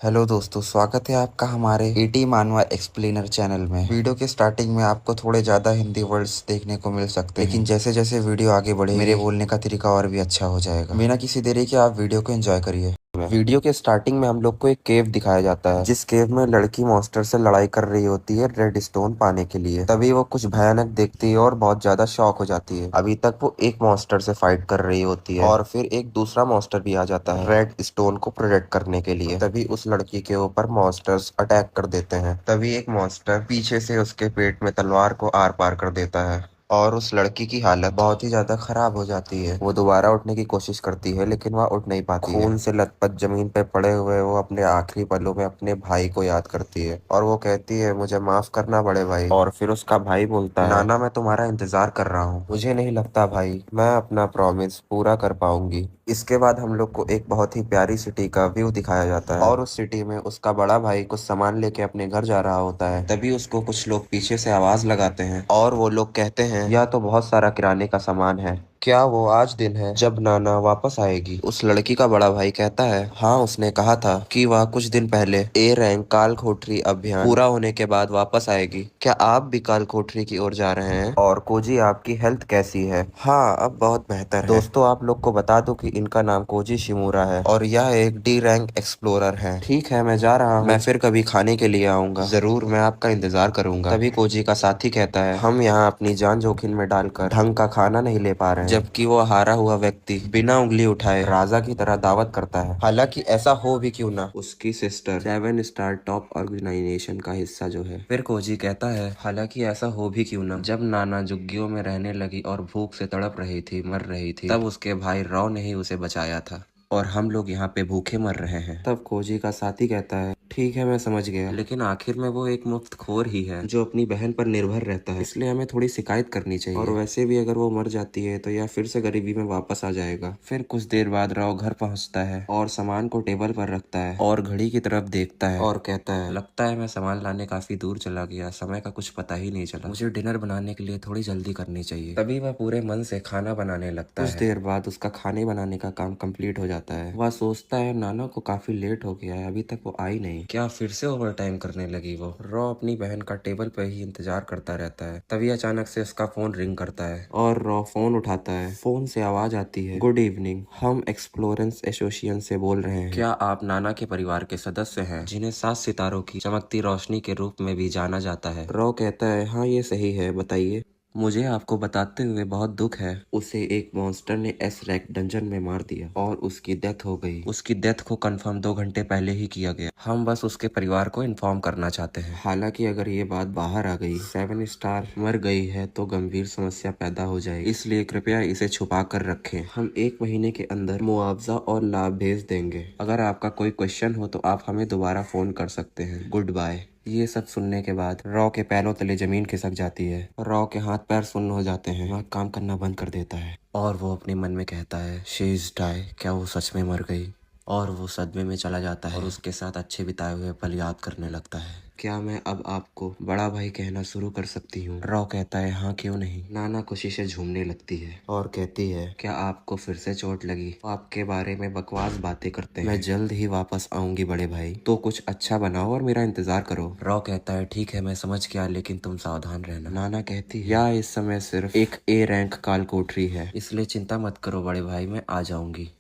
Hello दोस्तों, स्वागत है आपका हमारे एटी मानवा एक्सप्लेनर चैनल में। वीडियो के स्टार्टिंग में आपको थोड़े ज्यादा हिंदी वर्ड्स देखने को मिल सकते हैं, लेकिन जैसे जैसे वीडियो आगे बढ़ेगी मेरे बोलने का तरीका और भी अच्छा हो जाएगा। बिना किसी देरी के आप वीडियो को एंजॉय करिए। वीडियो के स्टार्टिंग में हम लोग को एक केव दिखाया जाता है, जिस केव में लड़की मॉन्स्टर से लड़ाई कर रही होती है रेड स्टोन पाने के लिए। तभी वो कुछ भयानक देखती है और बहुत ज्यादा शॉक हो जाती है। अभी तक वो एक मॉन्स्टर से फाइट कर रही होती है और फिर एक दूसरा मॉन्स्टर भी आ जाता है रेड स्टोन को प्रोटेक्ट करने के लिए। तभी उस लड़की के ऊपर मॉन्स्टर्स अटैक कर देते हैं। तभी एक मॉन्स्टर पीछे से उसके पेट में तलवार को आर पार कर देता है और उस लड़की की हालत बहुत ही ज्यादा खराब हो जाती है। वो दोबारा उठने की कोशिश करती है, लेकिन वह उठ नहीं पाती है। खून से लथपथ जमीन पे पड़े हुए वो अपने आखिरी पलों में अपने भाई को याद करती है और वो कहती है, मुझे माफ करना बड़े भाई। और फिर उसका भाई बोलता है, नाना मैं तुम्हारा इंतजार कर रहा हूँ। मुझे नहीं लगता भाई मैं अपना प्रॉमिस पूरा कर पाऊंगी। इसके बाद हम लोग को एक बहुत ही प्यारी सिटी का व्यू दिखाया जाता है और उस सिटी में उसका बड़ा भाई कुछ सामान लेके अपने घर जा रहा होता है। तभी उसको कुछ लोग पीछे से आवाज लगाते हैं और वो लोग कहते हैं, यह तो बहुत सारा किराने का सामान है, क्या वो आज दिन है जब नाना वापस आएगी? उस लड़की का बड़ा भाई कहता है, हाँ उसने कहा था कि वह कुछ दिन पहले ए रैंक काल कोठरी अभियान पूरा होने के बाद वापस आएगी। क्या आप भी काल कोठरी की ओर जा रहे हैं? और कोजी आपकी हेल्थ कैसी है? हाँ अब बहुत बेहतर है। दोस्तों आप लोग को बता दूं कि इनका नाम कोजी शिमूरा है और यह एक डी रैंक एक्सप्लोरर है। ठीक है मैं जा रहा हूँ, मैं फिर कभी खाने के लिए आऊंगा। जरूर, मैं आपका इंतजार करूंगा। तभी कोजी का साथी कहता है, हम यहाँ अपनी जान जोखिम में डालकर ढंग का खाना नहीं ले पा रहे हैं। जबकि वो हारा हुआ व्यक्ति बिना उंगली उठाए राजा की तरह दावत करता है। हालांकि ऐसा हो भी क्यों ना, उसकी सिस्टर 7 स्टार टॉप ऑर्गेनाइजेशन का हिस्सा जो है। फिर कोजी कहता है, हालांकि ऐसा हो भी क्यों ना, जब नाना झुग्गियों में रहने लगी और भूख से तड़प रही थी, मर रही थी, तब उसके भाई रॉ ने ही उसे बचाया था और हम लोग यहाँ पे भूखे मर रहे हैं। तब कोजी का साथी कहता है, ठीक है मैं समझ गया, लेकिन आखिर में वो एक मुफ्तखोर ही है जो अपनी बहन पर निर्भर रहता है, इसलिए हमें थोड़ी शिकायत करनी चाहिए। और वैसे भी अगर वो मर जाती है तो यह फिर से गरीबी में वापस आ जाएगा। फिर कुछ देर बाद राव घर पहुंचता है और सामान को टेबल पर रखता है और घड़ी की तरफ देखता है और कहता है, लगता है मैं सामान लाने काफी दूर चला गया, समय का कुछ पता ही नहीं चला, मुझे डिनर बनाने के लिए थोड़ी जल्दी करनी चाहिए। तभी वह पूरे मन से खाना बनाने लगता है। कुछ देर बाद उसका खाने बनाने का काम कंप्लीट हो जाता है। वह सोचता है, नाना को काफी लेट हो गया है, अभी तक वो आई नहीं, क्या फिर से ओवर टाइम करने लगी वो? रॉ अपनी बहन का टेबल पर ही इंतजार करता रहता है। तभी अचानक से उसका फोन रिंग करता है और रॉ फोन उठाता है। फोन से आवाज आती है, गुड इवनिंग, हम एक्सप्लोरेंस एसोसिएशन से बोल रहे हैं। क्या आप नाना के परिवार के सदस्य हैं जिन्हें 7 सितारों की चमकती रोशनी के रूप में भी जाना जाता है? रॉ कहता है, हाँ ये सही है, बताइए। मुझे आपको बताते हुए बहुत दुख है, उसे एक मॉन्स्टर ने एस रैक डंजन में मार दिया और उसकी डेथ हो गई। उसकी डेथ को कंफर्म 2 घंटे पहले ही किया गया। हम बस उसके परिवार को इन्फॉर्म करना चाहते हैं। हालांकि अगर ये बात बाहर आ गई, 7 स्टार मर गई है तो गंभीर समस्या पैदा हो जाएगी, इसलिए कृपया इसे छुपा कर रखें। हम 1 महीने के अंदर मुआवजा और लाभ भेज देंगे। अगर आपका कोई क्वेश्चन हो तो आप हमें दोबारा फोन कर सकते हैं। Good bye. ये सब सुनने के बाद रॉ के पैरों तले जमीन खिसक जाती है। रॉ के हाथ पैर सुन्न हो जाते हैं। वह काम करना बंद कर देता है और वो अपने मन में कहता है, शी इज डाई, क्या वो सच में मर गई? और वो सदमे में चला जाता है और उसके साथ अच्छे बिताए हुए पल याद करने लगता है। क्या मैं अब आपको बड़ा भाई कहना शुरू कर सकती हूँ? रॉ कहता है, हाँ क्यों नहीं। नाना खुशी से झूमने लगती है और कहती है, क्या आपको फिर से चोट लगी? आपके बारे में बकवास बातें करते हैं। मैं जल्द ही वापस आऊंगी बड़े भाई, तो कुछ अच्छा बनाओ और मेरा इंतजार करो। रॉ कहता है, ठीक है मैं समझ गया, लेकिन तुम सावधान रहना। नाना कहती है, या इस समय सिर्फ एक ए रैंक काल कोठरी है, इसलिए चिंता मत करो बड़े भाई, मैं आ जाऊंगी।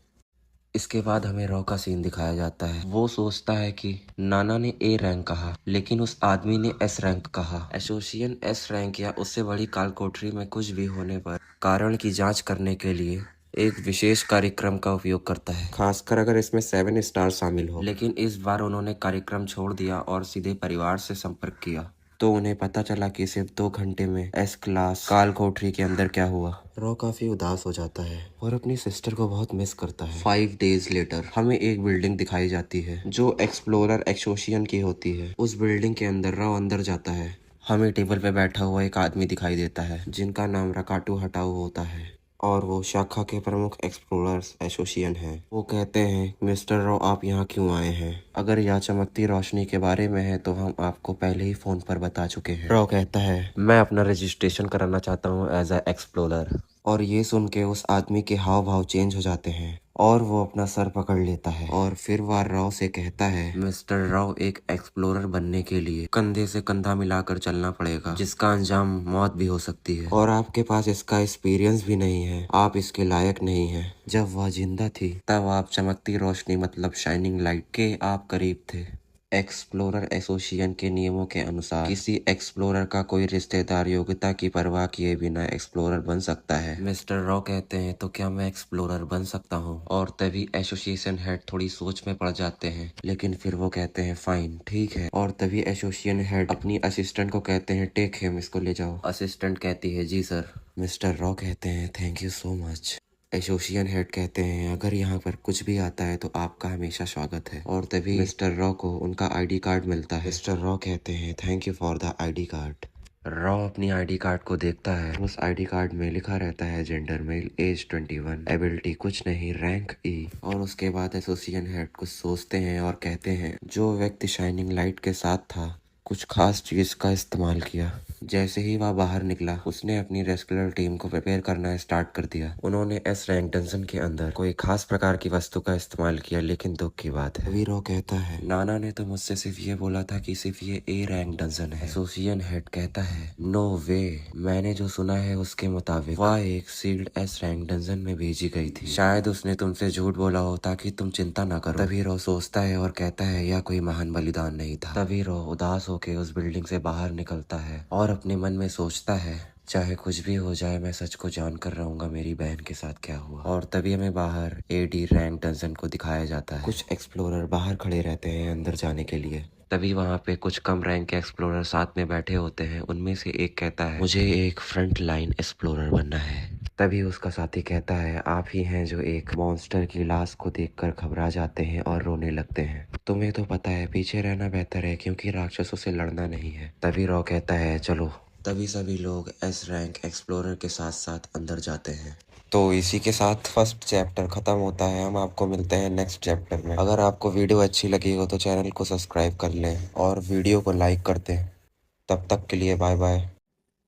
इसके बाद हमें रॉ का सीन दिखाया जाता है। वो सोचता है कि नाना ने ए रैंक कहा, लेकिन उस आदमी ने एस रैंक कहा। एसोसिएशन एस रैंक या उससे बड़ी काल कोठरी में कुछ भी होने पर कारण की जांच करने के लिए एक विशेष कार्यक्रम का उपयोग करता है, खासकर अगर इसमें 7 स्टार शामिल हो। लेकिन इस बार उन्होंने कार्यक्रम छोड़ दिया और सीधे परिवार से संपर्क किया, तो उन्हें पता चला कि सिर्फ 2 घंटे में एस क्लास काल कोठरी के अंदर क्या हुआ। रॉ काफी उदास हो जाता है और अपनी सिस्टर को बहुत मिस करता है। 5 डेज लेटर हमें एक बिल्डिंग दिखाई जाती है जो एक्सप्लोरर एसोसिएशन की होती है। उस बिल्डिंग के अंदर रॉ अंदर जाता है। हमें टेबल पे बैठा हुआ एक आदमी दिखाई देता है जिनका नाम रकाटू हटाऊ होता है और वो शाखा के प्रमुख एक्सप्लोरर्स एसोसिएशन हैं। वो कहते हैं, मिस्टर रॉ आप यहाँ क्यों आए हैं? अगर यह चमकती रोशनी के बारे में है तो हम आपको पहले ही फोन पर बता चुके हैं। रॉ कहता है, मैं अपना रजिस्ट्रेशन कराना चाहता हूँ एज अ एक्सप्लोरर। और ये सुन के उस आदमी के हाव भाव चेंज हो जाते हैं और वो अपना सर पकड़ लेता है और फिर वह राव से कहता है, मिस्टर राव, एक एक्सप्लोरर बनने के लिए कंधे से कंधा मिलाकर चलना पड़ेगा, जिसका अंजाम मौत भी हो सकती है और आपके पास इसका एक्सपीरियंस भी नहीं है, आप इसके लायक नहीं हैं। जब वह जिंदा थी तब आप चमकती रोशनी मतलब शाइनिंग लाइट के आप करीब थे। एक्सप्लोरर एसोसिएशन के नियमों के अनुसार किसी एक्सप्लोरर का कोई रिश्तेदार योग्यता की परवाह किए बिना एक्सप्लोरर बन सकता है। मिस्टर रॉ कहते हैं, तो क्या मैं एक्सप्लोरर बन सकता हूँ? और तभी एसोसिएशन हेड थोड़ी सोच में पड़ जाते हैं, लेकिन फिर वो कहते हैं फाइन, ठीक है। और तभी एसोसिएशन हेड अपनी असिस्टेंट को कहते हैं, टेक हिम, इसको ले जाओ। असिस्टेंट कहती है, जी सर। मिस्टर रॉ कहते हैं, thank you so much. Association head कहते हैं, अगर यहाँ पर कुछ भी आता है तो आपका हमेशा स्वागत है। और तभी मिस्टर रॉ को उनका आईडी कार्ड मिलता है। मिस्टर रॉ कहते हैं, thank you for the ID card. Raw अपनी आईडी कार्ड को देखता है। उस आईडी कार्ड में लिखा रहता है जेंडर मेल, एज 21, एबिलिटी कुछ नहीं, रैंक ई। और उसके बाद एसोसिएशन हेड कुछ सोचते हैं और कहते हैं, जो व्यक्ति शाइनिंग लाइट के साथ था कुछ खास चीज का इस्तेमाल किया। जैसे ही वह बाहर निकला उसने अपनी रेस्क्यूअर टीम को प्रिपेयर करना स्टार्ट कर दिया। उन्होंने एस रैंक डंजन के अंदर कोई खास प्रकार की वस्तु का इस्तेमाल किया, लेकिन दुख की बात है, वीरो कहता है, नाना ने तो मुझसे सिर्फ ये बोला था कि सिर्फ ये ए रैंक डंजन है। एसोसिएशन हेड कहता है, नो वे, मैंने जो सुना है उसके मुताबिक वह एक सील्ड एस रैंक डंजन में भेजी गई थी। शायद उसने तुमसे झूठ बोला हो ताकि तुम चिंता न करो। तभी रो सोचता है और कहता है, यह कोई महान बलिदान नहीं था। तभी रो उदास होकर उस बिल्डिंग से बाहर निकलता है और अपने मन में सोचता है, चाहे कुछ भी हो जाए मैं सच को जान कर रहूंगा मेरी बहन के साथ क्या हुआ। और तभी हमें बाहर एडी रैंक डंजन को दिखाया जाता है। कुछ एक्सप्लोरर बाहर खड़े रहते हैं अंदर जाने के लिए। तभी वहाँ पे कुछ कम रैंक के एक्सप्लोरर साथ में बैठे होते हैं। उनमें से एक कहता है, मुझे एक फ्रंट लाइन एक्सप्लोरर बनना है। तभी उसका साथी कहता है, आप ही हैं जो एक मॉन्स्टर की लाश को देखकर घबरा जाते हैं और रोने लगते हैं। तुम्हें तो पता है पीछे रहना बेहतर है, क्योंकि राक्षसों से लड़ना नहीं है। तभी रॉ कहता है, चलो। तभी सभी लोग एस रैंक एक्सप्लोरर के साथ साथ अंदर जाते हैं। तो इसी के साथ फर्स्ट चैप्टर खत्म होता है। हम आपको मिलते हैं नेक्स्ट चैप्टर में। अगर आपको वीडियो अच्छी लगी हो तो चैनल को सब्सक्राइब कर लें और वीडियो को लाइक कर दें। तब तक के लिए बाय बाय।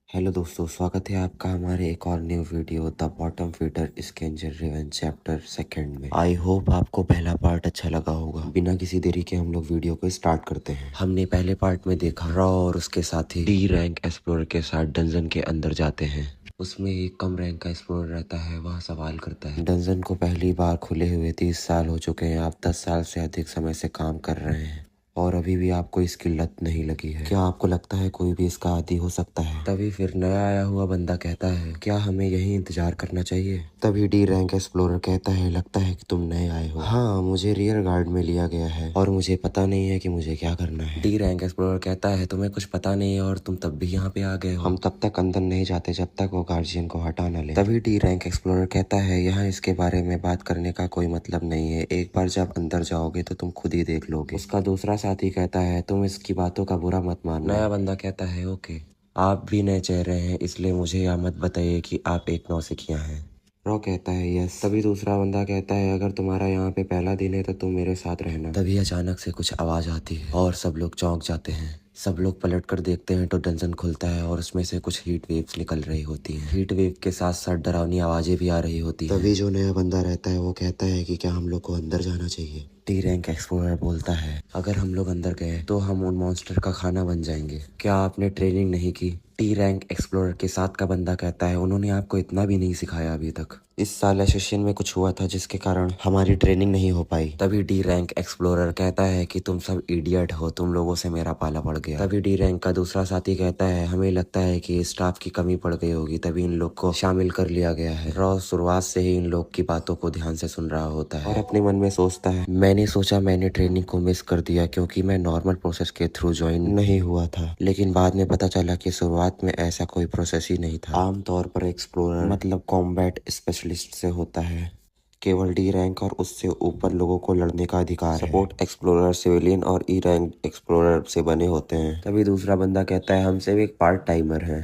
हेलो दोस्तों, स्वागत है आपका हमारे एक और new video the bottom feeder scavenger revenge chapter second में। आई होप आपको पहला पार्ट अच्छा लगा होगा। बिना किसी देरी के हम लोग वीडियो को स्टार्ट करते हैं। हमने पहले पार्ट में देखा रॉ और उसके साथी डी रैंक एक्सप्लोरर के साथ डंजन के अंदर जाते हैं। उसमें एक कम रैंक का एक्सप्लोरर रहता है। वह सवाल करता है, डंजन को पहली बार खुले हुए 30 साल हो चुके हैं, आप 10 साल से अधिक समय से काम कर रहे हैं और अभी भी आपको इसकी लत नहीं लगी है। क्या आपको लगता है कोई भी इसका आदी हो सकता है? तभी फिर नया आया हुआ बंदा कहता है, क्या हमें यही इंतजार करना चाहिए? तभी डी रैंक एक्सप्लोरर कहता है, लगता है कि तुम नए आए हो। हाँ, मुझे रियर गार्ड में लिया गया है और मुझे पता नहीं है कि मुझे क्या करना है। डी रैंक एक्सप्लोरर कहता है, तुम्हें कुछ पता नहीं है और तुम तब भी यहाँ पे आ गए हो। हम तब तक अंदर नहीं जाते जब तक वो गार्जियन को हटा न ले। तभी डी रैंक एक्सप्लोरर कहता है, यहाँ इसके बारे में बात करने का कोई मतलब नहीं है, एक बार जब अंदर जाओगे तो तुम खुद ही देख लोगे। उसका दूसरा साथी कहता है, तुम इसकी बातों का बुरा मत मानो। नया बंदा कहता है, ओके, आप भी नए चेहरे हैं इसलिए मुझे यह मत बताइए कि आप एक नौसिखिया हैं। रॉ कहता है, यस। तभी दूसरा बंदा कहता है, अगर तुम्हारा यहाँ पे पहला दिन है तो तुम मेरे साथ रहना। तभी अचानक से कुछ आवाज आती है और सब लोग चौंक जाते हैं। सब लोग पलट कर देखते हैं तो डंजन खुलता है और उसमें से कुछ हीट वेव्स निकल रही होती हैं। हीट वेव के साथ साथ डरावनी आवाजें भी आ रही होती हैं। तभी जो नया बंदा रहता है वो कहता है कि क्या हम लोग को अंदर जाना चाहिए? टी रैंक एक्सप्लोरर बोलता है, अगर हम लोग अंदर गए तो हम उन मॉन्स्टर का खाना बन जाएंगे। क्या आपने ट्रेनिंग नहीं की? टी रैंक एक्सप्लोरर के साथ का बंदा कहता है, उन्होंने आपको इतना भी नहीं सिखाया अभी तक। इस साल एसोसिएशन में कुछ हुआ था जिसके कारण हमारी ट्रेनिंग नहीं हो पाई। तभी डी रैंक एक्सप्लोरर कहता है कि तुम सब इडियट हो, तुम लोगों से मेरा पाला पड़ गया। तभी डी रैंक का दूसरा साथी कहता है, हमें लगता है कि स्टाफ की कमी पड़ गई होगी तभी इन लोग को शामिल कर लिया गया है। रॉ शुरुआत से ही इन लोग की बातों को ध्यान से सुन रहा होता है और अपने मन में सोचता है, मैंने सोचा मैंने ट्रेनिंग को मिस कर दिया क्योंकि मैं नॉर्मल प्रोसेस के थ्रू ज्वाइन नहीं हुआ था, लेकिन बाद में पता चला कि शुरुआत में ऐसा कोई प्रोसेस ही नहीं था। आमतौर पर एक्सप्लोरर मतलब कॉम्बैट स्पेशलिस्ट से होता है। केवल डी रैंक और उससे ऊपर लोगों को लड़ने का अधिकार है। सपोर्ट एक्सप्लोरर सिविलियन और ई रैंक एक्सप्लोरर से बने होते हैं। तभी दूसरा बंदा कहता है, हम सिर्फ एक पार्ट टाइमर हैं।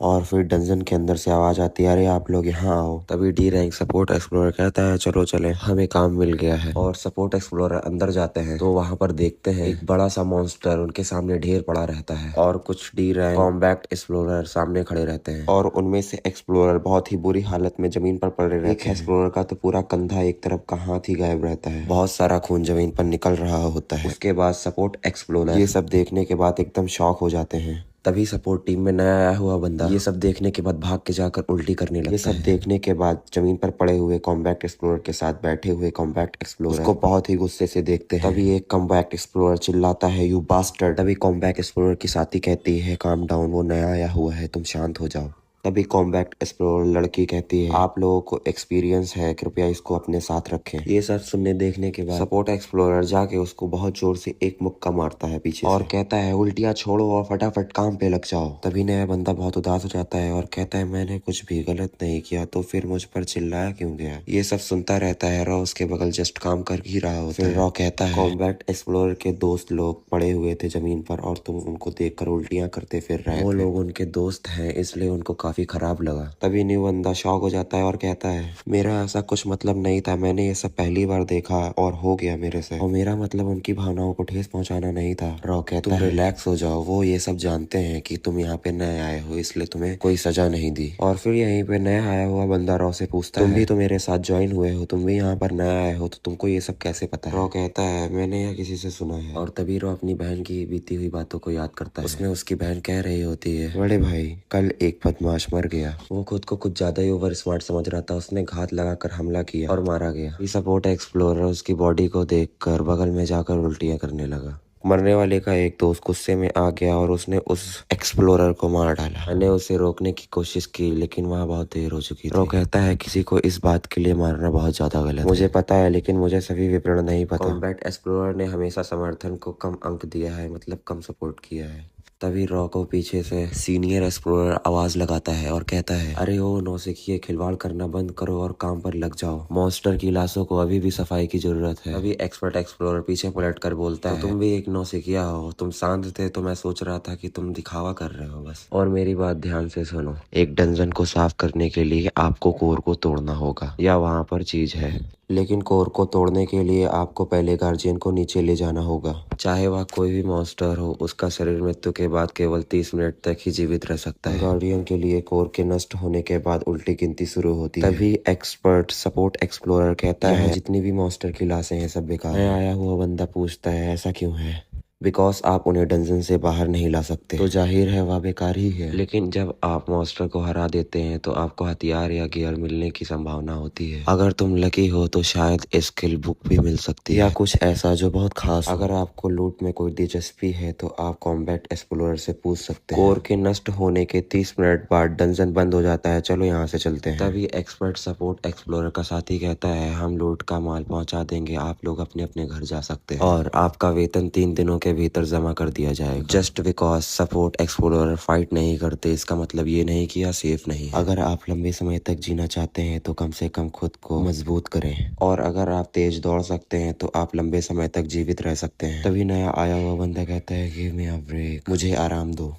और फिर डंजन के अंदर से आवाज आती है, अरे आप लोग यहाँ आओ। तभी डी रैंक सपोर्ट एक्सप्लोरर कहता है चलो चले, हमें काम मिल गया है। और सपोर्ट एक्सप्लोरर अंदर जाते हैं तो वहां पर देखते हैं एक बड़ा सा मॉन्स्टर उनके सामने ढेर पड़ा रहता है और कुछ डी रैंक कॉम्बैक्ट एक्सप्लोरर सामने खड़े रहते हैं और उनमें से एक्सप्लोरर बहुत ही बुरी हालत में जमीन पर पड़े रहते हैं। एक एक्सप्लोरर का तो पूरा कंधा एक तरफ का हाथ ही गायब रहता है, बहुत सारा खून जमीन पर निकल रहा होता है। उसके बाद सपोर्ट एक्सप्लोरर ये सब देखने के बाद एकदम शॉक हो जाते हैं। तभी सपोर्ट टीम में नया आया हुआ बंदा ये सब देखने के बाद भाग के जाकर उल्टी करने लगता है। ये सब देखने के बाद जमीन पर पड़े हुए कॉम्बैक्ट एक्सप्लोरर के साथ बैठे हुए कॉम्बैक्ट एक्सप्लोरर उसको बहुत ही गुस्से से देखते हैं। तभी एक कॉम्बैक्ट एक्सप्लोरर चिल्लाता है यू बास्टर्ड। तभी कॉम्बैक्ट एक्सप्लोरर की साथी कहती है काम डाउन, वो नया आया हुआ है, तुम शांत हो जाओ। तभी कॉम्बैक्ट एक्सप्लोरर लड़की कहती है आप लोगों को एक्सपीरियंस है, कृपया इसको अपने साथ रखें। ये सब सुनने देखने के बाद सपोर्ट एक्सप्लोरर जाके उसको बहुत जोर से एक मुक्का मारता है पीछे और कहता है उल्टियां छोड़ो और फटाफट काम पे लग जाओ। तभी नया बंदा बहुत उदास हो जाता है और कहता है मैंने कुछ भी गलत नहीं किया, तो फिर मुझ पर चिल्लाया क्यों गया। ये सब सुनता रहता है। रॉ उसके बगल जस्ट काम कर ही रहा होता है। रॉ कहता है कॉम्बैक्ट एक्सप्लोरर के दोस्त लोग पड़े हुए थे जमीन पर और तुम उनको देखकर उल्टियां करते फिर रहे थे। वो लोग उनके दोस्त हैं इसलिए उनको काफी खराब लगा। तभी न्यू बंदा शॉक हो जाता है और कहता है मेरा ऐसा कुछ मतलब नहीं था, मैंने ये सब पहली बार देखा और हो गया मेरे से, और मेरा मतलब उनकी भावनाओं को ठेस पहुंचाना नहीं था। रॉ कहता है रिलैक्स हो जाओ, वो ये सब जानते हैं कि तुम यहाँ पे नए आए हो इसलिए तुम्हें कोई सजा नहीं दी। और फिर यहीं पे नया आया हुआ बंदा रॉ से पूछता है तुम भी तो मेरे साथ ज्वाइन हुए हो, तुम भी यहाँ पर नया आए हो, तो तुमको ये सब कैसे पता है। रॉ कहता है मैंने यह किसी से सुना है। और तभी रॉ अपनी बहन की बीती हुई बातों को याद करता है। उसमें उसकी बहन कह रही होती है बड़े भाई कल एक बदमाश मर गया, वो खुद को कुछ ज्यादा ही ओवर स्मार्ट समझ रहा था, उसने घात लगाकर हमला किया और मारा गया। ये सपोर्ट एक्सप्लोरर उसकी बॉडी को देखकर बगल में जाकर उल्टियां करने लगा। मरने वाले का एक दोस्त गुस्से में आ गया और उसने उस एक्सप्लोरर को मार डाला। मैंने उसे रोकने की कोशिश की लेकिन वहाँ बहुत देर हो चुकी थी। वो कहता है किसी को इस बात के लिए मारना बहुत ज्यादा गलत है। मुझे पता है लेकिन मुझे सभी विवरण नहीं पता। कॉम्बैट एक्सप्लोरर ने हमेशा समर्थन को कम अंक दिया है, मतलब कम सपोर्ट किया है। तभी रॉ को पीछे से सीनियर एक्सप्लोरर आवाज लगाता है और कहता है अरे ओ नौसिखिए, खिलवाड़ करना बंद करो और काम पर लग जाओ, मॉन्स्टर की लाशों को अभी भी सफाई की जरूरत है। अभी एक्सपर्ट एक्सप्लोरर पीछे पलट कर बोलता है तुम भी एक नौसिखिया हो, तुम शांत थे तो मैं सोच रहा था कि तुम दिखावा कर रहे हो बस। और मेरी बात ध्यान से सुनो, एक डंजन को साफ करने के लिए आपको कोर को तोड़ना होगा या वहाँ पर चीज है, लेकिन कोर को तोड़ने के लिए आपको पहले गार्जियन को नीचे ले जाना होगा। चाहे वह कोई भी मॉन्स्टर हो, उसका शरीर मृत्यु के बाद केवल 30 मिनट तक ही जीवित रह सकता है। गार्डियन के लिए कोर के नष्ट होने के बाद उल्टी गिनती शुरू होती है। तभी एक्सपर्ट सपोर्ट एक्सप्लोरर कहता है जितनी भी मॉन्स्टर की लाशें हैं सब बेकार है। आया हुआ बंदा पूछता है ऐसा क्यों है। बिकॉज आप उन्हें डंजन से बाहर नहीं ला सकते, तो जाहिर है वह बेकार ही है। लेकिन जब आप मॉन्स्टर को हरा देते हैं तो आपको हथियार या गियर मिलने की संभावना होती है। अगर तुम लकी हो तो शायद स्किल बुक भी मिल सकती है या कुछ ऐसा जो बहुत खास। अगर आपको लूट में कोई दिलचस्पी है तो आप कॉम्बैट एक्सप्लोरर से पूछ सकते हैं। कोर के नष्ट होने के 30 मिनट बाद डंजन बंद हो जाता है, चलो यहाँ से चलते हैं। तभी एक्सपर्ट सपोर्ट एक्सप्लोरर का साथी कहता है हम लूट का माल पहुंचा देंगे, आप लोग अपने अपने घर जा सकते हैं और आपका वेतन 3 दिनों के भीतर जमा कर दिया जाएगा। Just because support explorer fight नहीं करते इसका मतलब ये नहीं कि यह सेफ नहीं है। अगर आप लंबे समय तक जीना चाहते हैं तो कम से कम खुद को मजबूत करें, और अगर आप तेज दौड़ सकते हैं तो आप लंबे समय तक जीवित रह सकते हैं। तभी नया आया हुआ बंदा कहता है गिव मी अ ब्रेक, मुझे आराम दो।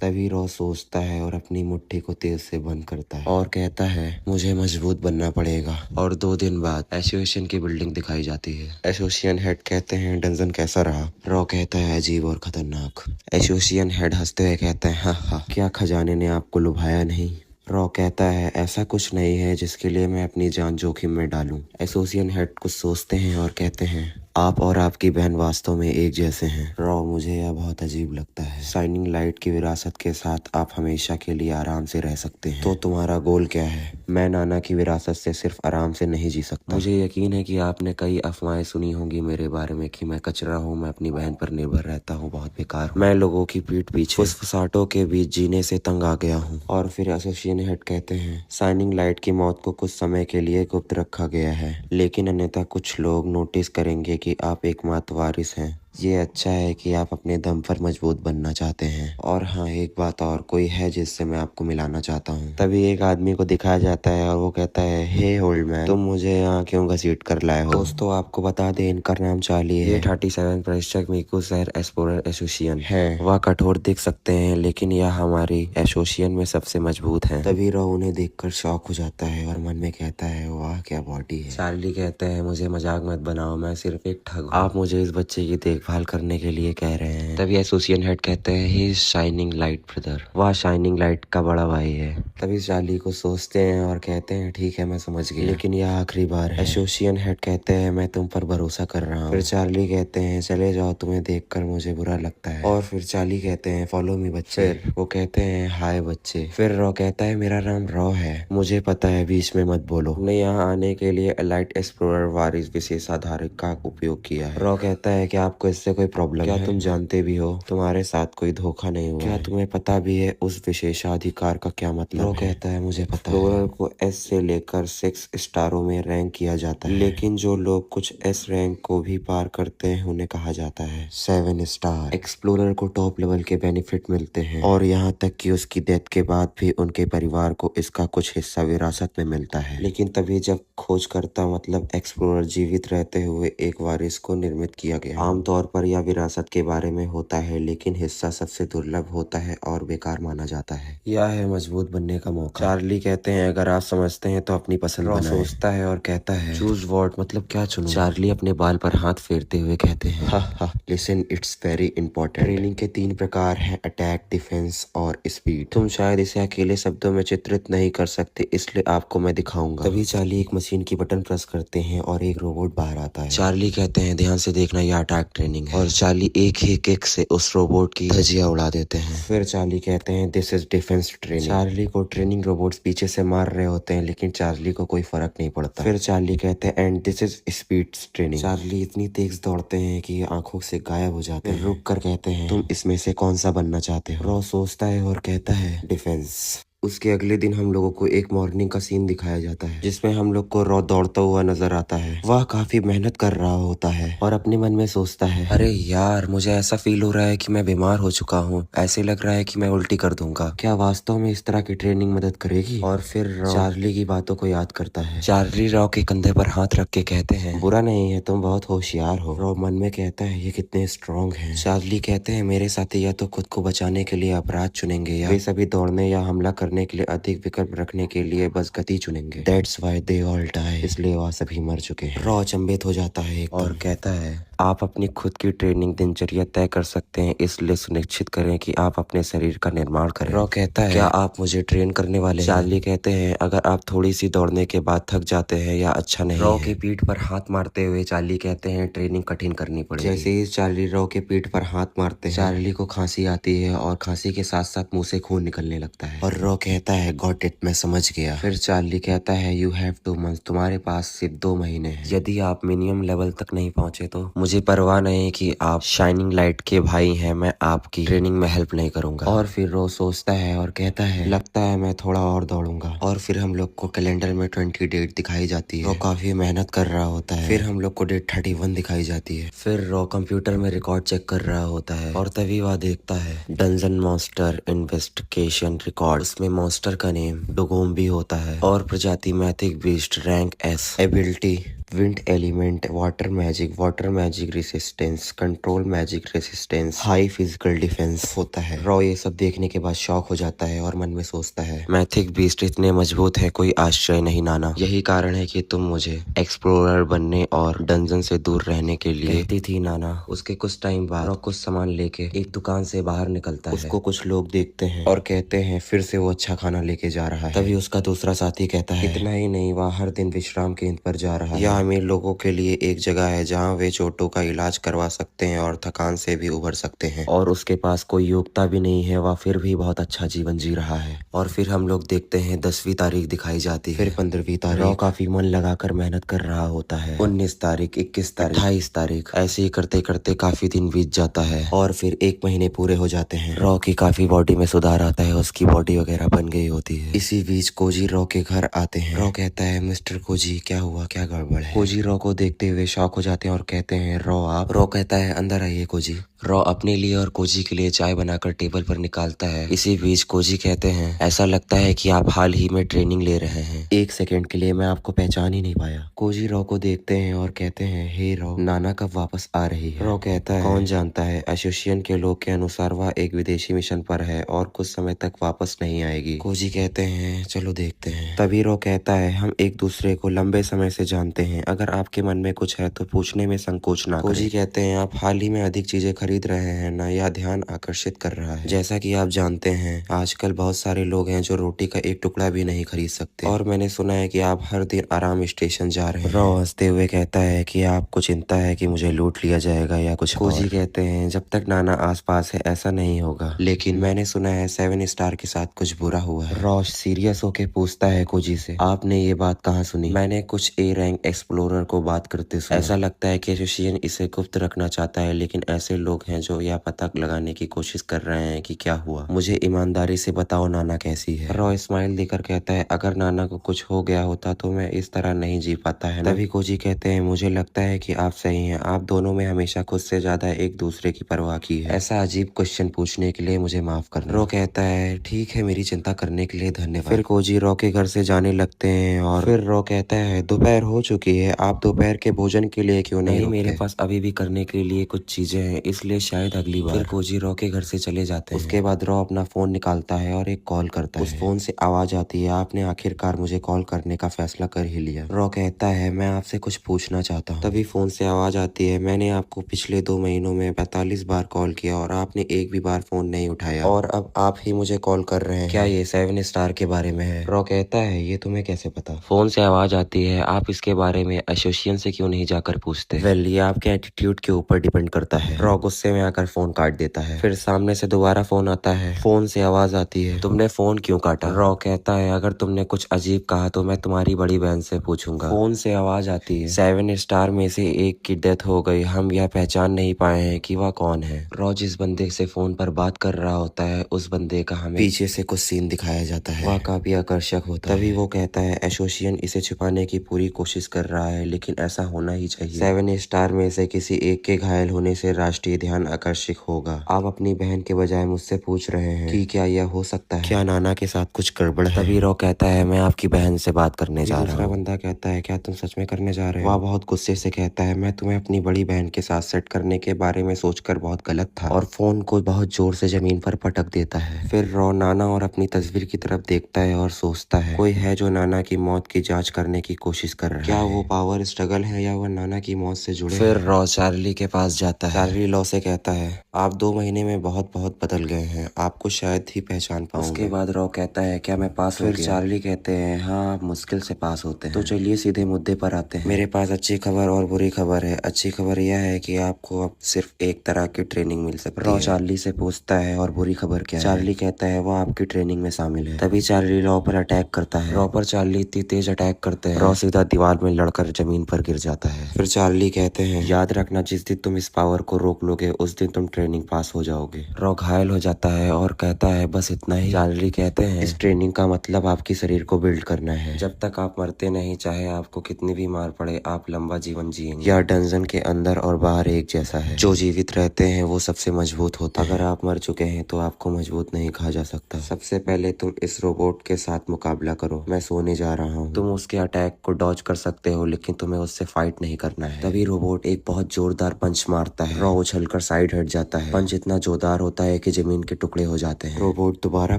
तभी रॉ सोचता है और अपनी मुट्ठी को तेज से बंद करता है और कहता है मुझे मजबूत बनना पड़ेगा। और 2 दिन बाद एसोसिएशन की बिल्डिंग दिखाई जाती है। एसोसिएशन हेड कहते हैं डंजन कैसा रहा। रॉ कहता है अजीब और खतरनाक। एसोसिएशन हेड हंसते हुए कहते हैं हाँ हाँ, क्या खजाने ने आपको लुभाया नहीं। रॉ कहता है ऐसा कुछ नहीं है जिसके लिए मैं अपनी जान जोखिम में डालूं। एसोसिएशन हेड कुछ सोचते हैं और कहते हैं आप और आपकी बहन वास्तव में एक जैसे हैं। रॉ मुझे यह बहुत अजीब लगता है। शाइनिंग लाइट की विरासत के साथ आप हमेशा के लिए आराम से रह सकते हैं, तो तुम्हारा गोल क्या है। मैं नाना की विरासत से सिर्फ आराम से नहीं जी सकता। मुझे यकीन है कि आपने कई अफवाहें सुनी होंगी मेरे बारे में कि मैं कचरा हूँ, मैं अपनी बहन पर निर्भर रहता हूँ, बहुत बेकार हूँ। मैं लोगों की पीठ पीछे फुसफुसाहटों के बीच जीने से तंग आ गया हूँ। और फिर एसोसिएशन हेड कहते हैं शाइनिंग लाइट की मौत को कुछ समय के लिए गुप्त रखा गया है, लेकिन अन्यथा कुछ लोग नोटिस करेंगे कि आप एकमात्र वारिस हैं। ये अच्छा है कि आप अपने दम पर मजबूत बनना चाहते हैं। और हाँ, एक बात और, कोई है जिससे मैं आपको मिलाना चाहता हूँ। तभी एक आदमी को दिखाया जाता है और वो कहता है, हे ओल्ड मैन, तुम मुझे यहाँ क्यों घसीट कर लाए हो? दोस्तों, आपको बता दें, इनका नाम चार्ली है। ये 37 प्रतिशत मीकू शहर एक्सप्लोरर एसोसिएशन है। वह कठोर दिख सकते हैं, लेकिन यह हमारी एसोसिएशन में सबसे मजबूत है। तभी रो उन्हें देखकर शॉक हो जाता है और मन में कहता है, वाह क्या बॉडी है। चार्ली कहता है, मुझे मजाक मत बनाओ, मैं सिर्फ एक ठग हूँ। आप मुझे इस बच्चे की देखभाल करने के लिए कह रहे हैं। तभी एसोसिएशन हेड कहते हैं, he is shining light brother. वह शाइनिंग लाइट का बड़ा भाई है। तभी चार्ली को सोचते हैं और कहते हैं, ठीक है, मैं समझ गया, लेकिन यह आखिरी बार है। एसोसिएशन हेड कहते हैं, मैं तुम पर भरोसा कर रहा हूँ। फिर चार्ली कहते हैं, चले जाओ, तुम्हें देखकर मुझे बुरा लगता है। और फिर चार्ली कहते हैं, फॉलो मी बच्चे। फिर वो कहते हैं, हाय बच्चे। फिर रॉ कहता है, मेरा नाम रॉ है, मुझे पता है, बीच में मत बोलो। हमने यहाँ आने के लिए एलाइट एक्सप्लोरर वारिस विशेषाधारक का उपयोग किया है। रॉ कहता है, क्या आपको इससे कोई प्रॉब्लम है? क्या तुम जानते भी हो तुम्हारे साथ कोई धोखा नहीं हुआ? क्या तुम्हें पता भी है उस विशेषाधिकार का क्या मतलब? रॉ कहता है, मुझे पता है। एक्सप्लोरर को एस से लेकर 6 स्टारों में रैंक किया जाता है, लेकिन जो लोग कुछ एस रैंक को भी पार करते हैं उन्हें कहा जाता है 7 स्टार। एक्सप्लोरर को टॉप लेवल के बेनिफिट मिलते हैं और यहाँ तक कि उसकी डेथ के बाद भी उनके परिवार को इसका कुछ हिस्सा विरासत में मिलता है। लेकिन तभी जब खोजकर्ता मतलब एक्सप्लोरर जीवित रहते हुए एक वारिस को निर्मित किया गया। आमतौर पर यह विरासत के बारे में होता है, लेकिन हिस्सा सबसे दुर्लभ होता है और बेकार माना जाता है। यह है मजबूत बनने का मौका। चार्ली कहते हैं, अगर आप समझते हैं तो अपनी पसंद बनाएं। सोचता है और कहता है, चूज व्हाट, मतलब क्या चुनूं? चार्ली अपने बाल पर हाथ फेरते हुए कहते हैं, हा listen, it's very important. Training के 3 प्रकार हैं, अटैक, डिफेंस और स्पीड। तुम शायद इसे अकेले शब्दों में चित्रित नहीं कर सकते, इसलिए आपको मैं दिखाऊंगा। तभी चार्ली एक मशीन की बटन प्रेस करते हैं और एक रोबोट बाहर आता है। चार्ली कहते हैं, ध्यान से देखना, यह अटैक ट्रेनिंग है। और चार्ली एक ही किक से उस रोबोट की धज्जियां उड़ा देते हैं। फिर चार्ली कहते हैं, this is defence training. Charlie को ट्रेनिंग रोबोट्स पीछे से मार रहे होते हैं, लेकिन चार्ली को कोई फर्क नहीं पड़ता। फिर चार्ली कहते हैं, and this is speed training. Charlie इतनी तेज दौड़ते हैं कि ये आंखों से गायब हो जाते हैं। रुक कर कहते हैं, तुम इसमें से कौन सा बनना चाहते हो? रॉ सोचता है और कहता है, डिफेंस। उसके अगले दिन हम लोगों को एक मॉर्निंग का सीन दिखाया जाता है, जिसमें हम लोग को रॉ दौड़ता हुआ नजर आता है। वह काफी मेहनत कर रहा होता है और अपने मन में सोचता है, अरे यार, मुझे ऐसा फील हो रहा है कि मैं बीमार हो चुका हूँ, ऐसे लग रहा है कि मैं उल्टी कर दूंगा। क्या वास्तव में इस तरह की ट्रेनिंग मदद करेगी? और फिर रॉ चार्ली की बातों को याद करता है। चार्ली रॉ के कंधे पर हाथ रख के कहते हैं, बुरा नहीं है, तुम बहुत होशियार हो। रॉ मन में कहता है, ये कितने स्ट्रॉन्ग हैं। चार्ली कहते हैं, मेरे साथी या तो खुद को बचाने के लिए अपराध चुनेंगे या वे सभी दौड़ने या हमला करने के लिए अधिक विकल्प रखने के लिए बस गति चुनेंगे। That's why they all die। इसलिए वह सभी मर चुके हैं। रॉ अचंभित हो जाता है और कहता है, आप अपनी खुद की ट्रेनिंग दिनचर्या तय कर सकते हैं, इसलिए सुनिश्चित करें कि आप अपने शरीर का निर्माण करें। रॉ कहता है, क्या आप मुझे ट्रेन करने वाले हैं? चार्ली कहते हैं, अगर आप थोड़ी सी दौड़ने के बाद थक जाते हैं या अच्छा नहीं। रॉ की पीठ पर हाथ मारते हुए चार्ली कहते हैं, ट्रेनिंग कठिन करनी पड़ेगी। जैसे ही चार्ली रॉ के पीठ पर हाथ मारते हैं, चार्ली को खांसी आती है और खांसी के साथ साथ मुंह से खून निकलने लगता है। और रॉ कहता है, गॉट इट, मैं समझ गया। फिर चार्ली कहता है, यू हैव 2 मंथ्स, तुम्हारे पास सिर्फ 2 महीने हैं। यदि आप मिनिमम लेवल तक नहीं पहुंचे तो मुझे परवाह नहीं कि आप शाइनिंग लाइट के भाई हैं, मैं आपकी ट्रेनिंग में हेल्प नहीं करूंगा। और फिर रो सोचता है और कहता है, लगता है मैं थोड़ा और दौड़ूंगा। और फिर हम लोग को कैलेंडर में 20 डेट दिखाई जाती है। रो काफी मेहनत कर रहा होता है। फिर हम लोग को डेट 31 दिखाई जाती है। फिर रो कंप्यूटर में रिकॉर्ड चेक कर रहा होता है और तभी वह देखता है, डंजन मॉन्स्टर इन्वेस्टिगेशन रिकॉर्ड। उसमें मॉन्स्टर का नेम डोगोम भी होता है और प्रजाति mythic beast, rank S, ability wind element, water magic resistance, control magic resistance, high physical defence होता है। रॉ ये सब देखने के बाद शॉक हो जाता है और मन में सोचता है, मैथिक बीस्ट इतने मजबूत है, कोई आश्चर्य नहीं नाना, यही कारण है कि तुम मुझे एक्सप्लोरर बनने और डंजन से दूर रहने के लिए कहती थी नाना। उसके कुछ टाइम बाद रॉ कुछ सामान लेके एक दुकान से बाहर निकलता है। उसको कुछ लोग देखते हैं और कहते हैं फिर से वो अच्छा खाना लेके जा रहा है। तभी उसका दूसरा साथी कहता है, इतना ही नहीं, वह हर दिन विश्राम केंद्र पर जा रहा है। अमीर लोगों के लिए एक जगह है जहां वे चोटों का इलाज करवा सकते हैं और थकान से भी उबर सकते हैं। और उसके पास कोई योग्यता भी नहीं है, वह फिर भी बहुत अच्छा जीवन जी रहा है। और फिर हम लोग देखते हैं 10वीं तारीख दिखाई जाती है। फिर 15वीं तारीख। रॉ काफी मन लगाकर मेहनत कर रहा होता है। 19 तारीख, 21 तारीख, 28 तारीख, ऐसे ही करते करते काफी दिन बीत जाता है और फिर 1 महीने पूरे हो जाते हैं। रॉ की काफी बॉडी में सुधार आता है, उसकी बॉडी वगैरह बन गई होती है। इसी बीच कोजी रॉ के घर आते हैं। रॉ कहता है, मिस्टर कोजी, क्या हुआ, क्या गड़बड़ है। कोजी रॉ को देखते हुए शॉक हो जाते हैं और कहते हैं रॉ आप। रॉ कहता है अंदर आइए कोजी। रॉ अपने लिए और कोजी के लिए चाय बनाकर टेबल पर निकालता है। इसी बीच कोजी कहते हैं ऐसा लगता है कि आप हाल ही में ट्रेनिंग ले रहे हैं। एक सेकंड के लिए मैं आपको पहचान ही नहीं पाया। कोजी रॉ को देखते हैं और कहते हैं हे रॉ, नाना कब वापस आ रही है? रॉ कहता है कौन जानता है, एसोसिएशन के लोग के अनुसार वह एक विदेशी मिशन पर है और कुछ समय तक वापस नहीं आएगी। कोजी कहते हैं चलो देखते हैं। तभी रॉ कहता है हम एक दूसरे को लंबे समय से जानते हैं, अगर आपके मन में कुछ है तो पूछने में संकोच ना करें। कोजी कहते हैं आप हाल ही में अधिक चीजें खरीद रहे हैं ना, यह ध्यान आकर्षित कर रहा है। जैसा कि आप जानते हैं आजकल बहुत सारे लोग हैं जो रोटी का एक टुकड़ा भी नहीं खरीद सकते, और मैंने सुना है कि आप हर दिन आराम स्टेशन जा रहे हैं। रॉ हंसते हुए कहता है कि आपको चिंता है कि मुझे लूट लिया जाएगा या कुछ। कोजी कहते हैं जब तक नाना आसपास है ऐसा नहीं होगा, लेकिन मैंने सुना है 7 स्टार के साथ कुछ बुरा हुआ है। रॉ सीरियस होके पूछता है कोजी से आपने ये बात कहाँ सुनी? मैंने कुछ ए रैंक एक्सप्लोरर को बात करते सुना। ऐसा लगता है कि एसोसिएशन इसे गुप्त रखना चाहता है, लेकिन ऐसे लोग हैं जो यह पता लगाने की कोशिश कर रहे हैं कि क्या हुआ। मुझे ईमानदारी से बताओ नाना कैसी है? रॉ स्माइल देकर कहता है अगर नाना को कुछ हो गया होता तो मैं इस तरह नहीं जी पाता है ना। तभी कोजी कहते हैं मुझे लगता है कि आप सही हैं, आप दोनों में हमेशा खुद से ज्यादा एक दूसरे की परवाह की है। ऐसा अजीब क्वेश्चन पूछने के लिए मुझे माफ करना। रॉ कहता है ठीक है, मेरी चिंता करने के लिए धन्यवाद। फिर कोजी रॉ के घर से जाने लगते हैं और फिर रॉ कहता है दोपहर हो चुकी है, आप दोपहर के भोजन के लिए क्यों नहीं? मेरे पास अभी भी करने के लिए कुछ चीजें हैं, इसलिए शायद अगली बार। फिर कोजी रॉ के घर से चले जाते हैं। उसके बाद रॉ अपना फोन निकालता है और एक कॉल करता है। उस फोन से आवाज आती है आपने आखिरकार मुझे कॉल करने का फैसला कर ही लिया। रॉ कहता है मैं आपसे कुछ पूछना चाहता हूँ। तभी फोन से आवाज आती है मैंने आपको पिछले 2 महीनों में 45 बार कॉल किया और आपने एक भी बार फोन नहीं उठाया, और अब आप ही मुझे कॉल कर रहे हैं, क्या ये 7 स्टार के बारे में है? रॉ कहता है ये तुम्हें कैसे पता? फोन से आवाज आती है आप इसके बारे में एसोसिएशन से क्यों नहीं जाकर पूछते? वेल ये आपके एटीट्यूड के ऊपर डिपेंड करता है। रॉ गुस्से में आकर फोन काट देता है। फिर सामने से दोबारा फोन आता है। फोन से आवाज आती है तुमने फोन क्यों काटा? रॉ कहता है अगर तुमने कुछ अजीब कहा तो मैं तुम्हारी बड़ी बहन से पूछूंगा। फोन से आवाज आती है 7 स्टार में से एक की डेथ हो गई, हम यह पहचान नहीं पाए हैं कि वह कौन है। रॉ जिस बंदे से फोन पर बात कर रहा होता है उस बंदे का हमें पीछे से कुछ सीन दिखाया जाता है, वह काफी आकर्षक होता है। तभी वो कहता है एसोसिएशन इसे छुपाने की पूरी कोशिश कर रहा है, लेकिन ऐसा होना ही चाहिए। 7 स्टार में से किसी एक के घायल होने से राष्ट्रीय ध्यान आकर्षित होगा। आप अपनी बहन के बजाय मुझसे पूछ रहे हैं कि क्या यह हो सकता है, क्या नाना के साथ कुछ गड़बड़ है? तभी रॉ कहता है मैं आपकी बहन से बात करने जा रहा हूँ। दूसरा बंदा कहता है क्या तुम सच में करने जा रहे हो? वह बहुत गुस्से से कहता है मैं तुम्हें अपनी बड़ी बहन के साथ सेट करने के बारे में सोचकर बहुत गलत था, और फोन को बहुत जोर से जमीन पर पटक देता है। फिर रॉ नाना और अपनी तस्वीर की तरफ देखता है और सोचता है कोई है जो नाना की मौत की जांच करने की कोशिश कर रहा है, क्या वो पावर स्ट्रगल है या वह नाना की मौत से जुड़े? फिर रॉ चार्ली के पास जाता है। चार्ली लॉ से कहता है आप 2 महीने में बहुत बदल गए हैं, आपको शायद ही पहचान पाऊंगा। उसके बाद रॉ कहता है क्या मैं पास हो गया? फिर चार्ली कहते हैं हाँ आप मुश्किल से पास होते हैं। तो चलिए सीधे मुद्दे पर आते हैं। मेरे पास अच्छी खबर और बुरी खबर है। अच्छी खबर यह है कि आपको अब सिर्फ एक तरह की ट्रेनिंग मिल सकती है। रॉ चार्ली से पूछता है और बुरी खबर क्या है? चार्ली कहता है वो आपकी ट्रेनिंग में शामिल है। तभी चार्ली रॉ पर अटैक करता है। रॉ पर चार्ली इतनी तेज अटैक करते हैं रॉ सीधा दीवार में लड़कर जमीन पर गिर जाता है। फिर चार्ली कहते हैं याद रखना जिस दिन तुम इस पावर को रोक लोगे उस दिन तुम ट्रेनिंग पास हो जाओगे। रॉ घायल हो जाता है और कहता है बस इतना ही? चार्ली कहते हैं इस ट्रेनिंग का मतलब आपके शरीर को बिल्ड करना है, जब तक आप मरते नहीं, चाहे आपको कितनी भी मार पड़े आप लंबा जीवन जिएंगे। यह डंजन के अंदर और बाहर एक जैसा है, जो जीवित रहते हैं वो सबसे मजबूत होते हैं। अगर आप मर चुके हैं तो आपको मजबूत नहीं कहा जा सकता। सबसे पहले तुम इस रोबोट के साथ मुकाबला करो, मैं सोने जा रहा हूँ। तुम उसके अटैक को डॉज कर सकते हो लेकिन तुम्हें उससे फाइट नहीं करना है। तभी रोबोट एक बहुत जोरदार पंच मारता है। रॉ उछलकर साइड हट जाता है। पंच इतना जोरदार होता है कि जमीन के टुकड़े हो जाते हैं। रोबोट दोबारा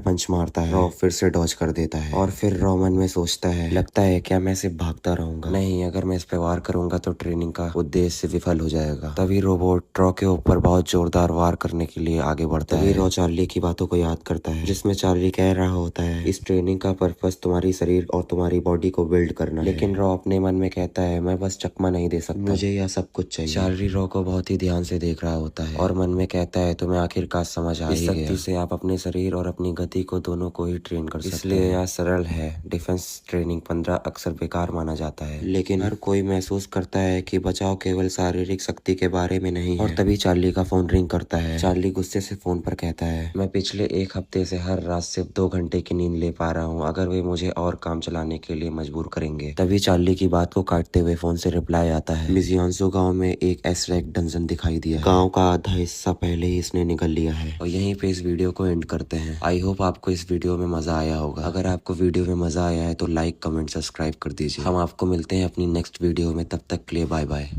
पंच मारता है। रॉ फिर से डॉज कर देता है और फिर रॉ मन में सोचता है लगता है क्या मैं सिर्फ भागता रहूंगा? नहीं, अगर मैं इस पे वार करूंगा तो ट्रेनिंग का उद्देश्य विफल हो जाएगा। तभी रोबोट रॉ के ऊपर बहुत जोरदार वार करने के लिए आगे बढ़ता है। रॉ चार्ली की बातों को याद करता है जिसमें चार्ली कह रहा होता है इस ट्रेनिंग का पर्पस तुम्हारी शरीर और तुम्हारी बॉडी को बिल्ड करना है। लेकिन रॉ अपने मन में कहता है मैं बस चकमा नहीं दे सकता, मुझे यह सब कुछ चाहिए। चार्ली रॉ को बहुत ही ध्यान से देख रहा होता है और मन में कहता है तुम्हें आखिरकार समझ आ ही गया। इस शक्ति से आप अपने शरीर और अपनी गति को दोनों को ही ट्रेन कर सकते हैं। इसलिए यह सरल है। डिफेंस ट्रेनिंग 15 अक्सर बेकार माना जाता है, लेकिन हर कोई महसूस करता है कि बचाव केवल शारीरिक शक्ति के बारे में नहीं है। और तभी चार्ली का फोन रिंग करता है। चार्ली गुस्से से फोन पर कहता है, मैं पिछले 1 हफ्ते से हर रात सिर्फ 2 घंटे की नींद ले पा रहा हूँ। अगर वे मुझे और काम चलाने के लिए मजबूर करेंगे। तभी चार्ली की बात को काटते हुए फोन से रिप्लाई आता है, मिजियांसो गांव में एक एसरेक डंजन दिखाई दिया है। गांव का आधा हिस्सा पहले ही इसने निकल लिया है। और यहीं पे इस वीडियो को एंड करते हैं। आई होप आपको इस वीडियो में मजा आया होगा। अगर आपको वीडियो में मजा आया है तो लाइक, कमेंट, सब्सक्राइब कर दीजिए। हम आपको मिलते हैं अपनी नेक्स्ट वीडियो में। तब तक के लिए बाय बाय।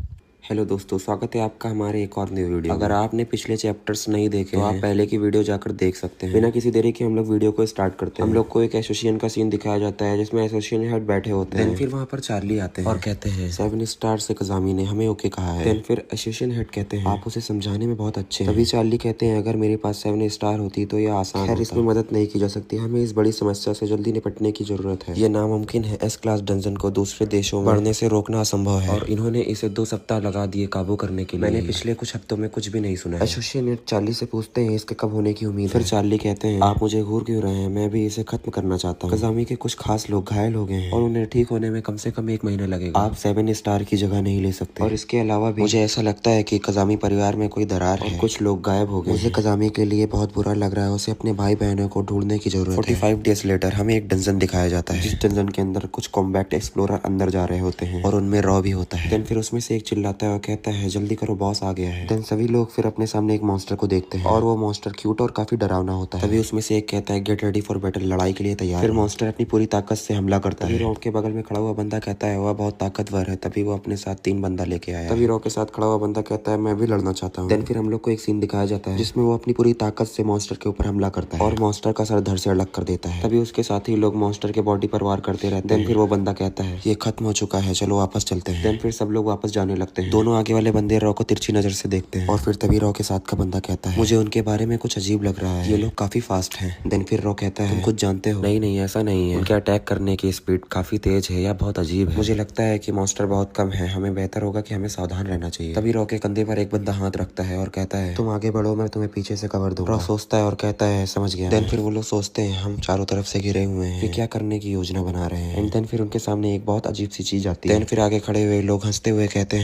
हेलो दोस्तों, स्वागत है आपका हमारे एक और न्यू वीडियो। अगर आपने पिछले चैप्टर्स नहीं देखे तो आप पहले की वीडियो जाकर देख सकते हैं। बिना किसी देरी के हम लोग वीडियो को स्टार्ट करते हैं। हम लोग को एक एसोसिएशन का सीन दिखाया जाता है जिसमें एसोसिएशन हेड बैठे होते हैं। फिर वहाँ पर चार्ली आते हैं और कहते हैं 7 स्टार से कजामी ने हमें ओके कहा है। देन फिर एसोसिएशन हेड कहते हैं आप उसे समझाने में बहुत अच्छे हैं। तभी चार्ली कहते हैं अगर मेरे पास 7 स्टार होती तो यह आसान है। इसमें मदद नहीं की जा सकती। हमें इस बड़ी समस्या से जल्दी निपटने की जरूरत है। ये नामुमकिन है। एस क्लास डंजन को दूसरे देशों में बढ़ने से रोकना असंभव है और इन्होंने इसे 2 सप्ताह लगा दिए काबू करने के लिए। मैंने पिछले कुछ हफ्तों में कुछ भी नहीं सुना है। एसोसिएशन चार्ली से पूछते हैं इसके कब होने की उम्मीद है। फिर चार्ली कहते हैं आप मुझे घूर क्यों रहे हैं, मैं भी इसे खत्म करना चाहता हूँ। कजामी के कुछ खास लोग घायल हो गए हैं और उन्हें ठीक होने में कम से कम 1 महीना लगेगा। आप 7 स्टार की जगह नहीं ले सकते। और इसके अलावा भी मुझे ऐसा लगता है कि कजामी परिवार में कोई दरार है। कुछ लोग गायब हो गए। मुझे कजामी के लिए बहुत बुरा लग रहा है। उसे अपने भाई बहनों को ढूंढने की जरूरत है। 45 डेज लेटर हमें एक डंजन दिखाया जाता है जिस डंजन के अंदर कुछ कॉम्बैट एक्सप्लोरर अंदर जा रहे होते हैं और उनमें रॉ भी होता है। देन फिर उसमें से एक चिल्लाता है और कहता है जल्दी करो बॉस आ गया है। देन सभी लोग फिर अपने सामने एक मॉन्स्टर को देखते हैं और वो मॉन्स्टर क्यूट और काफी डरावना होता है। तभी उसमें से एक कहता है गेट रेडी फॉर बैटल, लड़ाई के लिए तैयार। फिर मॉन्स्टर अपनी पूरी ताकत से हमला करता है। रॉ के बगल में खड़ा हुआ बंदा कहता है वह बहुत ताकतवर है। तभी वो अपने साथ 3 बंदा लेके आया। तभी रॉ के साथ खड़ा हुआ बंदा कहता है मैं भी लड़ना चाहता हूँ। देन फिर हम लोग को एक सीन दिखाया जाता है जिसमें वो अपनी पूरी ताकत से मॉन्स्टर के ऊपर हमला करता है और मॉन्स्टर का सर धड़ से अलग कर देता है। तभी उसके साथ ही लोग मॉन्स्टर के बॉडी पर वार करते रहते हैं। देन फिर वो बंदा कहता है ये खत्म हो चुका है, चलो वापस चलते हैं। देन फिर सब लोग वापस जाने लगते हैं। दोनों आगे वाले बंदे रॉ को तिरछी नजर से देखते हैं और फिर तभी रॉ के साथ का बंदा कहता है मुझे उनके बारे में कुछ अजीब लग रहा है, ये लोग काफी फास्ट हैं। देन फिर रॉ कहता है तुम खुद जानते हो। नहीं ऐसा नहीं है, उनके अटैक करने की स्पीड काफी तेज है या बहुत अजीब है। मुझे लगता है कि मॉन्स्टर बहुत कम है, हमें बेहतर होगा कि हमें सावधान रहना चाहिए। तभी रॉ के कंधे पर एक बंदा हाथ रखता है और कहता है तुम आगे बढ़ो, मैं तुम्हें पीछे से कवर दूंगा। रॉ सोचता है और कहता है समझ गया। देन फिर वो लोग सोचते हैं हम चारों तरफ से घिरे हुए हैं, क्या करने की योजना बना रहे हैं। एंड देन फिर उनके सामने एक बहुत अजीब सी चीज आती है। देन फिर आगे खड़े हुए लोग हंसते हुए कहते हैं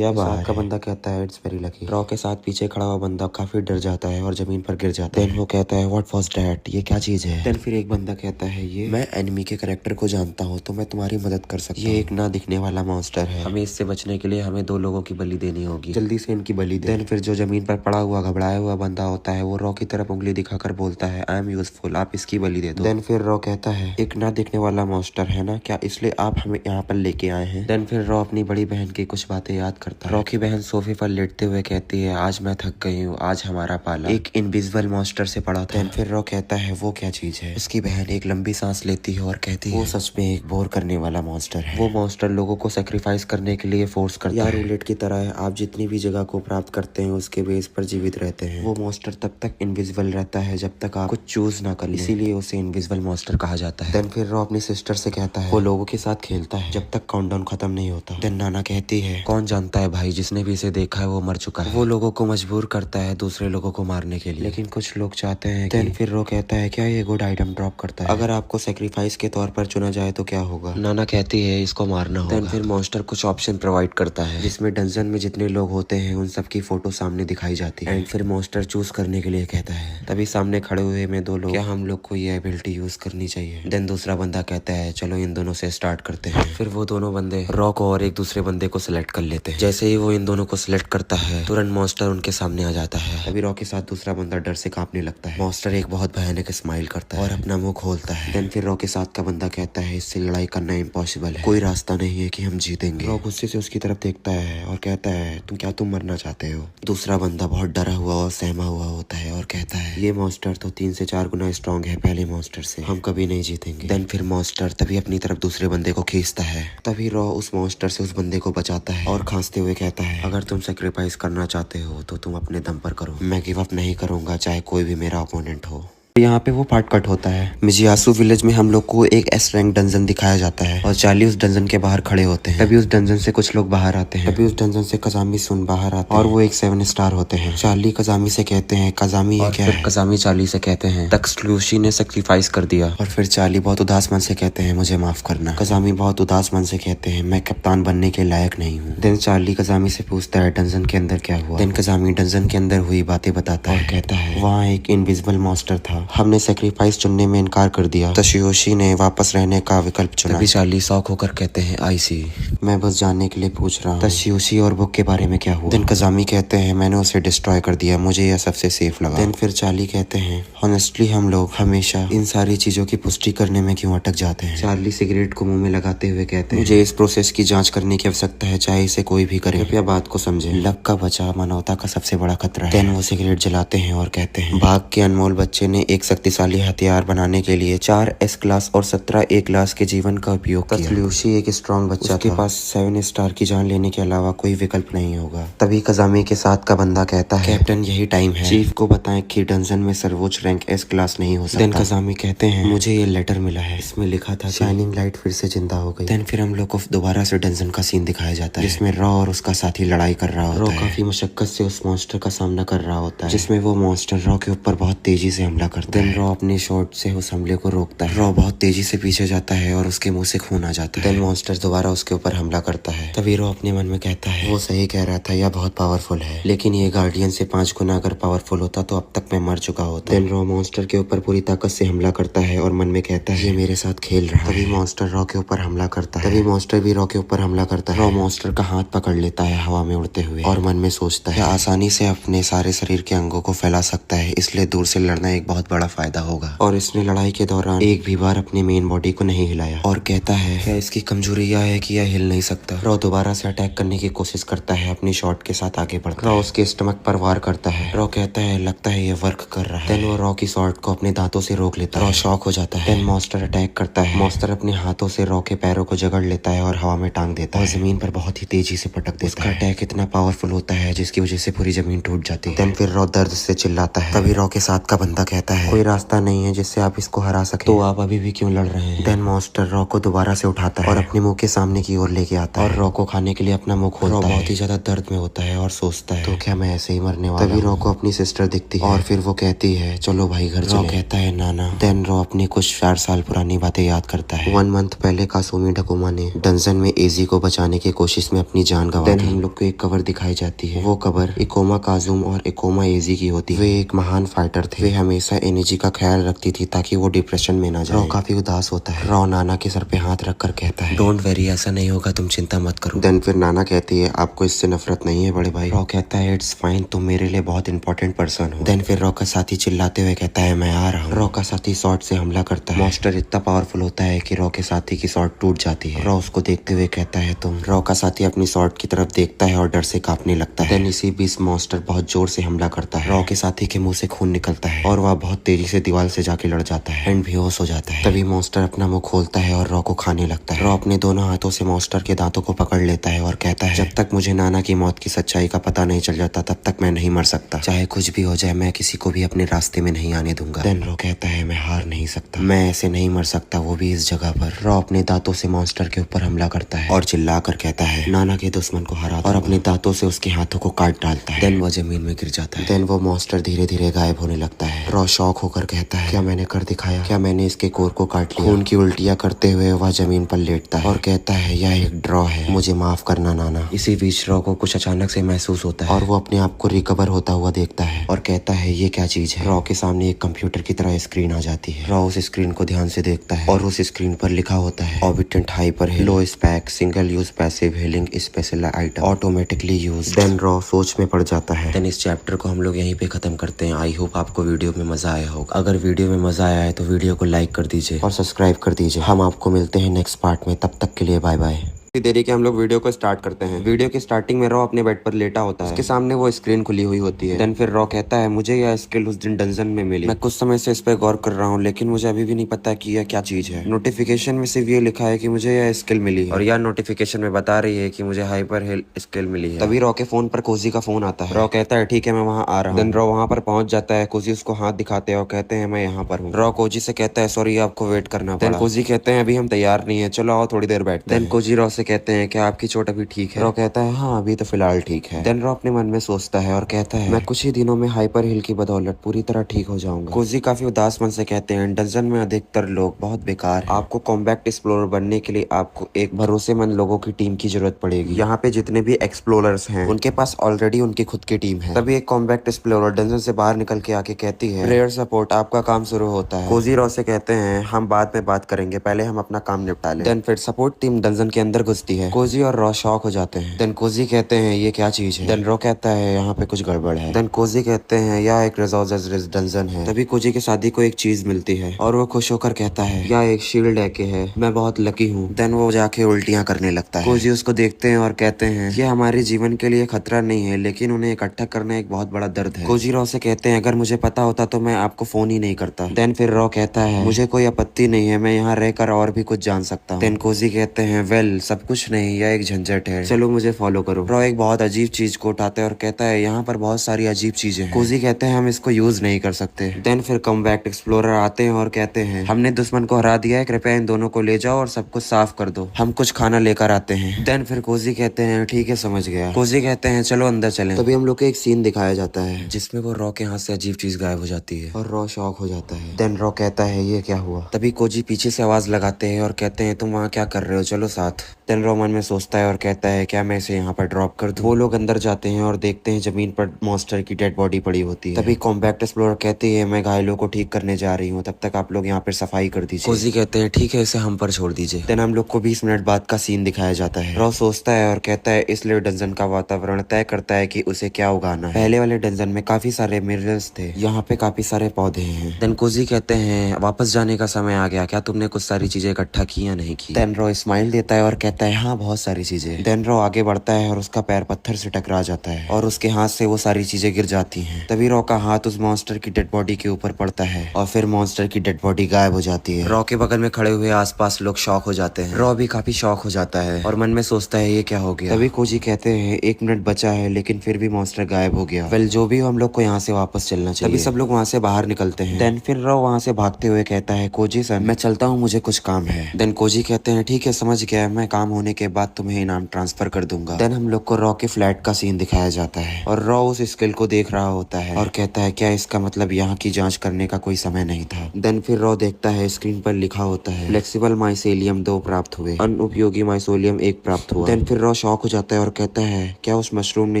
यह बात का बंदा कहता है इट्स वेरी लकी। रॉ के साथ पीछे खड़ा हुआ बंदा काफी डर जाता है और जमीन पर गिर जाता है। देन वो कहता है व्हाट वाज दैट, ये क्या चीज है। देन फिर एक बंदा कहता है ये मैं एनिमी के कैरेक्टर को जानता हूँ तो मैं तुम्हारी मदद कर सकता हूँ। ये एक ना दिखने वाला मॉन्स्टर है, हमें इससे बचने के लिए हमें 2 लोगों की बलि देनी होगी, जल्दी से इनकी बलि दे। देन फिर जो जमीन पर पड़ा हुआ घबराया हुआ बंदा होता है वो रॉ की तरफ उंगली दिखाकर बोलता है आई एम यूजफुल, आप इसकी बलि दे दो। देन फिर रॉ कहता है एक ना दिखने वाला मॉन्स्टर है ना, क्या इसलिए आप हमें यहाँ पर लेके आए हैं। देन फिर रॉ अपनी बड़ी बहन की कुछ बातें याद करता है। रॉ की बहन सोफे पर लेटते हुए कहती है आज मैं थक गई हूँ, आज हमारा पाला एक इनविजिबल मॉन्स्टर से पड़ा था। फिर रॉ कहता है वो क्या चीज है। उसकी बहन एक लंबी सांस लेती है और कहती है वो सच में एक बोर करने वाला मॉन्स्टर है। वो मॉन्स्टर लोगों को सेक्रीफाइस करने के लिए फोर्स करता है। रूलेट की तरह है, आप जितनी भी जगह को प्राप्त करते हैं उसके बेस पर जीवित रहते हैं। वो मॉन्स्टर तब तक इनविजिबल रहता है जब तक आप कुछ चूज ना कर लें, इसीलिए उसे इनविजिबल मॉन्स्टर कहा जाता है। देन फिर रॉ अपनी सिस्टर से कहता है वो लोगों के साथ खेलता है जब तक काउंटडाउन खत्म नहीं होता। देन नाना कहती है कौन जानता है भाई, जिसने भी इसे देखा है वो मर चुका है। वो लोगों को मजबूर करता है दूसरे लोगों को मारने के लिए, लेकिन कुछ लोग चाहते हैं। देन फिर रॉ कहता है क्या ये गुड आइटम ड्रॉप करता है, अगर आपको सेक्रीफाइस के तौर पर चुना जाए तो क्या होगा। नाना कहती है इसको मारना होगा। देन फिर मॉन्स्टर कुछ ऑप्शन प्रोवाइड करता है जिसमें डंजन में जितने लोग होते हैं उन सबकी फोटो सामने दिखाई जाती है। एंड फिर मॉन्स्टर चूज करने के लिए कहता है। तभी सामने खड़े हुए में 2 लोग क्या हम लोग को ये एबिलिटी यूज करनी चाहिए। देन दूसरा बंदा कहता है चलो इन दोनों से स्टार्ट करते हैं। फिर वो दोनों बंदे रॉ को और एक दूसरे बंदे को सिलेक्ट कर लेते हैं। जैसे ही वो इन दोनों को सिलेक्ट करता है तुरंत मॉन्स्टर उनके सामने आ जाता है। तभी रॉ के साथ दूसरा बंदा डर से कांपने लगता है। मॉन्स्टर एक बहुत भयानक स्माइल करता है और अपना मुंह खोलता है। देन फिर रॉ के साथ का बंदा कहता है इससे लड़ाई करना इम्पॉसिबल है, कोई रास्ता नहीं है कि हम जीतेंगे। रॉ गुस्से से उसकी तरफ देखता है और कहता है तुम मरना चाहते हो। दूसरा बंदा बहुत डरा हुआ और सहमा हुआ होता है और कहता है ये मॉन्स्टर तो 3 से 4 गुना स्ट्रॉन्ग है पहले मॉन्स्टर से, हम कभी नहीं जीतेंगे। देन फिर मॉन्स्टर तभी अपनी तरफ दूसरे बंदे को खींचता है। तभी रॉ उस मॉन्स्टर से उस बंदे को बचाता है और खांसते हुए कहता है अगर तुम सेक्रीफाइस करना चाहते हो तो तुम अपने दम पर करो, मैं गिव अप नहीं करूंगा चाहे कोई भी मेरा ओपोनेंट हो। यहाँ पे वो पार्ट कट होता है। मिजियासु विलेज में हम लोग को एक एस रैंक डंजन दिखाया जाता है और चार्ली उस डंजन के बाहर खड़े होते हैं। तभी उस डंजन से कुछ लोग बाहर आते हैं। तभी उस डंजन से कजामी सुन बाहर आते हैं और वो एक 7 स्टार होते हैं। चार्ली कजामी से कहते हैं कजामी ये क्या है? कजामी चार्ली से कहते हैं तत्सुयोशी ने सेक्रीफाइस कर दिया। और फिर चार्ली बहुत उदास मन से कहते हैं मुझे माफ करना। कजामी बहुत उदास मन से कहते हैं मैं कप्तान बनने के लायक नहीं हूँ। देन चार्ली कजामी से पूछता है डंजन के अंदर क्या हुआ। देन कजामी डंजन के अंदर हुई बातें बताता है और कहता है वहाँ एक इनविजिबल मॉन्स्टर था, हमने सेक्रीफाइस चुनने में इनकार कर दिया। तत्सुयोशी ने वापस रहने का विकल्प चुना। तभी चार्ली शॉक होकर कहते हैं आई सी, मैं बस जानने के लिए पूछ रहा हूँ तत्सुयोशी और बुक के बारे में क्या हुआ। देन कजामी कहते हैं मैंने उसे डिस्ट्रॉय कर दिया, मुझे यह सबसे सेफ लगा। देन फिर चार्ली कहते हैं ऑनेस्टली हम लोग हमेशा इन सारी चीजों की पुष्टि करने में क्यों अटक जाते हैं। चार्ली सिगरेट को मुंह में लगाते हुए कहते हैं मुझे इस प्रोसेस की जांच करने की आवश्यकता है, चाहे इसे कोई भी करे। कृपया बात को समझे, लक का बचाव मानवता का सबसे बड़ा खतरा है। देन वो सिगरेट जलाते हैं और कहते हैं भाग के अनमोल बच्चे ने एक शक्तिशाली हथियार बनाने के लिए 4 S क्लास और 17 A क्लास के जीवन का उपयोग किया। तत्सुयोशी एक स्ट्रॉन्ग बच्चा उसके पास 7 स्टार की जान लेने के अलावा कोई विकल्प नहीं होगा। तभी कजामी के साथ का बंदा कहता है कैप्टन यही टाइम है, चीफ को बताएं कि डंजन में सर्वोच्च रैंक S क्लास नहीं हो सकता। देन कजामी कहते हैं मुझे ये लेटर मिला है, इसमें लिखा था शाइनिंग लाइट फिर से जिंदा हो गई। देन फिर हम लोग को दोबारा से डंजन का सीन दिखाया जाता है जिसमें रॉ और उसका साथी लड़ाई कर रहा होता है। रॉ काफी मुशक्कत से उस मॉन्स्टर का सामना कर रहा होता है जिसमें वो मॉन्स्टर रॉ के ऊपर बहुत तेजी से हमला करता है। देन रॉ अपने शॉट से उस हमले को रोकता है। रॉ बहुत तेजी से पीछे जाता है और उसके मुंह से खून आ जाता है। देन मॉन्स्टर दोबारा उसके ऊपर हमला करता है। तभी रॉ अपने मन में कहता है वो सही कह रहा था, यह बहुत पावरफुल है, लेकिन ये गार्डियन से 5 गुना अगर पावरफुल होता तो अब तक मैं मर चुका होता। देन रॉ मॉन्स्टर के ऊपर पूरी ताकत से हमला करता है और मन में कहता है ये मेरे साथ खेल रहा है। तभी मॉन्स्टर रॉ के ऊपर हमला करता है। तभी मॉन्स्टर भी रॉ के ऊपर हमला करता है। रॉ मॉन्स्टर का हाथ पकड़ लेता है हवा में उड़ते हुए और मन में सोचता है आसानी से अपने सारे शरीर के अंगों को फैला सकता है, इसलिए दूर से लड़ना एक बहुत बड़ा फायदा होगा। और इसने लड़ाई के दौरान एक भी बार अपनी मेन बॉडी को नहीं हिलाया और कहता है क्या इसकी कमजोरी यह है कि यह हिल नहीं सकता। रॉ दोबारा से अटैक करने की कोशिश करता है, अपनी शॉट के साथ आगे बढ़ता है। रॉ उसके स्टमक पर वार करता है। रॉ कहता है लगता है ये वर्क कर रहा है। देन वो रॉ की शॉट को अपने दांतों से रोक लेता है। रॉ शॉक हो जाता है। देन मॉन्स्टर अटैक करता है। मॉन्स्टर अपने हाथों से रॉ के पैरों को जकड़ लेता है और हवा में टांग देता है और जमीन पर बहुत ही तेजी से पटक देता है। उसका अटैक इतना पावरफुल होता है जिसकी वजह से पूरी जमीन टूट जाती है। देन फिर रॉ दर्द से चिल्लाता है। तभी रॉ के साथ का बंदा कहता है कोई रास्ता नहीं है जिससे आप इसको हरा सके, तो आप अभी भी क्यों लड़ रहे हैं। देन मॉन्स्टर रॉ को दोबारा से उठाता है और अपने मुंह के सामने की ओर लेके आता है और रॉ को खाने के लिए अपना मुंह खोलता है। बहुत ही ज्यादा दर्द में होता है और सोचता है तो क्या मैं ऐसे ही मरने वाला। तभी रॉ को अपनी सिस्टर दिखती है और फिर वो कहती है चलो भाई घर चले। रॉ कहता है नाना। देन रॉ अपनी कुछ 4 साल पुरानी बातें याद करता है। 1 मंथ पहले कासुमी डकुमा ने डंजन में एजी को बचाने की कोशिश में अपनी जान गंवा दी। देन हम लोग को एक कबर दिखाई जाती है। वो कबर इकोमा काजुम और इकोमा एजी की होती है। वे एक महान फाइटर थे। वे हमेशा एनर्जी का ख्याल रखती थी ताकि वो डिप्रेशन में ना जाए। रॉ काफी उदास होता है। रॉ नाना के सर पे हाथ रख कर कहता है डोंट वेरी, ऐसा नहीं होगा, तुम चिंता मत करो। देन फिर नाना कहती है आपको इससे नफरत नहीं है बड़े भाई। रॉ कहता है इट्स फाइन, तुम मेरे लिए बहुत इंपॉर्टेंट पर्सन हो। देन फिर रॉ का साथी चिल्लाते हुए कहता है मैं आ रहा हूँ। रॉ का साथी शॉट से हमला करता है। मॉन्स्टर इतना पावरफुल होता है कि रॉ के साथी की शॉट टूट जाती है। रॉ उसको देखते हुए कहता है तुम। रॉ का साथी अपनी शॉट की तरफ देखता है और डर से कांपने लगता है। देन इसी बीच मॉन्स्टर बहुत जोर से हमला करता है। रॉ के साथी के मुंह से खून निकलता है और वह बहुत तेजी से दीवार से जाके लड़ जाता है एंड बेहोश हो जाता है। तभी मॉन्स्टर अपना मुंह खोलता है और रॉ को खाने लगता है। रॉ अपने दोनों हाथों से मॉन्स्टर के दांतों को पकड़ लेता है और कहता है जब तक मुझे नाना की मौत की सच्चाई का पता नहीं चल जाता तब तक मैं नहीं मर सकता, चाहे कुछ भी हो जाए मैं किसी को भी अपने रास्ते में नहीं आने दूंगा। देन रॉ कहता है मैं हार नहीं सकता, मैं ऐसे नहीं मर सकता, वो भी इस जगह पर। रॉ अपने दांतों से मॉन्स्टर के ऊपर हमला करता है और चिल्ला कर कहता है नाना के दुश्मन को हरा और अपने दांतों से उसके हाथों को काट डालता है। देन वो जमीन में गिर जाता है। देन वो मॉन्स्टर धीरे धीरे गायब होने लगता है। रॉ शॉक होकर कहता है क्या मैंने कर दिखाया, क्या मैंने इसके कोर को काट लिया। खून की उल्टियां करते हुए वह जमीन पर लेटता है और कहता है यह एक ड्रॉ है, मुझे माफ करना नाना। इसी बीच रॉ को कुछ अचानक से महसूस होता है और वो अपने आप को रिकवर होता हुआ देखता है और कहता है ये क्या चीज है। रॉ के सामने एक कंप्यूटर की तरह स्क्रीन आ जाती है। रॉ उस स्क्रीन को ध्यान से देखता है और उस स्क्रीन पर लिखा होता है orbitant hyper low spec single use passive healing special item automatically use. Then Raw सोच में पड़ जाता है। देन इस चैप्टर को हम लोग यहीं पे खत्म करते हैं। आई होप आपको वीडियो में मजा आया होगा। अगर वीडियो में मजा आया है तो वीडियो को लाइक कर दीजिए और सब्सक्राइब कर दीजिए। हम आपको मिलते हैं नेक्स्ट पार्ट में, तब तक के लिए बाय बाय। देरी के हम लोग वीडियो को स्टार्ट करते हैं। वीडियो की स्टार्टिंग में रॉ अपने बेड पर लेटा होता है, उसके सामने वो स्क्रीन खुली हुई होती है। देन फिर रॉ कहता है मुझे यह स्किल उस दिन डंजन में मिली, मैं कुछ समय से इस पर गौर कर रहा हूँ लेकिन मुझे अभी भी नहीं पता कि यह क्या चीज है। नोटिफिकेशन में सिर्फ ये लिखा है कि मुझे यह स्किल मिली है और यह नोटिफिकेशन में बता रही है कि मुझे हाइपर हिल स्किल मिली है। तभी रॉ के फोन पर कोजी का फोन आता है। रॉ कहता है ठीक है मैं वहाँ आ रहा हूँ। देन रॉ वहाँ पर पहुंच जाता है। कोजी उसको हाथ दिखाते हैं और कहते हैं मैं यहाँ पर हूँ। रॉ कोजी से कहता है सॉरी आपको वेट करना पड़ा। कोजी कहते हैं अभी हम तैयार नहीं है, चलो आओ थोड़ी देर बैठते हैं। देन कोजी रॉ से कहते हैं क्या आपकी चोट अभी ठीक है? रॉ कहता है हाँ अभी तो फिलहाल ठीक है। देन रॉ अपने मन में सोचता है और कहता है मैं कुछ ही दिनों में हाइपर हिल की बदौलत पूरी तरह ठीक हो जाऊंगा। कोजी काफी उदास मन से कहते हैं डंजन में अधिकतर लोग बहुत बेकार हैं। आपको कॉम्बैक्ट एक्सप्लोरर बनने के लिए आपको एक भरोसेमंद लोगों की टीम की जरूरत पड़ेगी। यहाँ पे जितने भी एक्सप्लोरर्स हैं उनके पास ऑलरेडी उनकी खुद की टीम है। तभी एक कॉम्बैक्ट एक्सप्लोरर डंजन से बाहर निकल के आके कहती है रेयर सपोर्ट आपका काम शुरू होता है। कोजी रॉ से कहते हैं हम बाद में बात करेंगे, पहले हम अपना काम निपटा लें। देन फिर सपोर्ट टीम डंजन के अंदर घुसती है। कोजी और रॉ शॉक हो जाते हैं। देन कोजी कहते हैं ये क्या चीज है? देन रॉ कहता है यहाँ पे कुछ गड़बड़ है। देन कोजी कहते हैं यह एक रिजॉर्जेस डंजन है। तभी कोजी के साथी को एक चीज मिलती है और वो खुश होकर कहता है यह एक शील्ड एके है, मैं बहुत लकी हूँ। देन वो जाके उल्टियां करने लगता है। कोजी उसको देखते हैं और कहते हैं ये हमारे जीवन के लिए खतरा नहीं है लेकिन उन्हें इकट्ठा करना एक बहुत बड़ा दर्द है। कोजी रॉ से कहते हैं अगर मुझे पता होता तो मैं आपको फोन ही नहीं करता। देन फिर रॉ कहता है मुझे कोई आपत्ति नहीं है, मैं यहाँ रहकर और भी कुछ जान सकता हूँ। देन कोजी कहते हैं वेल सब कुछ नहीं, यह एक झंझट है, चलो मुझे फॉलो करो। रॉ एक बहुत अजीब चीज को उठाता है और कहता है यहाँ पर बहुत सारी अजीब चीजें हैं। कोजी कहते हैं हम इसको यूज नहीं कर सकते। देन फिर कॉम्बैक्ट एक्सप्लोरर आते हैं और कहते हैं हमने दुश्मन को हरा दिया है, कृपया इन दोनों को ले जाओ और सब कुछ साफ कर दो, हम कुछ खाना लेकर आते हैं। देन फिर कोजी कहते हैं ठीक है समझ गया। कोजी कहते हैं चलो अंदर चलें। तभी हम लोग को एक सीन दिखाया जाता है जिसमें वो रॉ के हाथ से अजीब चीज गायब हो जाती है और रॉ शॉक हो जाता है। देन रॉ कहता है ये क्या हुआ? तभी कोजी पीछे से आवाज लगाते हैं और कहते हैं तुम वहाँ क्या कर रहे हो, चलो साथ। देन रॉ मन में सोचता है और कहता है क्या मैं इसे यहाँ पर ड्रॉप कर दूं? वो लोग अंदर जाते हैं और देखते हैं जमीन पर मॉन्स्टर की डेड बॉडी पड़ी होती है। तभी कॉम्बैक्ट एक्सप्लोरर कहती है मैं घायलों को ठीक करने जा रही हूँ, तब तक आप लोग यहाँ पर सफाई कर दीजिए। कोजी कहते हैं ठीक है इसे हम पर छोड़ दीजिए। देन हम लोग को 20 मिनट बाद का सीन दिखाया जाता है। रॉ सोचता है और कहता है इसलिए डंजन का वातावरण तय करता है कि उसे क्या उगाना है। पहले वाले डंजन में काफी सारे मिनरल्स थे, यहाँ पे काफी सारे पौधे हैं। देन कोजी कहते हैं वापस जाने का समय आ गया, क्या तुमने कुछ सारी चीजें इकट्ठा की या नहीं की? देन रॉ स्माइल देता है और कहता है हाँ बहुत सारी चीजें। देन रॉ आगे बढ़ता है और उसका पैर पत्थर से टकरा जाता है और उसके हाथ से वो सारी चीजें गिर जाती हैं। तभी रॉ का हाथ उस मॉन्स्टर की डेड बॉडी के ऊपर पड़ता है और फिर मॉन्स्टर की डेड बॉडी गायब हो जाती है। रॉ के बगल में खड़े हुए आसपास लोग शॉक हो जाते हैं। रॉ भी काफी शॉक हो जाता है और मन में सोचता है ये क्या हो गया। तभी कोजी कहते हैं 1 मिनट बचा है लेकिन फिर भी मॉन्स्टर गायब हो गया। वेल जो भी हो हम लोग को यहाँ से वापस चलना चाहिए। तभी सब लोग वहाँ से बाहर निकलते हैं। देन फिर रॉ वहाँ से भागते हुए कहता है कोजी सन मैं चलता हूँ, मुझे कुछ काम है। देन कोजी कहते हैं ठीक है समझ गया, मैं काम होने के बाद तुम्हें इनाम ट्रांसफर कर दूंगा। देन हम लोग को रॉ के फ्लैट का सीन दिखाया जाता है और रॉ उस स्किल को देख रहा होता है और कहता है क्या इसका मतलब यहाँ की जांच करने का कोई समय नहीं था। देन फिर रॉ देखता है स्क्रीन पर लिखा होता है फ्लेक्सिबल माइसेलियम 2 प्राप्त हुए, अनुपयोगी माइसोलियम 1 प्राप्त हुआ। देन फिर रॉ शॉक हो जाता है और कहता है क्या उस मशरूम ने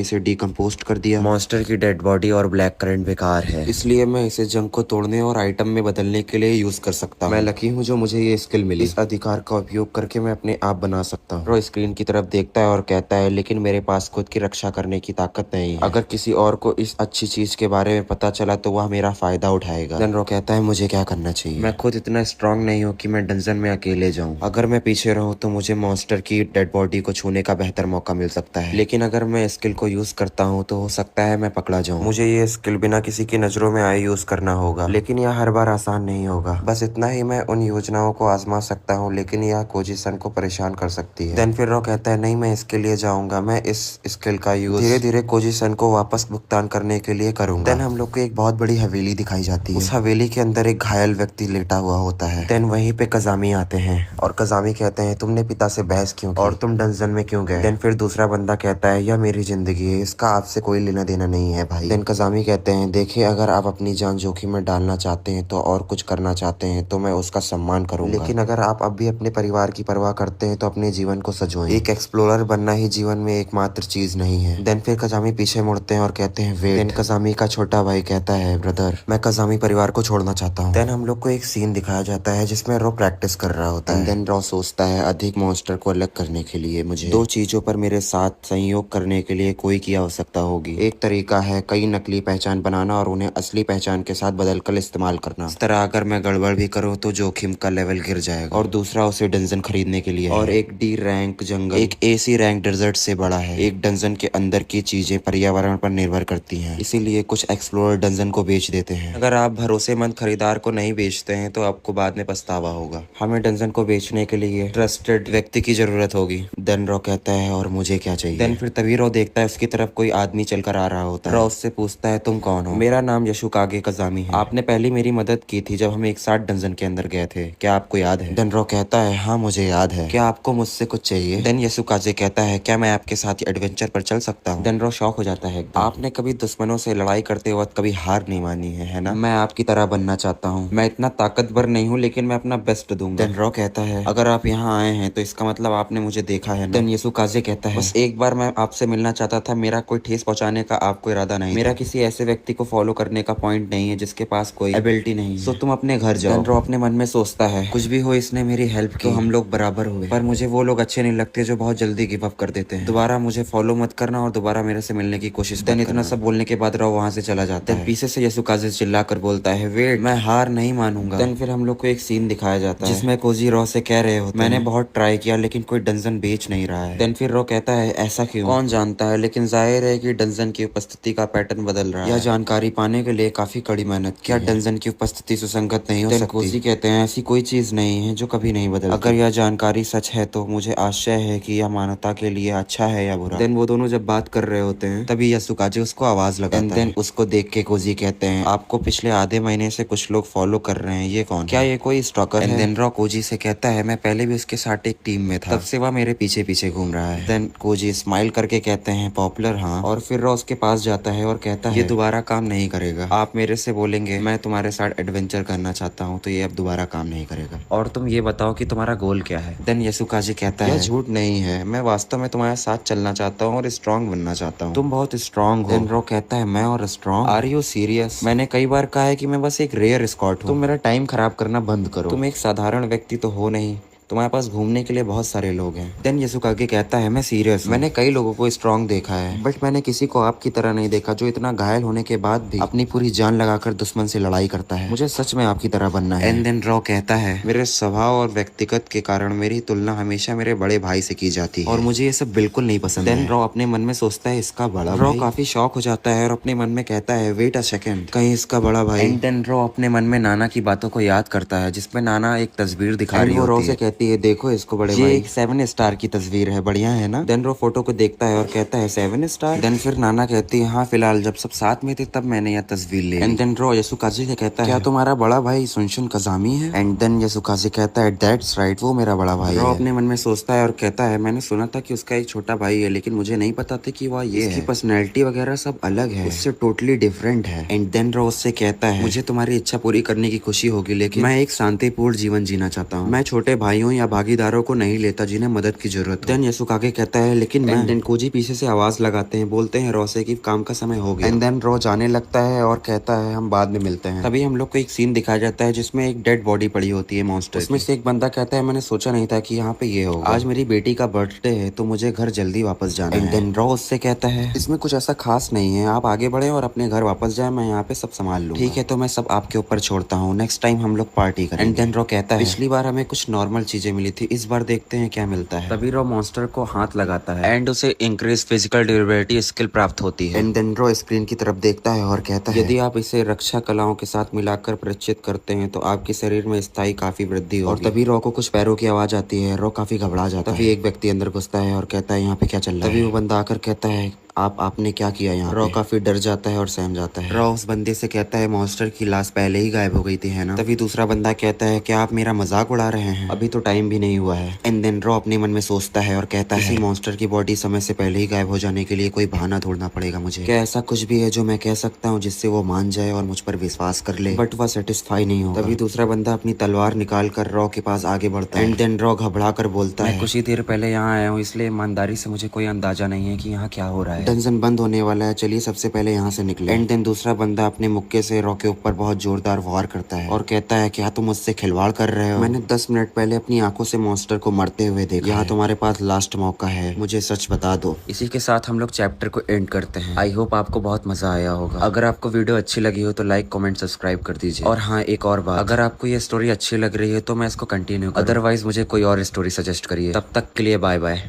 इसे डिकम्पोस्ट कर दिया? मॉन्स्टर की डेड बॉडी और ब्लैक करंट बेकार है, इसलिए मैं इसे जंग को तोड़ने और आइटम में बदलने के लिए यूज कर सकता हूँ। मैं लकी हूँ जो मुझे ये स्किल मिली, इस अधिकार का उपयोग करके मैं अपने आप बना सकता हूँ। रॉ स्क्रीन की तरफ देखता है और कहता है लेकिन मेरे पास खुद की रक्षा करने की ताकत नहीं है, अगर किसी और को इस अच्छी चीज के बारे में पता चला तो वह मेरा फायदा उठाएगा। देन रॉ कहता है मुझे क्या करना चाहिए? मैं खुद इतना स्ट्रांग नहीं हूँ कि मैं डंजन में अकेले जाऊँ, अगर मैं पीछे रहूँ तो मुझे मॉन्स्टर की डेड बॉडी को छूने का बेहतर मौका मिल सकता है, लेकिन अगर मैं स्किल को यूज करता हूँ तो हो सकता है मैं पकड़ा जाऊँ। मुझे ये स्किल बिना किसी की नजरों में आए यूज करना होगा, लेकिन यह हर बार आसान नहीं होगा। बस इतना ही मैं उन योजनाओं को आजमा सकता हूँ, लेकिन यह कोजी सन को परेशान कर सकती है। देन फिर रॉ कहता है नहीं मैं इसके लिए जाऊंगा, मैं इस स्किल का यूज धीरे धीरे कोजी सन को वापस भुगतान करने के लिए करूंगा। देन हम लोग को एक बहुत बड़ी हवेली दिखाई जाती है। उस हवेली के अंदर एक घायल व्यक्ति लेटा हुआ होता है। देन वहीं पे कजामी आते हैं और कजामी कहते हैं तुमने पिता से बहस क्यों की और तुम डंजन में क्यों गए? देन फिर दूसरा बंदा कहता है यह मेरी जिंदगी है, इसका आपसे कोई लेना देना नहीं है भाई। देन कजामी कहते हैं देखिए अगर आप अपनी जान जोखिम में डालना चाहते हैं तो और कुछ करना चाहते हैं तो मैं उसका सम्मान करूंगा, लेकिन अगर आप अब भी अपने परिवार की परवाह करते हैं तो अपने जीवन को सजोएं। एक एक्सप्लोरर बनना ही जीवन में एकमात्र चीज नहीं है। देन फिर कजामी पीछे मुड़ते हैं और कहते हैं वेट। देन कजामी का छोटा भाई कहता है ब्रदर मैं कजामी परिवार को छोड़ना चाहता हूँ। देन हम लोग को एक सीन दिखाया जाता है जिसमें रॉ प्रैक्टिस कर रहा होता है। देन रॉ सोचता है अधिक मॉन्स्टर को अलग करने के लिए मुझे 2 चीजों पर मेरे साथ संयोग करने के लिए कोई की आवश्यकता होगी। एक तरीका है कई नकली पहचान बनाना और उन्हें असली पहचान के साथ बदलकर इस्तेमाल करना। इस तरह अगर मैं गड़बड़ भी करूँ तो जोखिम का लेवल गिर जाएगा। और दूसरा उसे डंजन खरीदने के लिए और एक डी रैंक जंगल एक AC रैंक डेजर्ट से बड़ा है। एक डंजन के अंदर की चीजें पर्यावरण पर निर्भर करती हैं, इसीलिए कुछ एक्सप्लोरर डंजन को बेच देते हैं। अगर आप भरोसेमंद खरीदार को नहीं बेचते हैं तो आपको बाद में पछतावा होगा। हमें डंजन को बेचने के लिए ट्रस्टेड व्यक्ति की जरूरत होगी। देन रॉ कहता है और मुझे क्या चाहिए। देन फिर तभी रॉ देखता है उसकी तरफ कोई आदमी चलकर आ रहा होता है। रॉ उससे पूछता है तुम कौन हो। मेरा नाम यशुकागे कजामी है। आपने पहले मेरी मदद की थी जब हम एक साथ डंजन के अंदर गए थे, क्या आपको याद है। देन रॉ कहता है हाँ मुझे याद है। क्या आपको मुझसे कुछ चाहिए। देन यशुकागे कहता है क्या मैं आपके साथ एडवेंचर पर चल सकता हूँ। देन रॉ शॉक हो जाता है। आपने कभी दुश्मनों से लड़ाई करते वक्त कभी हार नहीं मानी है ना। मैं आपकी तरह बनना चाहता हूँ। मैं इतना ताकतवर नहीं हूँ लेकिन मैं अपना बेस्ट दूंगा। देन रॉ कहता है अगर आप यहाँ आए हैं तो इसका मतलब आपने मुझे देखा है ना। देन यशुकागे कहता है बस एक बार मैं आपसे मिलना चाहता था। मेरा कोई ठेस पहुंचाने का आपको इरादा नहीं। मेरा किसी ऐसे व्यक्ति को फॉलो करने का पॉइंट नहीं है जिसके पास कोई एबिलिटी नहीं है। सो तुम अपने घर जाओ। देन रॉ अपने मन में सोचता है कुछ भी हो इसने मेरी हेल्प की तो हम लोग बराबर हुए, पर मुझे वो लोग अच्छे नहीं लगते जो बहुत जल्दी गिव अप कर देते हैं। दोबारा मुझे फॉलो मत करना और दोबारा मेरे से मिलने की कोशिश। देन इतना सब बोलने के बाद रॉ वहां से चला जाता है। पीछे से यशुकागे चिल्ला कर बोलता है वेट मैं हार नहीं मानूंगा। देन फिर हम लोग को एक सीन दिखाया जाता है जिसमें कोजी रॉ से कह रहे होते मैंने बहुत ट्राई किया लेकिन कोई डंजन बेच नहीं रहा है। देन फिर रॉ कहता है ऐसा क्यों, कौन जानता है, लेकिन जाहिर है कि डंजन की उपस्थिति का पैटर्न बदल रहा है। यह जानकारी पाने के लिए काफी कड़ी मेहनत की। क्या डंजन की उपस्थिति सुसंगत नहीं हो सकती। कोजी कहते हैं ऐसी कोई चीज नहीं है जो कभी नहीं बदलती। अगर यह जानकारी सच है तो मुझे आश्चर्य है कि यह मानवता के लिए अच्छा है या बुरा। देन वो दोनों जब बात कर रहे होते हैं तभी यशुकागे उसको आवाज लगाता है। उसको देख के कोजी कहते हैं आपको पिछले आधे महीने से कुछ लोग फॉलो कर रहे हैं, ये कौन, क्या ये कोई स्टॉकर है। देन रॉ कोजी से कहता है मैं पहले भी उसके साथ एक टीम में था, तब से वह मेरे पीछे पीछे घूम रहा है। देन कोजी स्माइल करके कहते हैं पॉपुलर हाँ, और फिर रॉ उसके पास जाता है और कहता है ये दोबारा काम नहीं करेगा। आप मेरे से बोलेंगे मैं तुम्हारे साथ एडवेंचर करना चाहता हूँ तो ये अब दोबारा काम नहीं करेगा, और तुम ये बताओ कि तुम्हारा गोल क्या है। देन यशुकागे कहता है झूठ नहीं है, मैं वास्तव में तुम्हारे साथ चलना चाहता हूँ और स्ट्रांग बनना चाहता हूँ। तुम बहुत स्ट्रांग हो। देन रॉ कहता है मैं और स्ट्रांग, आर यू सीरियस। मैंने कई बार कहा है कि मैं बस एक रेयर स्कॉट हूँ। तुम मेरा टाइम खराब करना बंद करो। तुम एक साधारण व्यक्ति तो हो नहीं, तुम्हारे पास घूमने के लिए बहुत सारे लोग हैं। देन यशुकागे कहता है मैं सीरियस, मैंने कई लोगों को स्ट्रांग देखा है बट मैंने किसी को आपकी तरह नहीं देखा जो इतना घायल होने के बाद भी अपनी पूरी जान लगाकर दुश्मन से लड़ाई करता है। मुझे सच में आपकी तरह बनना है। एंड देन रॉ कहता है मेरे स्वभाव और व्यक्तिगत के कारण मेरी तुलना हमेशा मेरे बड़े भाई से की जाती है और मुझे ये सब बिल्कुल नहीं पसंद। देन रॉ अपने मन में सोचता है इसका बड़ा भाई। रॉ काफी शॉक हो जाता है और अपने मन में कहता है वेट अ सेकेंड, कहीं इसका बड़ा भाई। एंड देन रॉ अपने मन में नाना की बातों को याद करता है जिसमें नाना एक तस्वीर दिखा रही होती है। रॉ से कहती है देखो इसको बड़े भाई, ये एक 7 स्टार की तस्वीर है, बढ़िया है ना। देन रॉ फोटो को देखता है और कहता है 7 स्टार। देन फिर नाना कहती है हाँ फिलहाल जब सब साथ में थे तब मैंने यह तस्वीर ली। एंड देन रॉ यशुकागे से कहता है क्या तुम्हारा बड़ा भाई सुनशुन कजामी है। एंड देन यशुकागे कहता है दैट्स राइट, वो मेरा बड़ा भाई है। रॉ अपने मन में सोचता है और कहता है मैंने सुना था कि उसका एक छोटा भाई है लेकिन मुझे नहीं पता था कि वह ये है। पर्सनैलिटी वगैरह सब अलग है, उससे टोटली डिफरेंट है। एंड देन रॉ उससे कहता है मुझे तुम्हारी इच्छा पूरी करने की खुशी होगी लेकिन मैं एक शांतिपूर्ण जीवन जीना चाहता हूँ। मैं छोटे भाइयों या भागीदारों को नहीं लेता जिन्हें मदद की जरूरत। देन यशुकागे कहता है लेकिन मैं। देन कोजी पीछे से आवाज लगाते हैं, बोलते हैं रॉ से कि काम का समय हो गया। एंड देन रॉ जाने लगता है और कहता है हम बाद में मिलते हैं। तभी हम लोग को एक सीन दिखाया जाता है जिसमें एक डेड बॉडी पड़ी होती है मॉन्स्टर। उसमें से एक बंदा कहता है मैंने सोचा नहीं था कि यहाँ पे ये होगा। आज मेरी बेटी का बर्थडे है तो मुझे घर जल्दी वापस जाना है। एंड देन रॉ उससे कहता है इसमें कुछ ऐसा खास नहीं है, आप आगे बढ़े और अपने घर वापस जाए, मैं यहाँ पे सब संभाल लूंगा। ठीक है तो मैं सब आपके ऊपर छोड़ता हूँ, नेक्स्ट टाइम हम लोग पार्टी करेंगे। एंड देन रॉ कहता है पिछली बार हमें कुछ नॉर्मल चीजें मिली थी, इस बार देखते हैं क्या मिलता है। तभी रॉ मॉन्स्टर को हाथ लगाता है एंड उसे इंक्रीज फिजिकल ड्यूरेबिलिटी स्किल प्राप्त होती है। एंड देन रॉ स्क्रीन की तरफ देखता है और कहता है यदि आप इसे रक्षा कलाओं के साथ मिलाकर परिचित करते हैं तो आपके शरीर में स्थायी काफी वृद्धि होगी। और तभी रॉ को कुछ पैरों की आवाज आती है, रॉ काफी घबरा जाता है। तभी एक व्यक्ति अंदर घुसता है और कहता है यहाँ पे क्या चल रहा है। तभी वो बंदा आकर कहता है आपने क्या किया यहाँ। रॉ काफी डर जाता है और सहम जाता है। रॉ उस बंदे से कहता है मॉन्स्टर की लाश पहले ही गायब हो गई थी है ना। तभी दूसरा बंदा कहता है क्या आप मेरा मजाक उड़ा रहे हैं, अभी तो टाइम भी नहीं हुआ है। एंड देन रॉ अपने मन में सोचता है और कहता है मॉन्स्टर की बॉडी समय से पहले ही गायब हो जाने के लिए कोई बहाना ढूंढना पड़ेगा मुझे। क्या ऐसा कुछ भी है जो मैं कह सकता हूँ जिससे वो मान जाए और मुझ पर विश्वास कर ले, बट वह सेटिस्फाई नहीं होगा। तभी दूसरा बंदा अपनी तलवार निकाल कर रॉ के पास आगे बढ़ता है। एंड देन रॉ घबरा कर बोलता है कुछ ही देर पहले यहाँ आया हूँ इसलिए ईमानदारी से मुझे कोई अंदाजा नहीं है कि यहाँ क्या हो रहा है। है। डंजन बंद होने वाला है, चलिए सबसे पहले यहाँ से निकले। एंड देन दूसरा बंदा अपने मुक्के से रॉ के ऊपर बहुत जोरदार वार करता है और कहता है क्या तुम मुझसे खिलवाड़ कर रहे हो? मैंने 10 मिनट पहले अपनी आंखों से मॉन्स्टर को मरते हुए देखा। यहाँ तुम्हारे पास लास्ट मौका है, मुझे सच बता दो। इसी के साथ हम लोग चैप्टर को एंड करते हैं। आई होप आपको बहुत मजा आया होगा। अगर आपको वीडियो अच्छी लगी हो तो लाइक कमेंट सब्सक्राइब कर दीजिए। और हाँ, एक और बात, अगर आपको ये स्टोरी अच्छी लग रही है तो मैं इसको कंटिन्यू करूं। अदरवाइज मुझे कोई और स्टोरी सजेस्ट करिए। तब तक के लिए बाय बाय।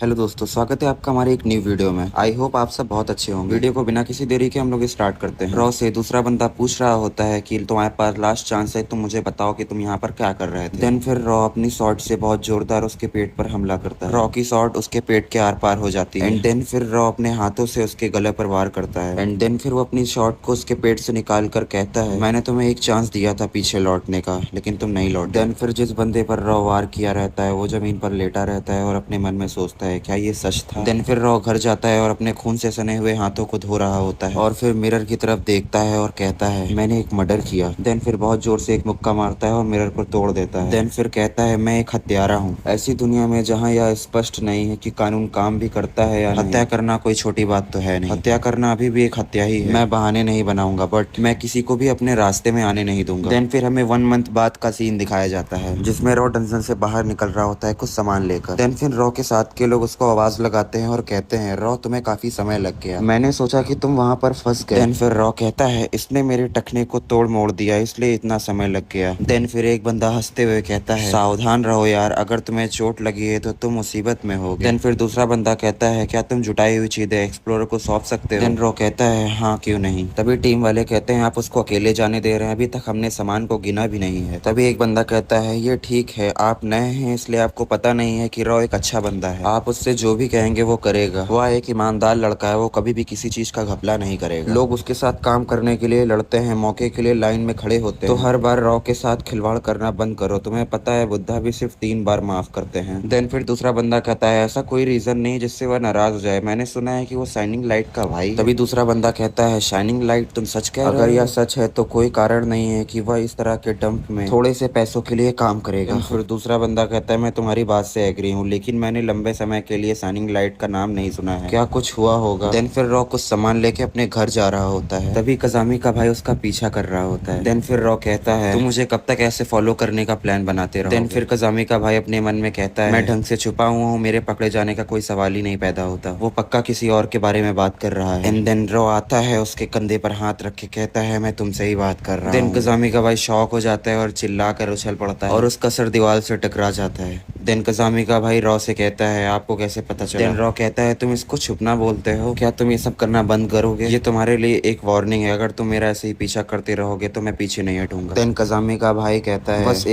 हेलो दोस्तों, स्वागत है आपका हमारे एक न्यू वीडियो में। आई होप आप सब बहुत अच्छे होंगे। वीडियो को बिना किसी देरी के हम लोग स्टार्ट करते हैं। रॉ से दूसरा बंदा पूछ रहा होता है कि तुम्हारे पास लास्ट चांस है, तुम मुझे बताओ कि तुम यहाँ पर क्या कर रहे थे। देन फिर रॉ अपनी शॉर्ट से बहुत जोरदार उसके पेट पर हमला करता है। रॉ की शॉर्ट उसके पेट के आर पार हो जाती है। एंड देन फिर रॉ अपने हाथों से उसके गले पर वार करता है। एंड देन फिर वो अपनी शॉर्ट को उसके पेट से निकाल कर कहता है मैंने तुम्हें एक चांस दिया था पीछे लौटने का, लेकिन तुम नहीं लौटे। देन फिर जिस बंदे पर रॉ वार किया रहता है वो जमीन पर लेटा रहता है और अपने मन में सोचता है क्या ये सच था। देन फिर रॉ घर जाता है और अपने खून से सने हुए हाथों को धो रहा होता है और फिर मिरर की तरफ देखता है और कहता है मैंने एक मर्डर किया। देन फिर बहुत जोर से एक मुक्का मारता है और मिरर को तोड़ देता है। देन फिर कहता है मैं एक हत्यारा हूँ। ऐसी दुनिया में जहाँ यह स्पष्ट नहीं है कि कानून काम भी करता है या नहीं। हत्या करना कोई छोटी बात तो है नहीं। हत्या करना अभी भी एक हत्या ही है। मैं बहाने नहीं बनाऊंगा, बट मैं किसी को भी अपने रास्ते में आने नहीं दूंगा। देन फिर हमें 1 मंथ बाद का सीन दिखाया जाता है जिसमें रॉ डंजन से बाहर निकल रहा होता है कुछ सामान लेकर। देन फिर रॉ के साथ के लोग उसको आवाज लगाते हैं और कहते हैं रॉ तुम्हें काफी समय लग गया, मैंने सोचा कि तुम वहाँ पर फंस गए। देन फिर रॉ कहता है इसने मेरे टखने को तोड़ मोड़ दिया इसलिए इतना समय लग गया। देन फिर एक बंदा हंसते हुए कहता है सावधान रहो यार, अगर तुम्हें चोट लगी है तो तुम मुसीबत में हो। देन फिर दूसरा बंदा कहता है क्या तुम जुटाई हुई चीजें एक्सप्लोरर को सौंप सकते हो? देन रॉ कहता है हाँ क्यों नहीं। तभी टीम वाले कहते हैं आप उसको अकेले जाने दे रहे हैं, अभी तक हमने सामान को गिना भी नहीं है। तभी एक बंदा कहता है ये ठीक है, आप नए हैं इसलिए आपको पता नहीं है कि रॉ एक अच्छा बंदा है, आप उससे जो भी कहेंगे वो करेगा। वह एक ईमानदार लड़का है, वो कभी भी किसी चीज का घपला नहीं करेगा। लोग उसके साथ काम करने के लिए लड़ते हैं, मौके के लिए लाइन में खड़े होते हैं। तो हर बार रॉ के साथ खिलवाड़ करना बंद करो, तुम्हें पता है बुद्धा भी सिर्फ 3 बार माफ करते हैं। देन फिर दूसरा बंदा कहता है ऐसा कोई रीजन नहीं जिससे वह नाराज हो जाए, मैंने सुना है कि वो शाइनिंग लाइट का भाई। तभी दूसरा बंदा कहता है शाइनिंग लाइट तुम सच कह रहे हो? अगर यह सच है तो कोई कारण नहीं है कि वह इस तरह के डंप में थोड़े से पैसों के लिए काम करेगा। फिर दूसरा बंदा कहता है मैं तुम्हारी बात से एग्री हूँ, लेकिन मैंने लंबे समय के लिए शाइनिंग लाइट का नाम नहीं सुना है, क्या कुछ हुआ होगा? देन फिर रॉ कुछ सामान लेके अपने घर जा रहा होता है, तभी कजामी का भाई उसका पीछा कर रहा होता है। देन फिर रॉ कहता है तुम मुझे कब तक ऐसे फॉलो करने का प्लान बनाते रहो? देन फिर कजामी का भाई अपने मन में कहता है मैं ढंग से छुपा हुआ हूँ, मेरे पकड़े जाने का कोई सवाल ही नहीं पैदा होता, वो पक्का किसी और के बारे में बात कर रहा है। एंड देन रॉ आता है उसके कंधे पर हाथ रख के कहता है मैं तुमसे ही बात कर रहा हूँ। देन कजामी का भाई शॉक हो जाता है और चिल्ला कर उछल पड़ता है और उसका सर दीवार से टकरा जाता है। देन कजामी का भाई रॉ से कहता है आपको कैसे पता चला? देन रॉ कहता है तुम इसको छुपना बोलते हो, क्या तुम ये सब करना बंद करोगे? ये तुम्हारे लिए एक वार्निंग है, अगर तुम मेरा ऐसे ही पीछा करते रहोगे तो मैं पीछे नहीं हटूंगा। देन कजामी का भाई कहता है बस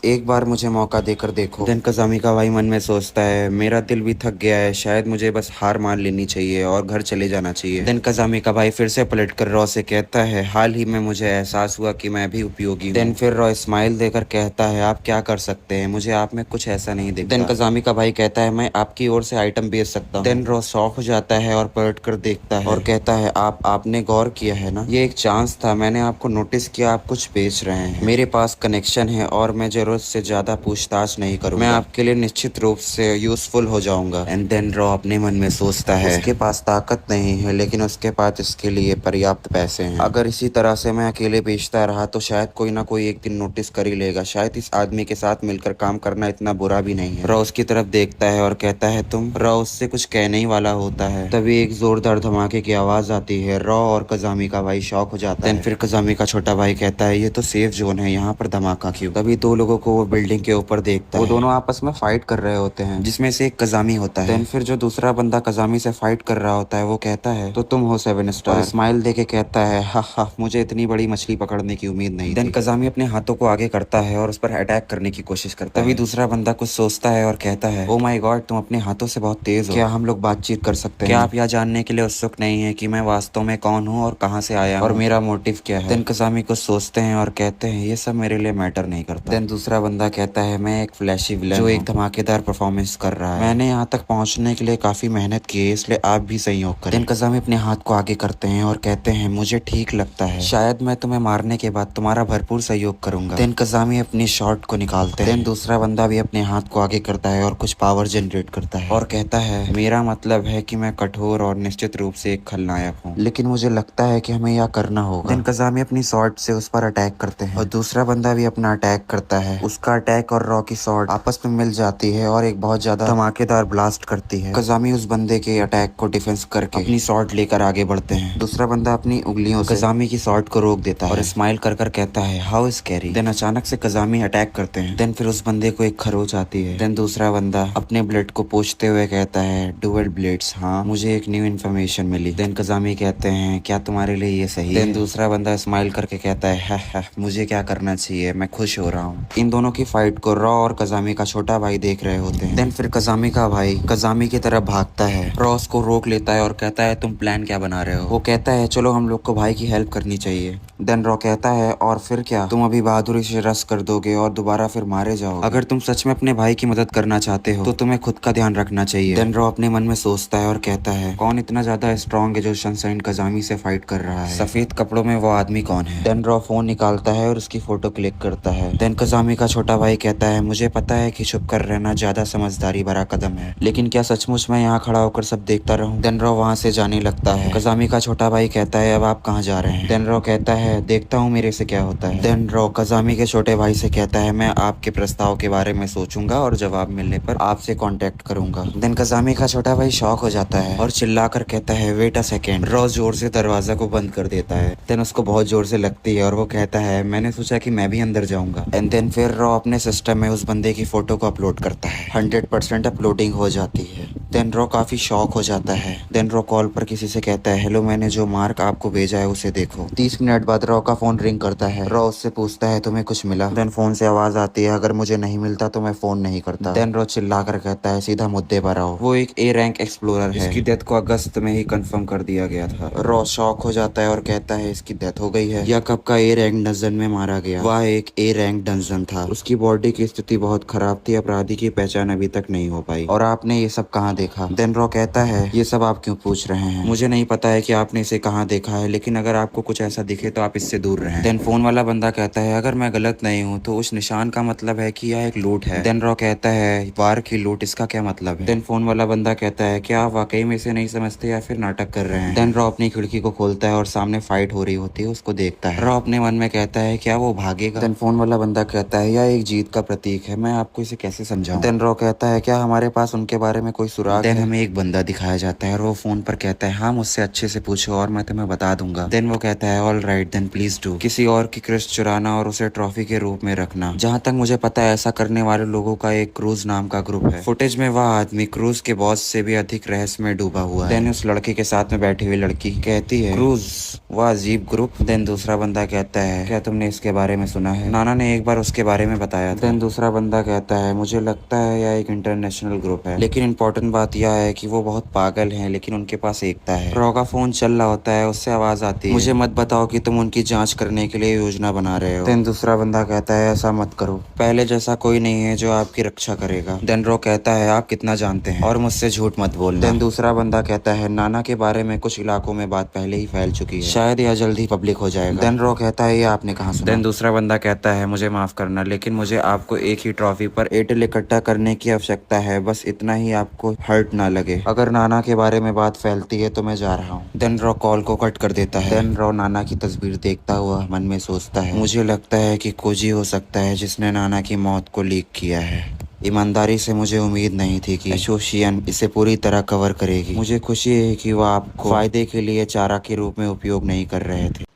एक बार मुझे मौका देकर देखो। देन कजामी का भाई मन में सोचता है मेरा दिल भी थक गया है, शायद मुझे बस हार मान लेनी चाहिए और घर चले जाना चाहिए। देन कजामी का भाई फिर से पलट कर रॉ से कहता है हाल ही में मुझे एहसास हुआ कि मैं भी उपयोगी। देन फिर रॉ स्माइल देकर कहता है आप क्या कर सकते हैं, मुझे आप में कुछ ऐसा नहीं दिखता। देन कजामी का भाई कहता है मैं आपकी ओर से आइटम बेच सकता हूँ। देन रॉ शॉक हो जाता है और पलट कर देखता है और कहता है आपने गौर किया है ना, ये एक चांस था, मैंने आपको नोटिस किया आप कुछ बेच रहे हैं, मेरे पास कनेक्शन है और मैं जरूरत से ज्यादा पूछताछ नहीं करूंगा, मैं आपके लिए निश्चित रूप से यूजफुल हो जाऊंगा। एंड देन रॉ अपने मन में सोचता है उसके पास ताकत नहीं है लेकिन उसके पास इसके लिए पर्याप्त पैसे हैं, अगर इसी तरह से मैं अकेले बेचता रहा तो शायद कोई ना कोई एक दिन नोटिस कर ही लेगा, शायद इस आदमी के साथ मिलकर काम करना इतना बुरा भी नहीं है। रॉ उसकी तरफ देखता है और कहता है तुम? रॉ उससे कुछ कहने ही वाला होता है, तभी एक जोरदार धमाके की आवाज आती है। रॉ और कजामी का भाई शॉक हो जाता है। फिर कजामी का छोटा भाई कहता है ये तो सेफ जोन है, यहाँ पर धमाका क्यों? तभी 2 लोगों को वो बिल्डिंग के ऊपर देखता है, वो दोनों आपस में फाइट कर रहे होते हैं जिसमें से एक कजामी होता है। देन फिर जो दूसरा बंदा कजामी से फाइट कर रहा होता है वो कहता है तो तुम हो 7 स्टार, स्माइल देके कहता है हा मुझे इतनी बड़ी मछली पकड़ने की उम्मीद नहीं। देन कजामी अपने हाथों को आगे करता है और उस पर अटैक करने की कोशिश करता है। तभी दूसरा बंदा कुछ सोचता है और कहता है ओ माय गॉड तुम अपने हाथों से बहुत तेज हो, क्या हम लोग बातचीत कर सकते हैं? क्या आप यह जानने के लिए उत्सुक नहीं है कि मैं वास्तव में कौन हूँ और कहाँ से आया हूँ और मेरा मोटिव क्या है? देन कजामी कुछ सोचते हैं और कहते हैं ये सब मेरे लिए मैटर नहीं करता। देन दूसरा बंदा कहता है मैं एक फ्लैशी विलन जो एक धमाकेदार परफॉर्मेंस कर रहा है, मैंने यहाँ तक पहुँचने के लिए काफी मेहनत की है, इसलिए आप भी सहयोग करें। देन कजामी अपने हाथ को आगे करते हैं और कहते हैं मुझे ठीक लगता है, शायद मैं तुम्हें मारने के बाद तुम्हारा भरपूर सहयोग करूंगा। देन कजामी अपनी शॉर्ट को निकालते हैं। देन दूसरा बंदा भी अपने हाथ को आगे करता है और कुछ पावर जनरेट कंग्रेचुलेट करता है और कहता है मेरा मतलब है कि मैं कठोर और निश्चित रूप से एक खलनायक हूँ, लेकिन मुझे लगता है कि हमें यह करना होगा। देन कजामी अपनी स्वॉर्ड से उस पर अटैक करते हैं और दूसरा बंदा भी अपना अटैक करता है। उसका अटैक और रॉ की स्वॉर्ड आपस में मिल जाती है और एक बहुत ज्यादा धमाकेदार ब्लास्ट करती है। कजामी उस बंदे के अटैक को डिफेंस करके अपनी स्वॉर्ड लेकर आगे बढ़ते हैं। दूसरा बंदा अपनी उंगलियों से कजामी की स्वॉर्ड को रोक देता है और स्माइल कर कर कहता है हाउ स्कैरी। देन अचानक से कजामी अटैक करते हैं। देन फिर उस बंदे को एक खरोच आती है। देन दूसरा बंदा अपने ब्लेड को पोंछते हुए कहता है डुअल ब्लेड्स, हाँ मुझे एक न्यू इन्फॉर्मेशन मिली। देन कजामी कहते हैं क्या तुम्हारे लिए ये सही है? देन दूसरा बंदा स्माइल करके कहता है मुझे क्या करना चाहिए, मैं खुश हो रहा हूँ। इन दोनों की फाइट को रॉ और कजामी का छोटा भाई देख रहे होते हैं। देन फिर कजामी का भाई कजामी की तरफ भागता है। रॉ उसको रोक लेता है और कहता है तुम प्लान क्या बना रहे हो? वो कहता है चलो हम लोग को भाई की हेल्प करनी चाहिए। देन रॉ कहता है और फिर क्या, तुम अभी बहादुरी से रस कर दोगे और दोबारा फिर मारे जाओगे? अगर तुम सच में अपने भाई की मदद करना चाहते हो तो तुम्हें खुद का ध्यान रखना चाहिए। देन रॉ अपने मन में सोचता है और कहता है कौन इतना ज्यादा स्ट्रॉन्ग है जो सनशाइन कजामी से फाइट कर रहा है? सफेद कपड़ों में वो आदमी कौन है? देन रॉ फोन निकालता है और उसकी फोटो क्लिक करता है। देन कजामी का छोटा भाई कहता है मुझे पता है कि छुप कर रहना ज्यादा समझदारी भरा कदम है, लेकिन क्या सचमुच मैं यहाँ खड़ा होकर सब देखता रहूं? देन रॉ वहाँ से जाने लगता है। कजामी का छोटा भाई कहता है अब आप कहाँ जा रहे हैं? देन रॉ कहता है देखता हूँ मेरे से क्या होता है। देन रॉ कजामी के छोटे भाई से कहता है मैं आपके प्रस्ताव के बारे में सोचूंगा और जवाब मिलने पर आपसे कांटेक्ट करूंगा। देन कजामी का छोटा भाई शॉक हो जाता है और चिल्लाकर कहता है वेट अ सेकेंड। रॉ जोर से दरवाजा को बंद कर देता है। देन उसको बहुत जोर से लगती है और वो कहता है मैंने सोचा कि मैं भी अंदर जाऊंगा। एंड देन फिर रॉ अपने सिस्टम में उस बंदे की फोटो को अपलोड करता है। 100% अपलोडिंग हो जाती है। देन रॉ काफी शॉक हो जाता है। देन रॉ कॉल पर किसी से कहता है हेलो मैंने जो मार्क आपको भेजा है उसे देखो। 30 मिनट बाद रॉ का फोन रिंग करता है। रॉ उससे पूछता है तुम्हें कुछ मिला? देन फोन से आवाज आती है अगर मुझे नहीं मिलता तो मैं फोन नहीं करता। देन रॉ चिल्ला कर कहता है सीधा मुद्दे पर आओ। वो एक ए रैंक एक्सप्लोरर है, इसकी डेथ को अगस्त में ही कंफर्म कर दिया गया था। रॉ शॉक हो जाता है और कहता है इसकी डेथ हो गई है? यह कब का ए रैंक डंजन में मारा गया? वह एक ए रैंक डंजन था। उसकी बॉडी की स्थिति बहुत खराब थी, अपराधी की पहचान अभी तक नहीं हो पाई। और आपने ये सब कहाँ देखा? देन रॉ कहता है ये सब आप क्यों पूछ रहे हैं? मुझे नहीं पता है कि आपने इसे कहाँ देखा है, लेकिन अगर आपको कुछ ऐसा दिखे तो आप इससे दूर रहें। देन फोन वाला बंदा कहता है अगर मैं गलत नहीं हूँ तो उस निशान का मतलब है कि यह एक लूट है। देन रॉ कहता है वार की लूट, इसका क्या मतलब है? देन फोन वाला बंदा कहता है क्या आप वाकई में इसे नहीं समझते या फिर नाटक कर रहे हैं? देन रॉ अपनी खिड़की को खोलता है और सामने फाइट हो रही होती है उसको देखता है। रॉ अपने मन में कहता है क्या वो भागेगा? देन फोन वाला बंदा कहता है यह एक जीत का प्रतीक है, मैं आपको इसे कैसे समझाऊं? देन रॉ कहता है क्या हमारे पास उनके बारे में कोई सुराग है? देन हमें एक बंदा दिखाया जाता है और वो फोन पर कहता है हाँ मुझसे अच्छे से पूछो और मैं तुम्हें बता दूंगा। देन वो कहता है all right then please do. किसी और की क्रिस्ट चुराना और उसे ट्रॉफी के रूप में रखना। जहाँ तक मुझे पता है ऐसा करने वाले लोगों का एक क्रूज नाम का ग्रुप है। फुटेज में वह आदमी क्रूज के बॉस से भी अधिक रहस्य में डूबा हुआ है। देन उस लड़के के साथ में बैठी हुई लड़की कहती है क्रूज, वह अजीब ग्रुप। देन दूसरा बंदा कहता है क्या तुमने इसके बारे में सुना है? नाना ने एक बार उसके बारे में बताया था। देन दूसरा बंदा कहता है मुझे लगता है यह एक इंटरनेशनल ग्रुप है, लेकिन इंपॉर्टेंट बात यह है कि वो बहुत पागल हैं लेकिन उनके पास एकता है। रॉ का फोन चल रहा होता है, उससे आवाज आती है मुझे मत बताओ कि तुम उनकी जांच करने के लिए योजना बना रहे हो। देन दूसरा बंदा कहता है ऐसा मत करो, पहले जैसा कोई नहीं है जो आपकी रक्षा करेगा। देन रॉ कहता है आप कितना जानते हैं और मुझसे झूठ मत बोलना। देन दूसरा बंदा कहता है नाना के बारे में कुछ इलाकों में बात पहले ही फैल चुकी है, शायद यह जल्द ही पब्लिक हो जाएगा। देन रॉ कहता है ये आपने कहाँ सुना? देन दूसरा बंदा कहता है मुझे माफ करना लेकिन मुझे आपको एक ही ट्रॉफी पर एटेल इकट्ठा करने की आवश्यकता है, बस इतना ही आपको हर्ट ना लगे। अगर नाना के बारे में बात फैलती है तो मैं जा रहा हूँ। देन रॉ कॉल को कट कर देता है। देन रॉ नाना की तस्वीर देखता हुआ मन में सोचता है मुझे लगता है कि कोजी हो सकता है जिसने नाना की मौत को लीक किया है। ईमानदारी से मुझे उम्मीद नहीं थी कि एसोसिएशन इसे पूरी तरह कवर करेगी। मुझे खुशी है कि वह आपको फायदे के लिए चारा के रूप में उपयोग नहीं कर रहे थे।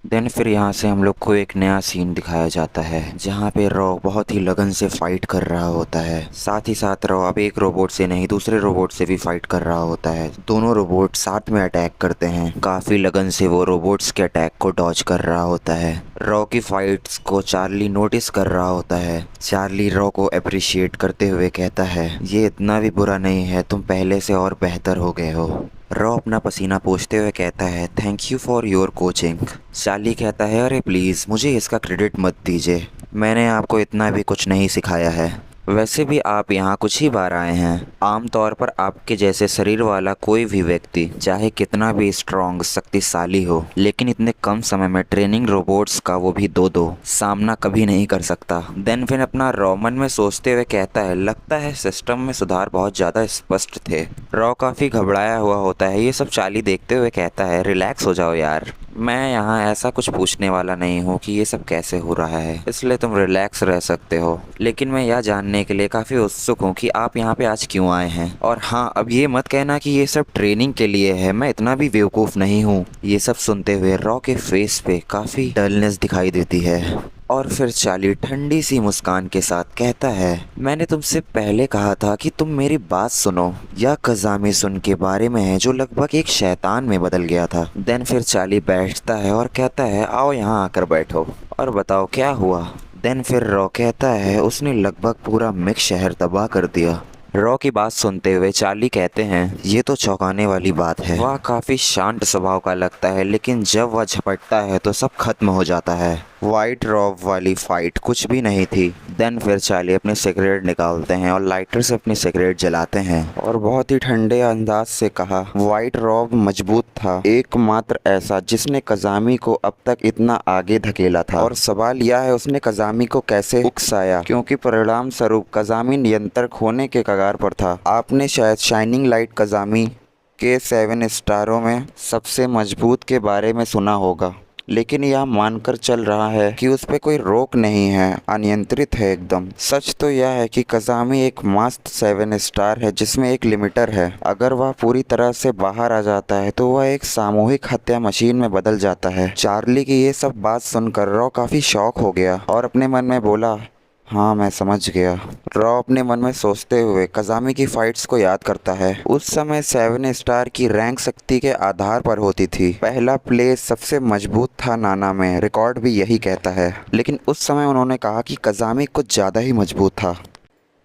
देन फिर यहाँ से हम लोग को एक नया सीन दिखाया जाता है जहाँ पे रॉ बहुत ही लगन से फाइट कर रहा होता है। साथ ही साथ रॉ अब एक रोबोट से नहीं दूसरे रोबोट से भी फाइट कर रहा होता है। दोनों रोबोट साथ में अटैक करते हैं। काफी लगन से वो रोबोट्स के अटैक को डॉज कर रहा होता है। रॉ की फाइट्स को चार्ली नोटिस कर रहा होता है। चार्ली रॉ को अप्रिशिएट करते हुए कहता है ये इतना भी बुरा नहीं है, तुम पहले से और बेहतर हो गए हो। रॉ अपना पसीना पोंछते हुए कहता है thank you for your coaching. Charlie कहता है अरे प्लीज़ मुझे इसका क्रेडिट मत दीजिए, मैंने आपको इतना भी कुछ नहीं सिखाया है। वैसे भी आप यहाँ कुछ ही बार आए हैं। आमतौर पर आपके जैसे शरीर वाला कोई भी व्यक्ति चाहे कितना भी स्ट्रॉन्ग शक्तिशाली हो, लेकिन इतने कम समय में ट्रेनिंग रोबोट्स का वो भी दो सामना कभी नहीं कर सकता। देन फिर अपना रॉ मन में सोचते हुए कहता है, लगता है सिस्टम में सुधार बहुत ज़्यादा स्पष्ट थे। रॉ काफ़ी घबराया हुआ होता है। ये सब चाली देखते हुए कहता है, रिलैक्स हो जाओ यार, मैं यहाँ ऐसा कुछ पूछने वाला नहीं हूँ कि ये सब कैसे हो रहा है, इसलिए तुम रिलैक्स रह सकते हो। लेकिन मैं यह जानने के लिए काफ़ी उत्सुक हूँ कि आप यहाँ पे आज क्यों आए हैं। और हाँ, अब ये मत कहना कि ये सब ट्रेनिंग के लिए है, मैं इतना भी बेवकूफ़ नहीं हूँ। ये सब सुनते हुए रॉ के फेस पे काफ़ी डलनेस दिखाई देती है और फिर चार्ली ठंडी सी मुस्कान के साथ कहता है, मैंने तुमसे पहले कहा था कि तुम मेरी बात सुनो। यह कज़ामी सुन के बारे में है जो लगभग एक शैतान में बदल गया था। देन फिर चार्ली बैठता है और कहता है, आओ यहाँ आकर बैठो और बताओ क्या हुआ। देन फिर रॉ कहता है, उसने लगभग पूरा मिक्स शहर तबाह कर दिया। रॉ की बात सुनते हुए चार्ली कहते हैं, ये तो चौंकाने वाली बात है। वह काफ़ी शांत स्वभाव का लगता है, लेकिन जब वह झपटता है तो सब खत्म हो जाता है। वाइट रॉब वाली फाइट कुछ भी नहीं थी। देन फिर चार्ली अपने सिगरेट निकालते हैं और लाइटर से अपनी सिगरेट जलाते हैं और बहुत ही ठंडे अंदाज से कहा, वाइट रॉब मजबूत था, एकमात्र ऐसा जिसने कज़ामी को अब तक इतना आगे धकेला था। और सवाल यह है, उसने कज़ामी को कैसे उकसाया, क्योंकि परिणाम स्वरूप कज़ामी नियंत्रक होने के कगार पर था। आपने शायद शाइनिंग लाइट कज़ामी के 7 स्टारों में सबसे मजबूत के बारे में सुना होगा, लेकिन यह मानकर चल रहा है कि उस पर कोई रोक नहीं है, अनियंत्रित है एकदम। सच तो यह है कि कज़ामी एक मस्त 7 स्टार है जिसमें एक लिमिटर है। अगर वह पूरी तरह से बाहर आ जाता है तो वह एक सामूहिक हत्या मशीन में बदल जाता है। चार्ली की ये सब बात सुनकर रॉ काफ़ी शॉक हो गया और अपने मन में बोला, हाँ मैं समझ गया। रॉ अपने मन में सोचते हुए कज़ामी की फाइट्स को याद करता है। उस समय 7 स्टार की रैंक शक्ति के आधार पर होती थी। पहला प्लेस सबसे मजबूत था नाना में, रिकॉर्ड भी यही कहता है, लेकिन उस समय उन्होंने कहा कि कज़ामी कुछ ज़्यादा ही मजबूत था।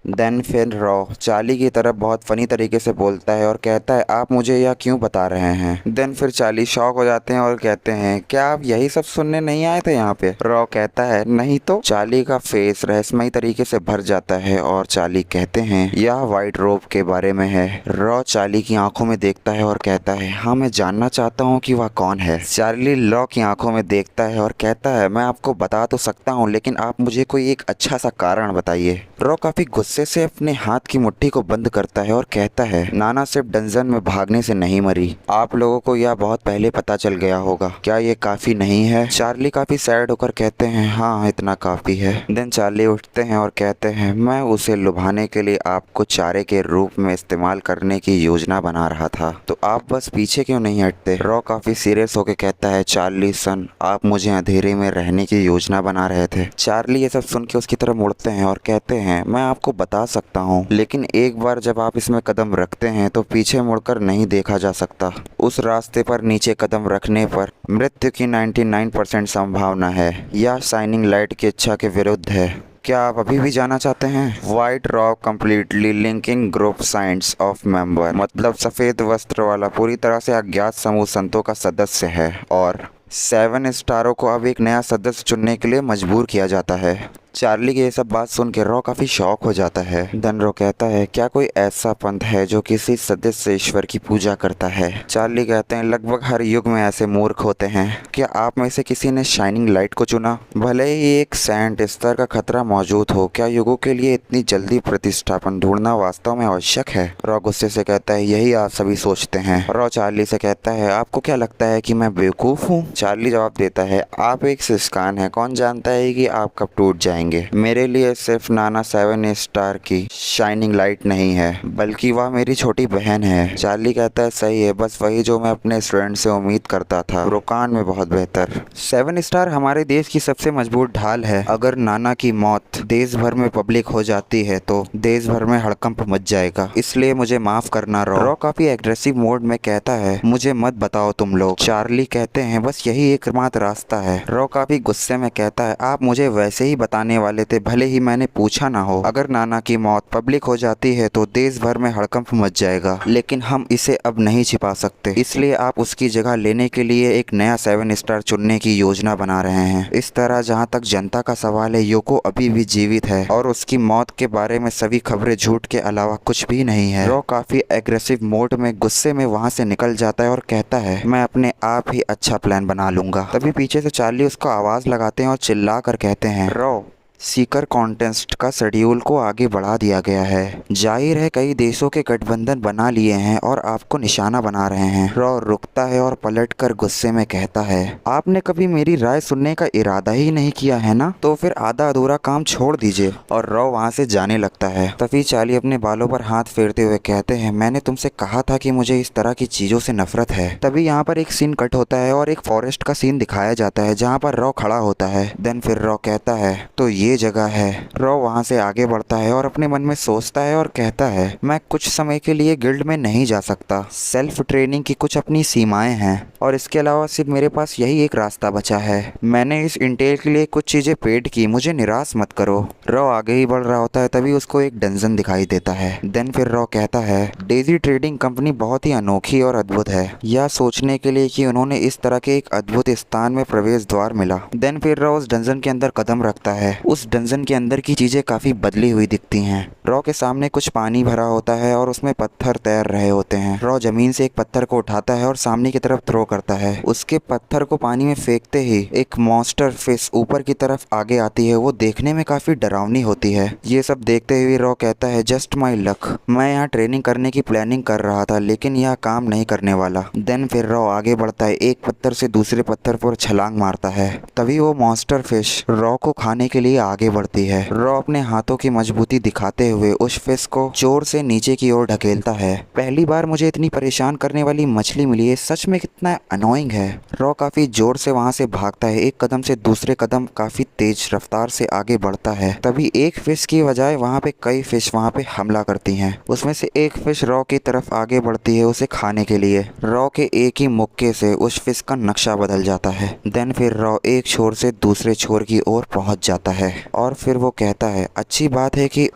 देन फिर रॉ चार्ली की तरफ बहुत फ़नी तरीके से बोलता है और कहता है, आप मुझे यह क्यों बता रहे हैं। देन फिर चार्ली शॉक हो जाते हैं और कहते हैं, क्या आप यही सब सुनने नहीं आए थे यहाँ पे। रॉ कहता है, नहीं तो। चार्ली का फेस रहस्यमयी तरीके से भर जाता है और चार्ली कहते हैं, यह वाइट रोब के बारे में है। रॉ चार्ली की आंखों में देखता है और कहता है, हाँ मैं जानना चाहता हूँ कि वह कौन है। चार्ली रॉ की आंखों में देखता है और कहता है, मैं आपको बता तो सकता हूँ, लेकिन आप मुझे कोई एक अच्छा सा कारण बताइए। रॉ काफ़ी गुस्से से अपने हाथ की मुट्ठी को बंद करता है और कहता है, नाना सिर्फ डंजन में भागने से नहीं मरी, आप लोगों को यह बहुत पहले पता चल गया होगा, क्या ये काफी नहीं है। चार्ली काफी सैड होकर कहते हैं, हाँ इतना काफी है। देन चार्ली उठते हैं और कहते हैं, मैं उसे लुभाने के लिए आपको चारे के रूप में इस्तेमाल करने की योजना बना रहा था, तो आप बस पीछे क्यों नहीं हटते। रॉ काफी सीरियस होकर कहता है, चार्ली सन, आप मुझे अंधेरे में रहने की योजना बना रहे थे। चार्ली ये सब सुन के उसकी तरफ मुड़ते हैं और कहते हैं, मैं आपको बता सकता हूँ, लेकिन एक बार जब आप इसमें कदम रखते हैं तो पीछे मुड़कर नहीं देखा जा सकता। उस रास्ते पर नीचे कदम रखने पर मृत्यु की 99% संभावना है। यह शाइनिंग लाइट की इच्छा के विरुद्ध है। क्या आप अभी भी जाना चाहते हैं। White raw completely linking group science of member, मतलब सफ़ेद वस्त्र वाला पूरी तरह से अज्ञात समूह संतों का सदस्य है और 7 स्टारों को अब एक नया सदस्य चुनने के लिए मजबूर किया जाता है। चार्ली की ये सब बात सुन के रॉ काफ़ी शॉक हो जाता है। देन रॉ कहता है, क्या कोई ऐसा पंथ है जो किसी सदस्य ईश्वर की पूजा करता है। चार्ली कहते हैं, लगभग हर युग में ऐसे मूर्ख होते हैं। क्या आप में से किसी ने शाइनिंग लाइट को चुना। भले ही एक सेंट स्तर का खतरा मौजूद हो, क्या युगों के लिए इतनी जल्दी प्रतिष्ठापन ढूंढना वास्तव में आवश्यक है। रॉ गुस्से से कहता है, यही आप सभी सोचते हैं। रॉ चार्ली से कहता है, आपको क्या लगता है कि मैं बेवकूफ़ हूँ। चार्ली जवाब देता है, आप एक सिस्कान हैं, कौन जानता है कि आप कब टूट जाएंगे। मेरे लिए सिर्फ नाना 7 स्टार की शाइनिंग लाइट नहीं है, बल्कि वह मेरी छोटी बहन है। चार्ली कहता है, सही है, बस वही जो मैं अपने स्टूडेंट से उम्मीद करता था। रोकान में बहुत बेहतर। 7 स्टार हमारे देश की सबसे मजबूत ढाल है। अगर नाना की मौत देश भर में पब्लिक हो जाती है तो देश भर में हड़कंप मच जाएगा, इसलिए मुझे माफ करना। रॉ काफी एग्रेसिव मोड में कहता है, मुझे मत बताओ तुम लोग। चार्ली कहते हैं, बस यही एकमात्र रास्ता है। रॉ काफी गुस्से में कहता है, आप मुझे वैसे ही बताने जाने वाले थे, भले ही मैंने पूछा ना हो। अगर नाना की मौत पब्लिक हो जाती है तो देश भर में हड़कंप मच जाएगा, लेकिन हम इसे अब नहीं छिपा सकते, इसलिए आप उसकी जगह लेने के लिए एक नया 7 स्टार चुनने की योजना बना रहे हैं। इस तरह जहाँ तक जनता का सवाल है, योको अभी भी जीवित है और उसकी मौत के बारे में सभी खबरें झूठ के अलावा कुछ भी नहीं है। रॉ काफी एग्रेसिव मोड में गुस्से में वहाँ से निकल जाता है और कहता है, मैं अपने आप ही अच्छा प्लान बना लूंगा। तभी पीछे से चार्ली उसको आवाज लगाते हैं और चिल्ला कर कहते हैं, रॉ सीकर कॉन्टेस्ट का शेड्यूल को आगे बढ़ा दिया गया है। जाहिर है कई देशों के गठबंधन बना लिए हैं और आपको निशाना बना रहे हैं। रॉ रुकता है और पलटकर गुस्से में कहता है, आपने कभी मेरी राय सुनने का इरादा ही नहीं किया है ना, तो फिर आधा अधूरा काम छोड़ दीजिए। और रॉ वहाँ से जाने लगता है। तभी चार्ली अपने बालों पर हाथ फेरते हुए कहते हैं, मैंने तुमसे कहा था कि मुझे इस तरह की चीजों से नफरत है। तभी यहाँ पर एक सीन कट होता है और एक फॉरेस्ट का सीन दिखाया जाता है जहाँ पर रॉ खड़ा होता है। देन फिर रॉ कहता है, तो ये जगह है। रॉ वहाँ से आगे बढ़ता है और अपने मन में सोचता है और कहता है, मैं कुछ समय के लिए गिल्ड में नहीं जा सकता। सेल्फ ट्रेनिंग की कुछ अपनी सीमाएं हैं और इसके अलावा सिर्फ मेरे पास यही एक रास्ता बचा है। मैंने इस इंटेल के लिए कुछ चीजें पेड की, मुझे निराश मत करो। रॉ आगे ही बढ़ रहा होता है, तभी उसको एक डंजन दिखाई देता है। देन फिर रॉ कहता है, डेजी ट्रेडिंग कंपनी बहुत ही अनोखी और अद्भुत है, यह सोचने के लिए कि उन्होंने इस तरह के एक अद्भुत स्थान में प्रवेश द्वार मिला। देन फिर रॉ उस डंजन के अंदर कदम रखता है। उस डंजन के अंदर की चीजें काफी बदली हुई दिखती हैं। रॉ के सामने कुछ पानी भरा होता है और उसमें पत्थर तैर रहे होते हैं। रॉ जमीन से एक पत्थर को उठाता है और सामने की तरफ थ्रो करता है। उसके पत्थर को पानी में फेंकते ही एक मॉन्स्टर फिश ऊपर की तरफ आगे आती है। वो देखने में काफी डरावनी होती है। ये सब देखते हुए रॉ कहता है, जस्ट माई लक, मैं यहाँ ट्रेनिंग करने की प्लानिंग कर रहा था, लेकिन यह काम नहीं करने वाला। देन फिर रॉ आगे बढ़ता है, एक पत्थर से दूसरे पत्थर पर छलांग मारता है। तभी वो मॉन्स्टर फिश रॉ को खाने के लिए आगे बढ़ती है। रॉ अपने हाथों की मजबूती दिखाते हुए उस फिश को जोर से नीचे की ओर ढकेलता है। पहली बार मुझे इतनी परेशान करने वाली मछली मिली है, सच में कितना अनोइंग है। रॉ काफी जोर से वहां से भागता है, एक कदम से दूसरे कदम काफी तेज रफ्तार से आगे बढ़ता है। तभी एक फिश की बजाय वहां पे कई फिश वहां पे हमला करती हैं। उसमें से एक फिश रॉ की तरफ आगे बढ़ती है उसे खाने के लिए। रॉ के एक ही मुक्के से उस फिश का नक्शा बदल जाता है। देन फिर रॉ एक छोर से दूसरे छोर की ओर पहुंच जाता है और फिर वो कहता है, अच्छी बात है कि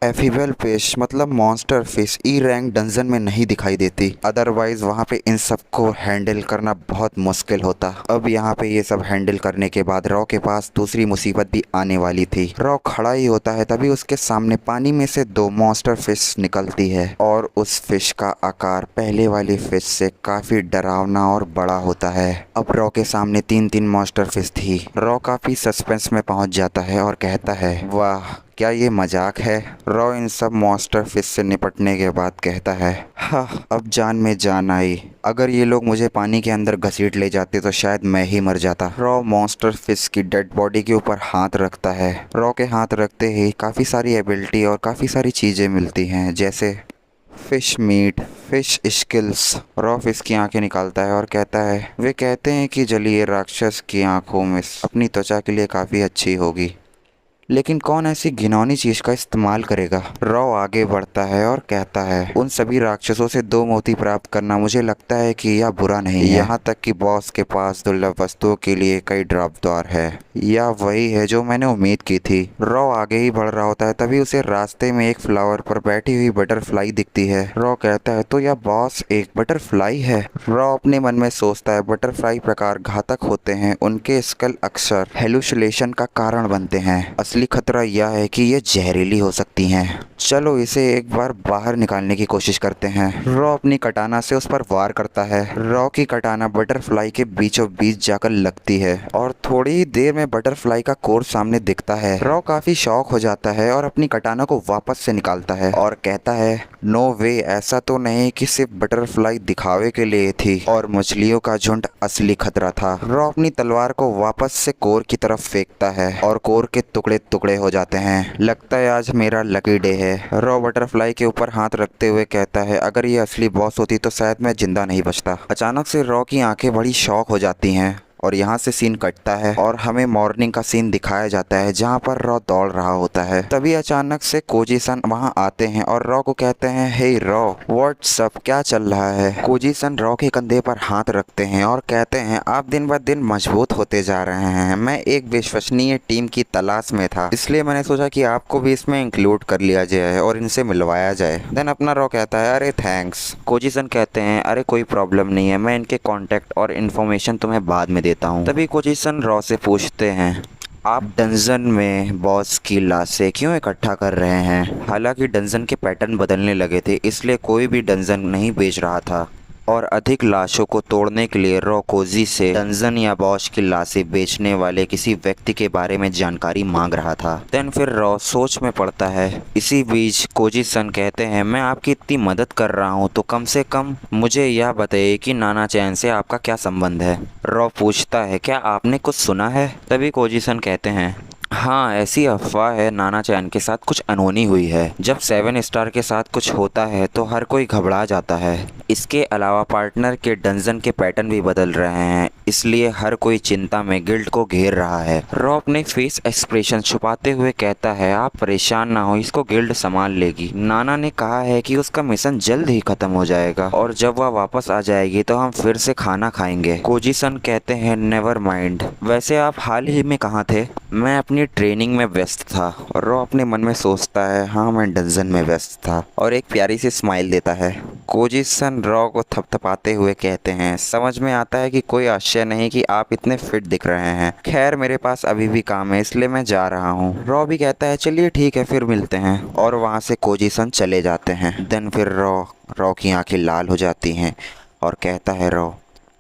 एफिबल फिश मतलब monster fish E rank dungeon में नहीं दिखाई देती, अदरवाइज वहाँ पे इन सबको हैंडल करना बहुत मुश्किल होता। अब यहाँ पे ये सब हैंडल करने के बाद रॉ के पास दूसरी मुसीबत भी आने वाली थी। रॉ खड़ा ही होता है, तभी उसके सामने पानी में से 2 मॉन्स्टर फिश निकलती है और उस फिश का आकार पहले वाली फिश से काफी डरावना और बड़ा होता है। अब रॉ के सामने 3-3 मॉन्स्टर फिश थी। रॉ काफी सस्पेंस में पहुंच जाता है और कहता है, वाह क्या ये मजाक है। रॉ इन सब मॉन्स्टर फिश से निपटने के बाद कहता है, हाँ अब जान में जान आई, अगर ये लोग मुझे पानी के अंदर घसीट ले जाते तो शायद मैं ही मर जाता। रॉ मॉन्स्टर फिश की डेड बॉडी के ऊपर हाथ रखता है। रॉ के हाथ रखते ही काफ़ी सारी एबिलिटी और काफ़ी सारी चीज़ें मिलती हैं, जैसे fish meet, fish skills. Raw fish की आंखें निकालता है और कहता है, वे कहते हैं कि जलीय राक्षस की आंखों में अपनी त्वचा के लिए काफ़ी अच्छी होगी, लेकिन कौन ऐसी घिनौनी चीज का इस्तेमाल करेगा। रॉ आगे बढ़ता है और कहता है, उन सभी राक्षसों से 2 मोती प्राप्त करना मुझे लगता है कि यह बुरा नहीं है। यहाँ तक कि बॉस के पास दुर्लभ वस्तुओं के लिए कई ड्रॉप द्वार है। यह वही है जो मैंने उम्मीद की थी। रॉ आगे ही बढ़ रहा होता है, तभी उसे रास्ते में एक फ्लावर पर बैठी हुई बटरफ्लाई दिखती है। रॉ कहता है, तो यह बॉस एक बटरफ्लाई है। रॉ अपने मन में सोचता है, बटरफ्लाई प्रकार घातक होते हैं, उनके स्कल अक्सर हेलुसिनेशन का कारण बनते हैं। असली खतरा यह है कि ये जहरीली हो सकती हैं। चलो इसे एक बार बाहर निकालने की कोशिश करते हैं। रॉ अपनी कटाना से उस पर वार करता है। रॉ की कटाना बटरफ्लाई के बीचों बीच जाकर लगती है और थोड़ी ही देर में बटरफ्लाई का कोर सामने दिखता है। रॉ काफी शॉक हो जाता है और अपनी कटाना को वापस से निकालता है और कहता है, नो वे, ऐसा तो नहीं कि सिर्फ बटरफ्लाई दिखावे के लिए थी और मछलियों का झुंड असली खतरा था। रॉ अपनी तलवार को वापस से कोर की तरफ फेंकता है और कोर के टुकड़े टुकड़े हो जाते हैं। लगता है आज मेरा लकी डे है। रॉ बटरफ्लाई के ऊपर हाथ रखते हुए कहता है, अगर ये असली बॉस होती तो शायद मैं जिंदा नहीं बचता। अचानक से रॉ की आंखें बड़ी शॉक हो जाती हैं और यहाँ से सीन कटता है और हमें मॉर्निंग का सीन दिखाया जाता है जहाँ पर रॉ दौड़ रहा होता है। तभी अचानक से कोजी सन वहाँ आते हैं और रॉ को कहते हैं, हे रॉ, व्हाट्स अप, क्या चल रहा है। कोजी सन रॉ के कंधे पर हाथ रखते हैं और कहते हैं, आप दिन ब दिन मजबूत होते जा रहे हैं। मैं एक विश्वसनीय टीम की तलाश में था, इसलिए मैंने सोचा कि आपको भी इसमें इंक्लूड कर लिया जाए और इनसे मिलवाया जाए। देन अपना रॉ कहता है, अरे थैंक्स। कोजी सन कहते हैं, अरे कोई प्रॉब्लम नहीं है, मैं इनके कॉन्टैक्ट और इन्फॉर्मेशन तुम्हें बाद में देता हूँ। तभी कोजी सन रॉ से पूछते हैं, आप डंजन में बॉस की लाशें क्यों इकट्ठा कर रहे हैं। हालांकि डंजन के पैटर्न बदलने लगे थे, इसलिए कोई भी डंजन नहीं बेच रहा था और अधिक लाशों को तोड़ने के लिए रॉ कोजी से डंजन या बॉस की लाशें बेचने वाले किसी व्यक्ति के बारे में जानकारी मांग रहा था। देन फिर रॉ सोच में पड़ता है। इसी बीच कोजी सन कहते हैं, मैं आपकी इतनी मदद कर रहा हूँ तो कम से कम मुझे यह बताइए कि नाना चैन से आपका क्या संबंध है। रॉ पूछता है, क्या आपने कुछ सुना है। तभी कोजी सन कहते हैं, हाँ, ऐसी अफवाह है नाना चैन के साथ कुछ अनहोनी हुई है। जब 7 स्टार के साथ कुछ होता है तो हर कोई घबरा जाता है। इसके अलावा पार्टनर के डंजन के पैटर्न भी बदल रहे हैं, इसलिए हर कोई चिंता में गिल्ड को घेर रहा है। रॉ अपने फेस एक्सप्रेशन छुपाते हुए कहता है, आप परेशान ना हो, इसको गिल्ड संभाल लेगी। नाना ने कहा है कि उसका मिशन जल्द ही खत्म हो जाएगा और जब वह वापस आ जाएगी तो हम फिर से खाना खाएंगे। कोजी सन कहते हैं, नेवर माइंड। वैसे आप हाल ही में कहाँ थे। मैं अपनी ट्रेनिंग में व्यस्त था। और रॉ अपने मन में सोचता है, हाँ मैं डंजन में व्यस्त था, और एक प्यारी सी स्माइल देता है। कोजी सन रॉ को थपथपाते हुए कहते हैं, समझ में आता है कि कोई आश्चर्य नहीं कि आप इतने फिट दिख रहे हैं। खैर मेरे पास अभी भी काम है, इसलिए मैं जा रहा हूँ। रॉ भी कहता है, चलिए ठीक है, फिर मिलते हैं। और वहाँ से कोजी सन चले जाते हैं। देन फिर रॉ की आंखें लाल हो जाती हैं और कहता है, रॉ,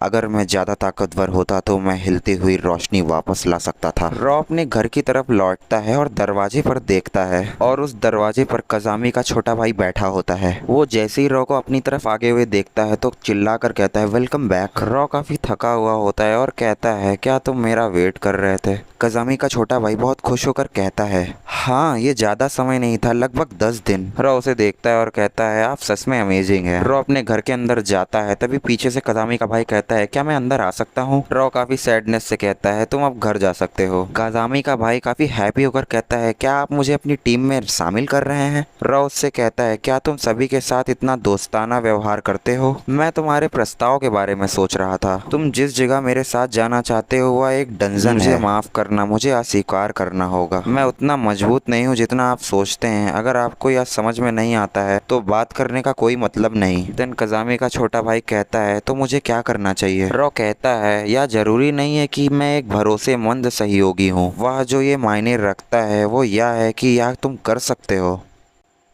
अगर मैं ज़्यादा ताकतवर होता तो मैं हिलती हुई रोशनी वापस ला सकता था। रॉ अपने घर की तरफ लौटता है और दरवाजे पर देखता है और उस दरवाजे पर कजामी का छोटा भाई बैठा होता है। वो जैसे ही रॉ को अपनी तरफ आगे हुए देखता है तो चिल्लाकर कहता है, वेलकम बैक। रॉ काफ़ी थका हुआ होता है और कहता है, क्या तुम मेरा वेट कर रहे थे। कजामी का छोटा भाई बहुत खुश होकर कहता है, हाँ, ये ज़्यादा समय नहीं था, लगभग 10 दिन। रॉ उसे देखता है और कहता है, आप सच में अमेजिंग है। रॉ अपने घर के अंदर जाता है, तभी पीछे से कजामी का भाई कहता है, क्या मैं अंदर आ सकता हूँ। रॉ काफी सैडनेस से कहता है, तुम अब घर जा सकते हो। कजामी का भाई काफी हैप्पी होकर कहता है, क्या आप मुझे अपनी टीम में शामिल कर रहे हैं। रॉ उससे कहता है, क्या तुम सभी के साथ इतना दोस्ताना व्यवहार करते हो। मैं तुम्हारे प्रस्ताव के बारे में सोच रहा था। तुम जिस जगह मेरे साथ जाना चाहते हो वह एक डंजन है। माफ करना, मुझे अस्वीकार करना होगा। मैं उतना मजबूत नहीं हूँ जितना आप सोचते हैं। अगर आपको यह समझ में नहीं आता है तो बात करने का कोई मतलब नहीं। देन कजामी का छोटा भाई कहता है, तो मुझे क्या करना चाहिए। रॉ कहता है, यह जरूरी नहीं है कि मैं एक भरोसेमंद सहयोगी हूँ। वह जो ये मायने रखता है वो यह है कि यह तुम कर सकते हो।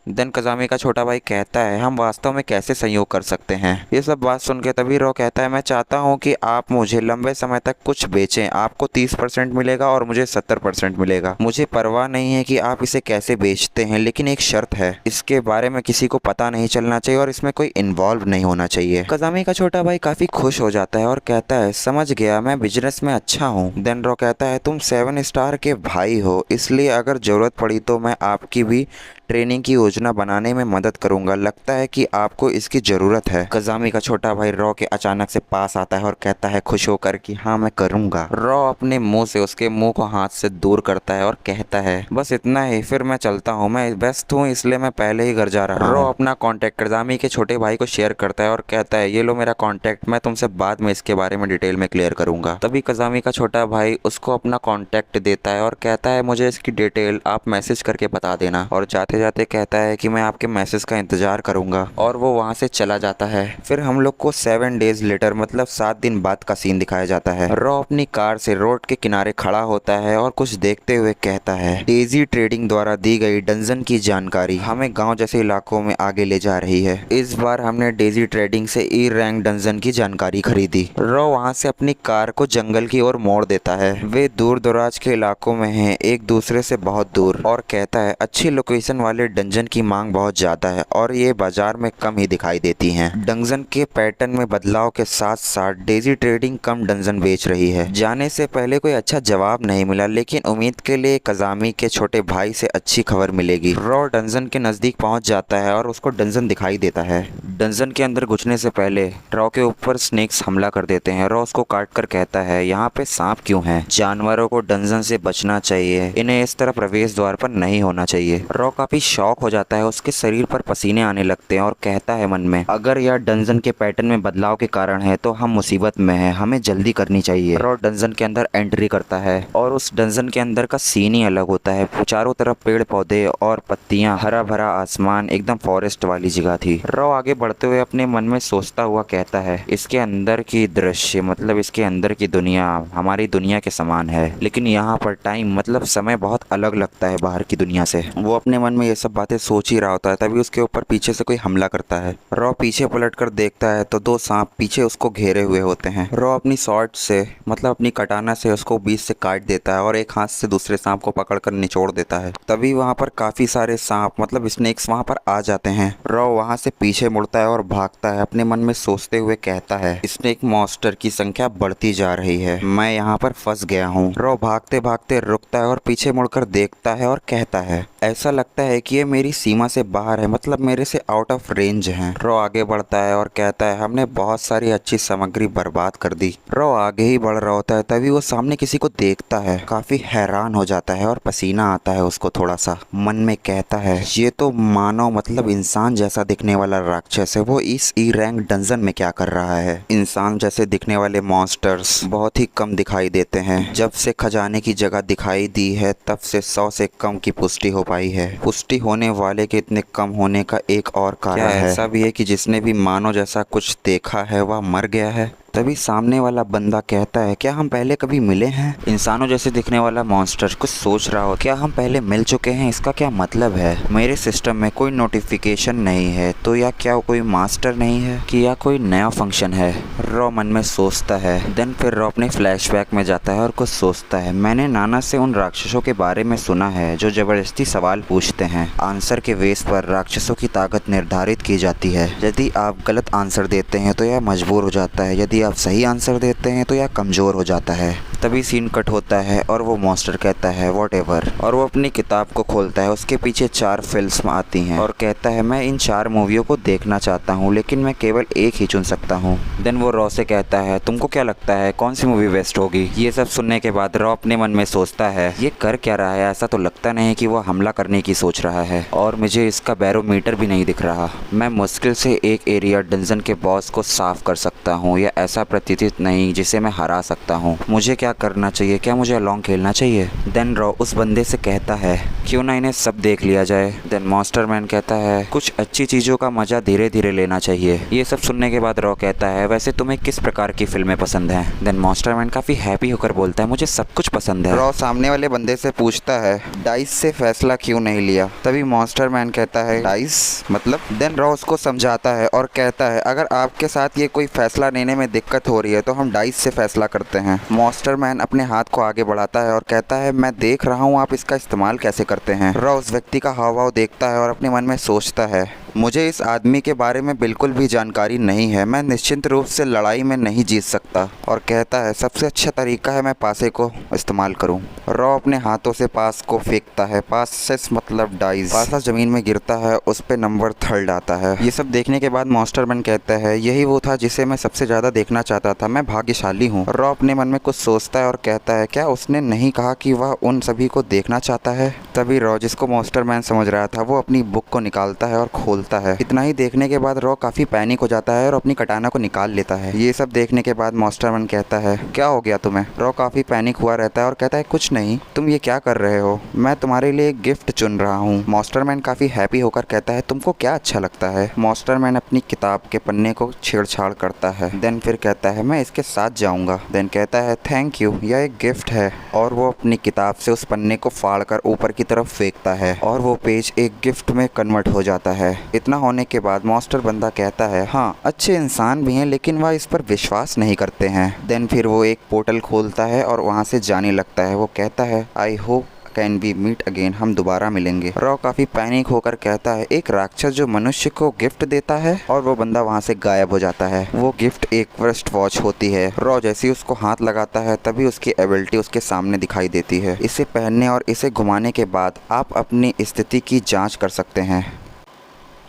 देन कजामी का छोटा भाई कहता है, हम वास्तव में कैसे संयोग कर सकते हैं। ये सब बात सुन के तभी रॉ कहता है, मैं चाहता हूँ कि आप मुझे लंबे समय तक कुछ बेचें। आपको 30% मिलेगा और मुझे 70% मिलेगा। मुझे परवाह नहीं है कि आप इसे कैसे बेचते हैं, लेकिन एक शर्त है, इसके बारे में किसी को पता नहीं चलना चाहिए और इसमें कोई इन्वॉल्व नहीं होना चाहिए। कजामी का छोटा भाई काफी खुश हो जाता है और कहता है, समझ गया, मैं बिजनेस में अच्छा हूँ। देन रॉ कहता है, तुम 7 स्टार के भाई हो, इसलिए अगर जरूरत पड़ी तो मैं आपकी भी ट्रेनिंग की योजना बनाने में मदद करूंगा। लगता है कि आपको इसकी जरूरत है। कजामी का छोटा भाई रॉ के अचानक से पास आता है और कहता है खुश होकर कि हाँ मैं करूंगा। रॉ अपने मुंह से उसके मुंह को हाथ से दूर करता है और कहता है, बस इतना ही, फिर मैं चलता हूँ, मैं व्यस्त हूँ इसलिए मैं पहले ही घर जा रहा हूँ। रॉ अपना कॉन्टैक्ट कजामी के छोटे भाई को शेयर करता है और कहता है, ये लो मेरा कॉन्टैक्ट, मैं तुमसे बाद में इसके बारे में डिटेल में क्लियर करूंगा। तभी कजामी का छोटा भाई उसको अपना कॉन्टैक्ट देता है और कहता है, मुझे इसकी डिटेल आप मैसेज करके बता देना। और जाते जाते कहता है कि मैं आपके मैसेज का इंतजार करूंगा। और वो वहां से चला जाता है। फिर हम लोग को 7 डेज लेटर मतलब 7 दिन बाद का सीन दिखाया जाता है। रॉ अपनी कार से रोड के किनारे खड़ा होता है और कुछ देखते हुए कहता है, डेजी ट्रेडिंग द्वारा दी गई डंजन की जानकारी हमें गांव जैसे इलाकों में आगे ले जा रही है। इस बार हमने डेजी ट्रेडिंग से ई रैंक डंजन की जानकारी खरीदी। रॉ वहां से अपनी कार को जंगल की ओर मोड़ देता है। वे दूर दराज के इलाकों में हैं, एक दूसरे से बहुत दूर, और कहता है, अच्छी लोकेशन वाले डंजन की मांग बहुत ज्यादा है और ये बाजार में कम ही दिखाई देती हैं। डंजन के पैटर्न में बदलाव के साथ साथ डेजी ट्रेडिंग कम डंजन बेच रही है। जाने से पहले कोई अच्छा जवाब नहीं मिला, लेकिन उम्मीद के लिए कजामी के छोटे भाई से अच्छी खबर मिलेगी। रॉ डंजन के नजदीक पहुंच जाता है और उसको डंजन दिखाई देता है। डंजन के अंदर घुसने से पहले रॉ के ऊपर स्नेक्स हमला कर देते हैं। रॉ उसको काट कर कहता है, यहाँ पे सांप क्यों हैं? जानवरों को डंजन से बचना चाहिए, इन्हें इस तरह प्रवेश द्वार पर नहीं होना चाहिए। रॉ काफी शॉक हो जाता है, उसके शरीर पर पसीने आने लगते हैं और कहता है मन में, अगर यह डंजन के पैटर्न में बदलाव के कारण है तो हम मुसीबत में हैं, हमें जल्दी करनी चाहिए। रॉ डंजन के अंदर एंट्री करता है और उस डंजन के अंदर का सीन ही अलग होता है। चारों तरफ पेड़ पौधे और पत्तियां, हरा भरा आसमान, एकदम फॉरेस्ट वाली जगह थी। रॉ आगे बढ़ते हुए अपने मन में सोचता हुआ कहता है, इसके अंदर की दृश्य मतलब इसके अंदर की दुनिया हमारी दुनिया के समान है, लेकिन यहाँ पर टाइम मतलब समय बहुत अलग लगता है बाहर की दुनिया से। वो अपने मन में ये सब बातें सोच ही रहा होता है, तभी उसके ऊपर पीछे से कोई हमला करता है। रॉ पीछे पलट कर देखता है तो 2 सांप पीछे उसको घेरे हुए होते हैं। रॉ अपनी शॉर्ट से मतलब अपनी कटाना से उसको बीच से काट देता है और एक हाथ से दूसरे सांप को पकड़कर निचोड़ देता है। तभी वहाँ पर काफी सारे सांप मतलब स्नेक्स वहाँ पर आ जाते हैं। रॉ वहाँ से पीछे मुड़ता है और भागता है, अपने मन में सोचते हुए कहता है, स्नेक मॉन्स्टर की संख्या बढ़ती जा रही है, मैं यहाँ पर फंस गया हूँ। रॉ भागते भागते रुकता है और पीछे मुड़कर देखता है और कहता है, ऐसा लगता है कि ये मेरी सीमा से बाहर है, मतलब मेरे से आउट ऑफ रेंज है। रॉ आगे बढ़ता है और कहता है, हमने बहुत सारी अच्छी सामग्री बर्बाद कर दी। रॉ आगे ही बढ़ रहा होता है, तभी वो सामने किसी को देखता है, काफी हैरान हो जाता है और पसीना आता है उसको थोड़ा सा। मन में कहता है, ये तो मानव मतलब इंसान जैसा दिखने वाला राक्षस है, वो इस ई रैंक डंजन में क्या कर रहा है? इंसान जैसे दिखने वाले मॉन्स्टर्स बहुत ही कम दिखाई देते हैं। जब से खजाने की जगह दिखाई दी है तब से 100 से कम की पुष्टि हो पाई है। पुष्टि होने वाले के इतने कम होने का एक और कारण है, ऐसा भी है कि जिसने भी मानव जैसा कुछ देखा है वह मर गया है। तभी सामने वाला बंदा कहता है, क्या हम पहले कभी मिले हैं? इंसानों जैसे दिखने वाला मॉन्स्टर कुछ सोच रहा हो, क्या हम पहले मिल चुके हैं? इसका क्या मतलब है? मेरे सिस्टम में कोई नोटिफिकेशन नहीं है, तो या क्या कोई मास्टर नहीं है कि या कोई नया फंक्शन है? रॉ मन में सोचता है। देन फिर रॉ अपने फ्लैशबैक में जाता है और कुछ सोचता है, मैंने नाना से उन राक्षसों के बारे में सुना है जो जबरदस्ती सवाल पूछते हैं। आंसर के बेस पर राक्षसों की ताकत निर्धारित की जाती है। यदि आप गलत आंसर देते हैं तो यह मजबूर हो जाता है, यदि आप सही आंसर देते हैं तो यह कमजोर हो जाता है। तभी सीन कट होता है और वो मॉन्स्टर कहता है, व्हाटएवर, और वो अपनी किताब को खोलता है। उसके पीछे 4 फिल्म आती हैं और कहता है, मैं इन 4 मूवियों को देखना चाहता हूँ, लेकिन मैं केवल एक ही चुन सकता हूँ। देन वो रॉ से कहता है, तुमको क्या लगता है कौन सी मूवी बेस्ट होगी? ये सब सुनने के बाद रॉ अपने मन में सोचता है, ये कर क्या रहा है? ऐसा तो लगता नहीं कि वो हमला करने की सोच रहा है और मुझे इसका बैरोमीटर भी नहीं दिख रहा। मैं मुश्किल से एक एरिया डंजन के बॉस को साफ कर सकता हूँ, या ऐसा प्रतीत नहीं जिसे मैं हरा सकता हूँ। मुझे क्या करना चाहिए? क्या मुझे अलोंग खेलना चाहिए? देन रॉ उस बंदे से कहता है, क्यों ना इन्हें सब देख लिया जाए। देन मास्टरमैन कहता है, कुछ अच्छी चीज़ों का मजा धीरे धीरे लेना चाहिए। ये सब सुनने के बाद रॉ कहता है, वैसे तुम्हें किस प्रकार की फिल्में पसंद हैं? देन मास्टरमैन काफ़ी हैप्पी होकर बोलता है, मुझे सब कुछ पसंद है। रॉ सामने वाले बंदे से पूछता है, डाइस से फैसला क्यों नहीं लिया? तभी मास्टरमैन कहता है, डाइस मतलब? देन रॉ उसको समझाता है और कहता है, अगर आपके साथ ये कोई फैसला लेने में दिक्कत हो रही है तो हम डाइस से फैसला करते हैं। मास्टरमैन अपने हाथ को आगे बढ़ाता है और कहता है, मैं देख रहा हूँ आप इसका इस्तेमाल कैसे करते हैं। रॉ उस व्यक्ति का हाव भाव देखता है और अपने मन में सोचता है, मुझे इस आदमी के बारे में बिल्कुल भी जानकारी नहीं है, मैं निश्चित रूप से लड़ाई में नहीं जीत सकता। और कहता है, सबसे अच्छा तरीका है मैं पासे को इस्तेमाल करूं। रॉ अपने हाथों से पास को फेंकता है। पासेस मतलब डाइस। पासा जमीन में गिरता है, उस पे नंबर 3 आता है। ये सब देखने के बाद मास्टरमैन कहता है, यही वो था जिसे मैं सबसे ज़्यादा देखना चाहता था, मैं भाग्यशाली हूँ। रॉ अपने मन में कुछ सोचता है और कहता है, क्या उसने नहीं कहा कि वह उन सभी को देखना चाहता है? तभी रॉ, जिसको मास्टरमैन समझ रहा था, वो अपनी बुक को निकालता है और खोलता है। इतना ही देखने के बाद रॉ काफी पैनिक हो जाता है और अपनी कटाना को निकाल लेता है। ये सब देखने के बाद मास्टरमैन कहता है, क्या हो गया तुम्हें? रॉ काफी पैनिक हुआ रहता है और कहता है, कुछ नहीं, तुम ये क्या कर रहे हो? मैं तुम्हारे लिए एक गिफ्ट चुन रहा हूँ। मास्टरमैन काफी हैप्पी होकर कहता है, तुमको क्या अच्छा लगता है? मास्टरमैन अपनी किताब के पन्ने को छेड़छाड़ करता है। देन फिर कहता है, मैं इसके साथ जाऊंगा। देन कहता है, थैंक यू, यह एक गिफ्ट है। और वो अपनी किताब से उस पन्ने को फाड़कर ऊपर की तरफ फेंकता है और वो पेज एक गिफ्ट में कन्वर्ट हो जाता है। इतना होने के बाद मास्टर बंदा कहता है, हाँ अच्छे इंसान भी हैं, लेकिन वह इस पर विश्वास नहीं करते हैं। देन फिर वो एक पोर्टल खोलता है और वहाँ से जाने लगता है। वो कहता है, I hope can we meet again, हम दोबारा मिलेंगे। रॉ काफी पैनिक होकर कहता है एक राक्षस जो मनुष्य को गिफ्ट देता है, और वो बंदा वहाँ से गायब हो जाता है। वो गिफ्ट एक वेस्ट वॉच होती है। रॉ जैसे ही उसको हाथ लगाता है तभी उसकी एबिलिटी उसके सामने दिखाई देती है। इसे पहनने और इसे घुमाने के बाद आप अपनी स्थिति की जांच कर सकते हैं।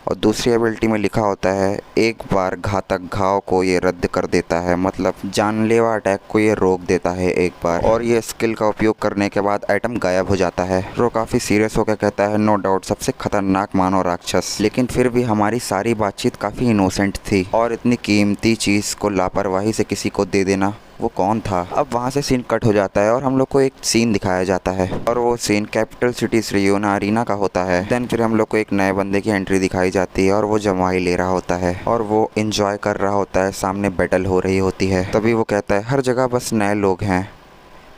और दूसरी एबिलिटी में लिखा होता है एक बार घातक घाव को ये रद्द कर देता है, मतलब जानलेवा अटैक को ये रोक देता है एक बार। और ये स्किल का उपयोग करने के बाद आइटम गायब हो जाता है। रो काफ़ी सीरियस होकर कहता है नो डाउट सबसे खतरनाक मानव राक्षस, लेकिन फिर भी हमारी सारी बातचीत काफ़ी इनोसेंट थी, और इतनी कीमती चीज़ को लापरवाही से किसी को दे देना वो कौन था। अब वहाँ से सीन कट हो जाता है और हम लोग को एक सीन दिखाया जाता है, और वो scene capital city Riyona arena का होता है। देन फिर हम लोग को एक नए बंदे की एंट्री दिखाई जाती है, और वो जमाई ले रहा होता है और वो एंजॉय कर रहा होता है। सामने बैटल हो रही होती है। तभी वो कहता है हर जगह बस नए लोग हैं,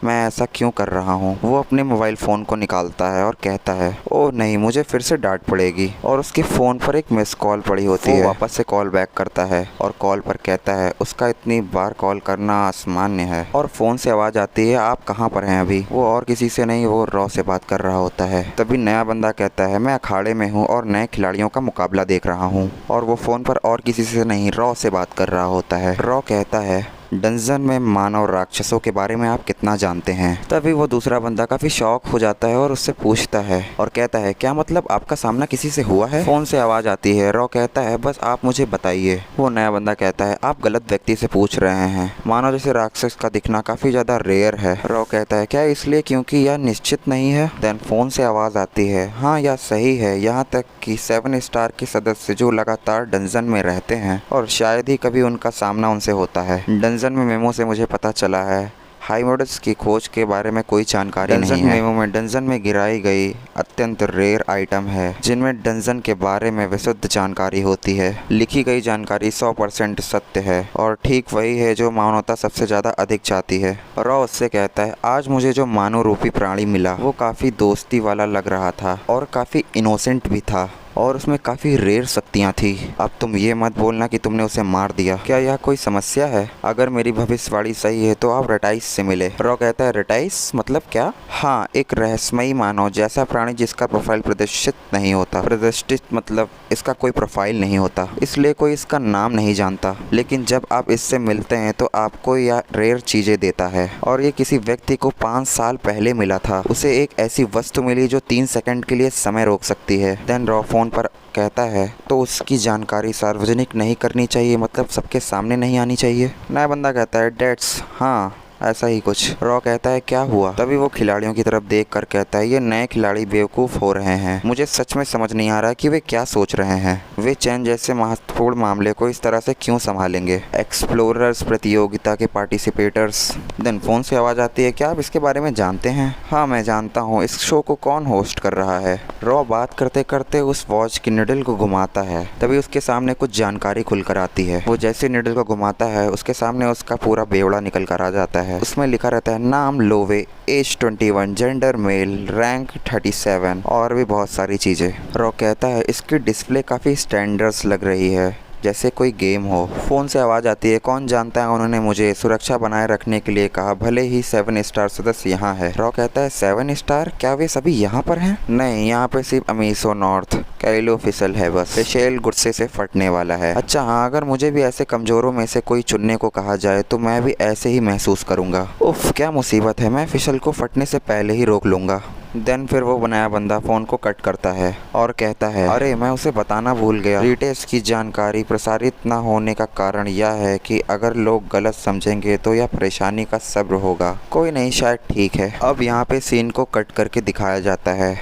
मैं ऐसा क्यों कर रहा हूँ। वो अपने मोबाइल फ़ोन को निकालता है और कहता है ओह नहीं, मुझे फिर से डांट पड़ेगी। और उसके फ़ोन पर एक मिस कॉल पड़ी होती है। वापस से कॉल बैक करता है और कॉल पर कहता है उसका इतनी बार कॉल करना असामान्य है। और फ़ोन से आवाज़ आती है आप कहाँ पर हैं अभी। वो और किसी से नहीं, वो रॉ से बात कर रहा होता है। तभी नया बंदा कहता है मैं अखाड़े में हूँ और नए खिलाड़ियों का मुकाबला देख रहा हूँ। और वो फ़ोन पर और किसी से नहीं, रॉ से बात कर रहा होता है। रॉ कहता है डंजन में मानव राक्षसों के बारे में आप कितना जानते हैं। तभी वो दूसरा बंदा काफ़ी शॉक हो जाता है और उससे पूछता है और कहता है क्या मतलब आपका सामना किसी से हुआ है। फ़ोन से आवाज़ आती है। रॉ कहता है बस आप मुझे बताइए। वो नया बंदा कहता है आप गलत व्यक्ति से पूछ रहे हैं, मानव जैसे राक्षस का दिखना काफ़ी ज़्यादा रेयर है। रॉ कहता है क्या इसलिए क्योंकि यह निश्चित नहीं है। देन फ़ोन से आवाज़ आती है हाँ यह सही है, यहाँ तक कि 7 स्टार के सदस्य जो लगातार डंजन में रहते हैं और शायद ही कभी उनका सामना उनसे होता है। डंजन में मेमो से मुझे पता चला है हाई मॉडल्स की खोज के बारे में कोई जानकारी नहीं है। मेमो में डंजन में गिराई गई अत्यंत रेयर आइटम है जिनमें डंजन के बारे में विशुद्ध जानकारी होती है। लिखी गई जानकारी 100% सत्य है और ठीक वही है जो मानवता सबसे ज़्यादा अधिक चाहती है। रॉ उससे कहता है आज मुझे जो मानव रूपी प्राणी मिला वो काफ़ी दोस्ती वाला लग रहा था और काफ़ी इनोसेंट भी था और उसमें काफ़ी रेयर शक्तियाँ थी। अब तुम ये मत बोलना कि तुमने उसे मार दिया। क्या यह कोई समस्या है? अगर मेरी भविष्यवाणी सही है तो आप रेटाइस से मिले। रॉ कहता है रेटाइस मतलब क्या? हाँ, एक रहस्यमयी मानव जैसा प्राणी जिसका प्रोफाइल प्रदर्शित नहीं होता। प्रदर्शित मतलब इसका कोई प्रोफाइल नहीं होता, इसलिए कोई इसका नाम नहीं जानता। लेकिन जब आप इससे मिलते हैं तो आपको यह रेयर चीज़ें देता है। और ये किसी व्यक्ति को 5 साल पहले मिला था। उसे एक ऐसी वस्तु मिली जो 3 सेकंड के लिए समय रोक सकती है। देन रॉ फोन पर कहता है तो उसकी जानकारी सार्वजनिक नहीं करनी चाहिए, मतलब सबके सामने नहीं आनी चाहिए। नया बंदा कहता है डेट्स हाँ ऐसा ही कुछ। रॉ कहता है क्या हुआ? तभी वो खिलाड़ियों की तरफ देख कर कहता है ये नए खिलाड़ी बेवकूफ़ हो रहे हैं। मुझे सच में समझ नहीं आ रहा कि वे क्या सोच रहे हैं। वे चैन जैसे महत्वपूर्ण मामले को इस तरह से क्यों संभालेंगे। एक्सप्लोरर्स प्रतियोगिता के पार्टिसिपेटर्स। देन फोन से आवाज़ आती है क्या आप इसके बारे में जानते हैं? हाँ मैं जानता हूँ। इस शो को कौन होस्ट कर रहा है? रॉ बात करते करते उस वॉच की निडल को घुमाता है। तभी उसके सामने कुछ जानकारी खुलकर आती है। वो जैसे निडल को घुमाता है उसके सामने उसका पूरा बेवड़ा निकल कर आ जाता है। उसमें लिखा रहता है नाम लोवे, एज 21, जेंडर मेल, रैंक 37 और भी बहुत सारी चीज़ें। रॉ कहता है इसकी डिस्प्ले काफ़ी स्टैंडर्ड्स लग रही है, जैसे कोई गेम हो। फ़ोन से आवाज़ आती है कौन जानता है उन्होंने मुझे सुरक्षा बनाए रखने के लिए कहा, भले ही 7 स्टार सदस्य यहाँ है। रॉ कहता है 7 स्टार? क्या वे सभी यहाँ पर हैं? नहीं, यहाँ पे सिर्फ अमीसो नॉर्थ कैलो फिसल है बस। फिशेल गुस्से से फटने वाला है। अच्छा हाँ, अगर मुझे भी ऐसे कमज़ोरों में से कोई चुनने को कहा जाए तो मैं भी ऐसे ही महसूस करूँगा। उफ क्या मुसीबत है, मैं फिशल को फटने से पहले ही रोक लूँगा। देन फिर वो बनाया बंदा फ़ोन को कट करता है और कहता है अरे मैं उसे बताना भूल गया। रीटेस्ट की जानकारी प्रसारित न होने का कारण यह है कि अगर लोग गलत समझेंगे तो यह परेशानी का सब्र होगा। कोई नहीं, शायद ठीक है। अब यहाँ पे सीन को कट करके दिखाया जाता है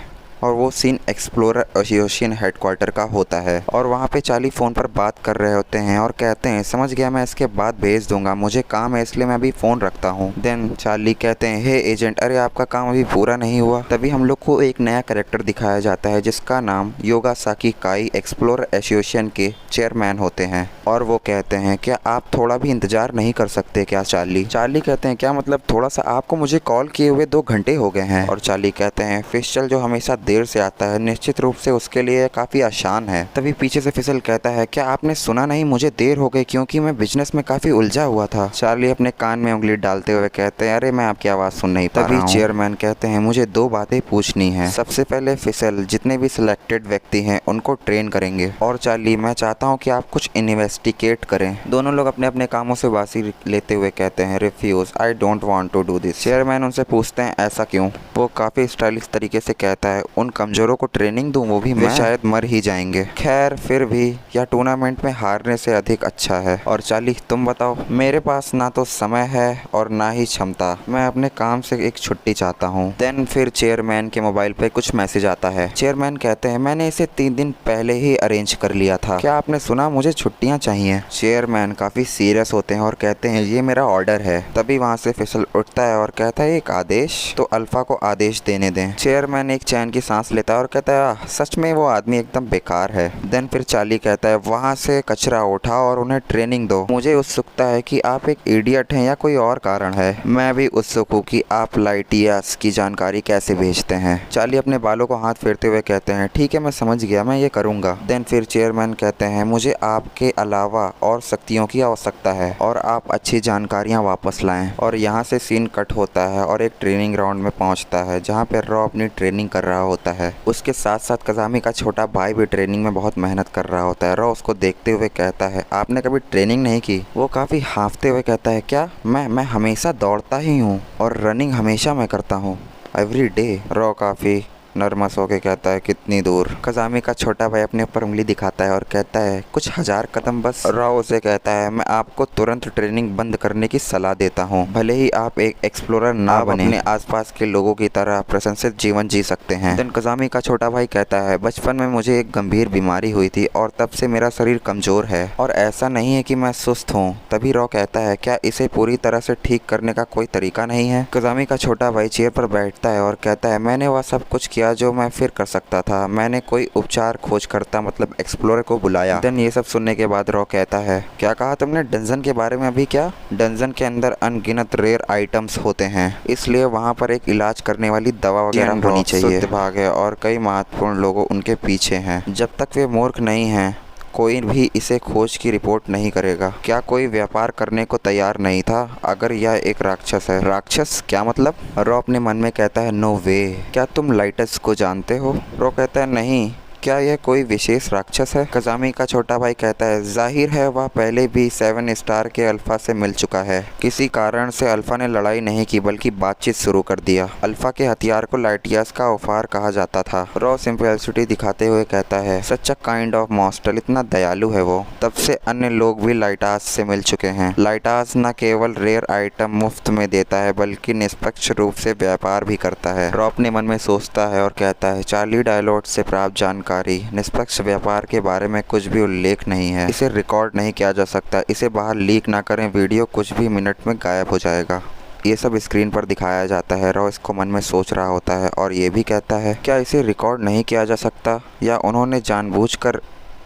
और वो सीन एक्सप्लोरर एसोसिएशन हेडक्वार्टर का होता है और वहाँ पे चार्ली फ़ोन पर बात कर रहे होते हैं और कहते हैं समझ गया, मैं इसके बाद भेज दूंगा, मुझे काम है इसलिए मैं अभी फ़ोन रखता हूँ। देन चार्ली कहते हैं हे एजेंट, अरे आपका काम अभी पूरा नहीं हुआ। तभी हम लोग को एक नया कैरेक्टर दिखाया जाता है जिसका नाम योगासाकी काई एक्सप्लोरर एसोसिएशन के चेयरमैन होते हैं और वो कहते हैं क्या आप थोड़ा भी इंतज़ार नहीं कर सकते क्या चार्ली? चार्ली कहते हैं क्या मतलब थोड़ा सा? आपको मुझे कॉल किए हुए 2 घंटे हो गए हैं। और चार्ली कहते हैं फिशल जो हमेशा देर से आता है, निश्चित रूप से उसके लिए काफी आसान है। तभी पीछे से फिसल कहता है, क्या आपने सुना नहीं, मुझे देर हो गई क्योंकि मैं बिजनेस में काफी उलझा हुआ था। चार्ली अपने कान में उंगली डालते हुए कहते हैं, अरे मैं आपकी आवाज सुन नहीं पा रहा हूं। तभी चेयरमैन कहते हैं, मुझे 2 बातें पूछनी है। सबसे पहले फिसल जितने भी सिलेक्टेड व्यक्ति हैं उनको ट्रेन करेंगे, और चार्ली मैं चाहता हूँ कि आप कुछ इन्वेस्टिगेट करें। दोनों लोग अपने अपने कामों से वासी लेते हुए कहते हैं, refuse, I don't want to do this. Chairman उनसे पूछते हैं, ऐसा क्यों? वो काफी स्टाइलिश तरीके से कहता है, उन कमजोरों को ट्रेनिंग दूं, वो भी मैं, शायद मर ही जाएंगे। खैर फिर भी यह टूर्नामेंट में हारने से अधिक अच्छा है। और चार्ली तुम बताओ? मेरे पास ना तो समय है और ना ही क्षमता, मैं अपने काम से एक छुट्टी चाहता हूँ। देन फिर चेयरमैन के मोबाइल पे कुछ मैसेज आता है। चेयरमैन कहते हैं, मैंने इसे 3 दिन पहले ही अरेंज कर लिया था, क्या आपने सुना? मुझे छुट्टियाँ चाहिए। चेयरमैन काफी सीरियस होते हैं और कहते हैं, ये मेरा ऑर्डर है। तभी वहाँ से फिसल उठता है और कहता है, एक आदेश? तो अल्फा को आदेश देने दें। चेयरमैन एक चैन की सांस लेता है और कहता है, सच में वो आदमी एकदम बेकार है। देन फिर चार्ली कहता है, वहाँ से कचरा उठाओ और उन्हें ट्रेनिंग दो। मुझे उत्सुकता है कि आप एक इडियट हैं या कोई और कारण है। मैं भी उत्सुक हूँ कि आप लाइटियास की जानकारी कैसे भेजते हैं। चार्ली अपने बालों को हाथ फेरते हुए कहते हैं, ठीक है मैं समझ गया, मैं ये करूँगा। देन फिर चेयरमैन कहते हैं, मुझे आपके अलावा और शक्तियों की आवश्यकता है और आप अच्छी जानकारियाँ वापस लाएं। और यहाँ से सीन कट होता है और एक ट्रेनिंग ग्राउंड में पहुँचता है जहाँ पे रॉ अपनी ट्रेनिंग कर रहा होता है। उसके साथ साथ कज़ामी का छोटा भाई भी ट्रेनिंग में बहुत मेहनत कर रहा होता है। रॉ उसको देखते हुए कहता है, आपने कभी ट्रेनिंग नहीं की? वो काफ़ी हाँफते हुए कहता है, क्या मैं हमेशा दौड़ता ही हूँ और रनिंग हमेशा मैं करता हूँ, एवरी डे। रॉ काफ़ी नर्वस होके कहता है, कितनी दूर? कज़ामी का छोटा भाई अपने ऊपर उंगली दिखाता है और कहता है, कुछ 1000 कदम बस। रॉ उसे कहता है, मैं आपको तुरंत ट्रेनिंग बंद करने की सलाह देता हूँ, भले ही आप एक एक्सप्लोरर ना बने, अपने आसपास के लोगों की तरह प्रशंसित जीवन जी सकते हैं। देन कज़ामी का छोटा भाई कहता है, बचपन में मुझे एक गंभीर बीमारी हुई थी और तब से मेरा शरीर कमजोर है और ऐसा नहीं है कि मैं सुस्त हूँ। तभी रॉ कहता है, क्या इसे पूरी तरह से ठीक करने का कोई तरीका नहीं है? कज़ामी का छोटा भाई चेयर पर बैठता है और कहता है, मैंने वह सब कुछ किया जो मैं फिर कर सकता था। मैंने कोई उपचार खोज करता, मतलब एक्सप्लोरर को बुलाया। देन ये सब सुनने के बाद रॉ कहता है, क्या कहा तुमने? डंजन के बारे में? अभी क्या? डंजन के अंदर अनगिनत रेयर आइटम्स होते हैं, इसलिए वहाँ पर एक इलाज करने वाली दवा वगैरह होनी चाहिए। भाग है और कई महत्वपूर्ण लोग उनके पीछे हैं। जब तक वे मूर्ख नहीं हैं कोई भी इसे खोज की रिपोर्ट नहीं करेगा। क्या कोई व्यापार करने को तैयार नहीं था अगर यह एक राक्षस है? राक्षस? क्या मतलब? रॉ अपने मन में कहता है, नो वे। क्या तुम लाइटस को जानते हो? रॉ कहता है, नहीं। क्या यह कोई विशेष राक्षस है? कज़ामी का छोटा भाई कहता है, जाहिर है वह पहले भी 7 स्टार के अल्फा से मिल चुका है। किसी कारण से अल्फा ने लड़ाई नहीं की बल्कि बातचीत शुरू कर दिया। अल्फा के हथियार को लाइटियास का उपहार कहा जाता था। रॉ सिंपलिसिटी दिखाते हुए कहता है, सच अ काइंड ऑफ मॉन्स्टर, इतना दयालु है वो। तब से अन्य लोग भी लाइटास से मिल चुके हैं। लाइटास न केवल रेयर आइटम मुफ्त में देता है बल्कि निष्पक्ष रूप से व्यापार भी करता है। रॉ अपने मन में सोचता है और कहता है, चार्ली डायलॉट से प्राप्त जानकारी निष्पक्ष व्यापार के बारे में कुछ भी उल्लेख नहीं है। इसे रिकॉर्ड नहीं किया जा सकता। इसे बाहर लीक ना करें, वीडियो कुछ भी मिनट में गायब हो जाएगा। ये सब स्क्रीन पर दिखाया जाता है। रॉ इसको मन में सोच रहा होता है और ये भी कहता है, क्या इसे रिकॉर्ड नहीं किया जा सकता या उन्होंने जानबूझकर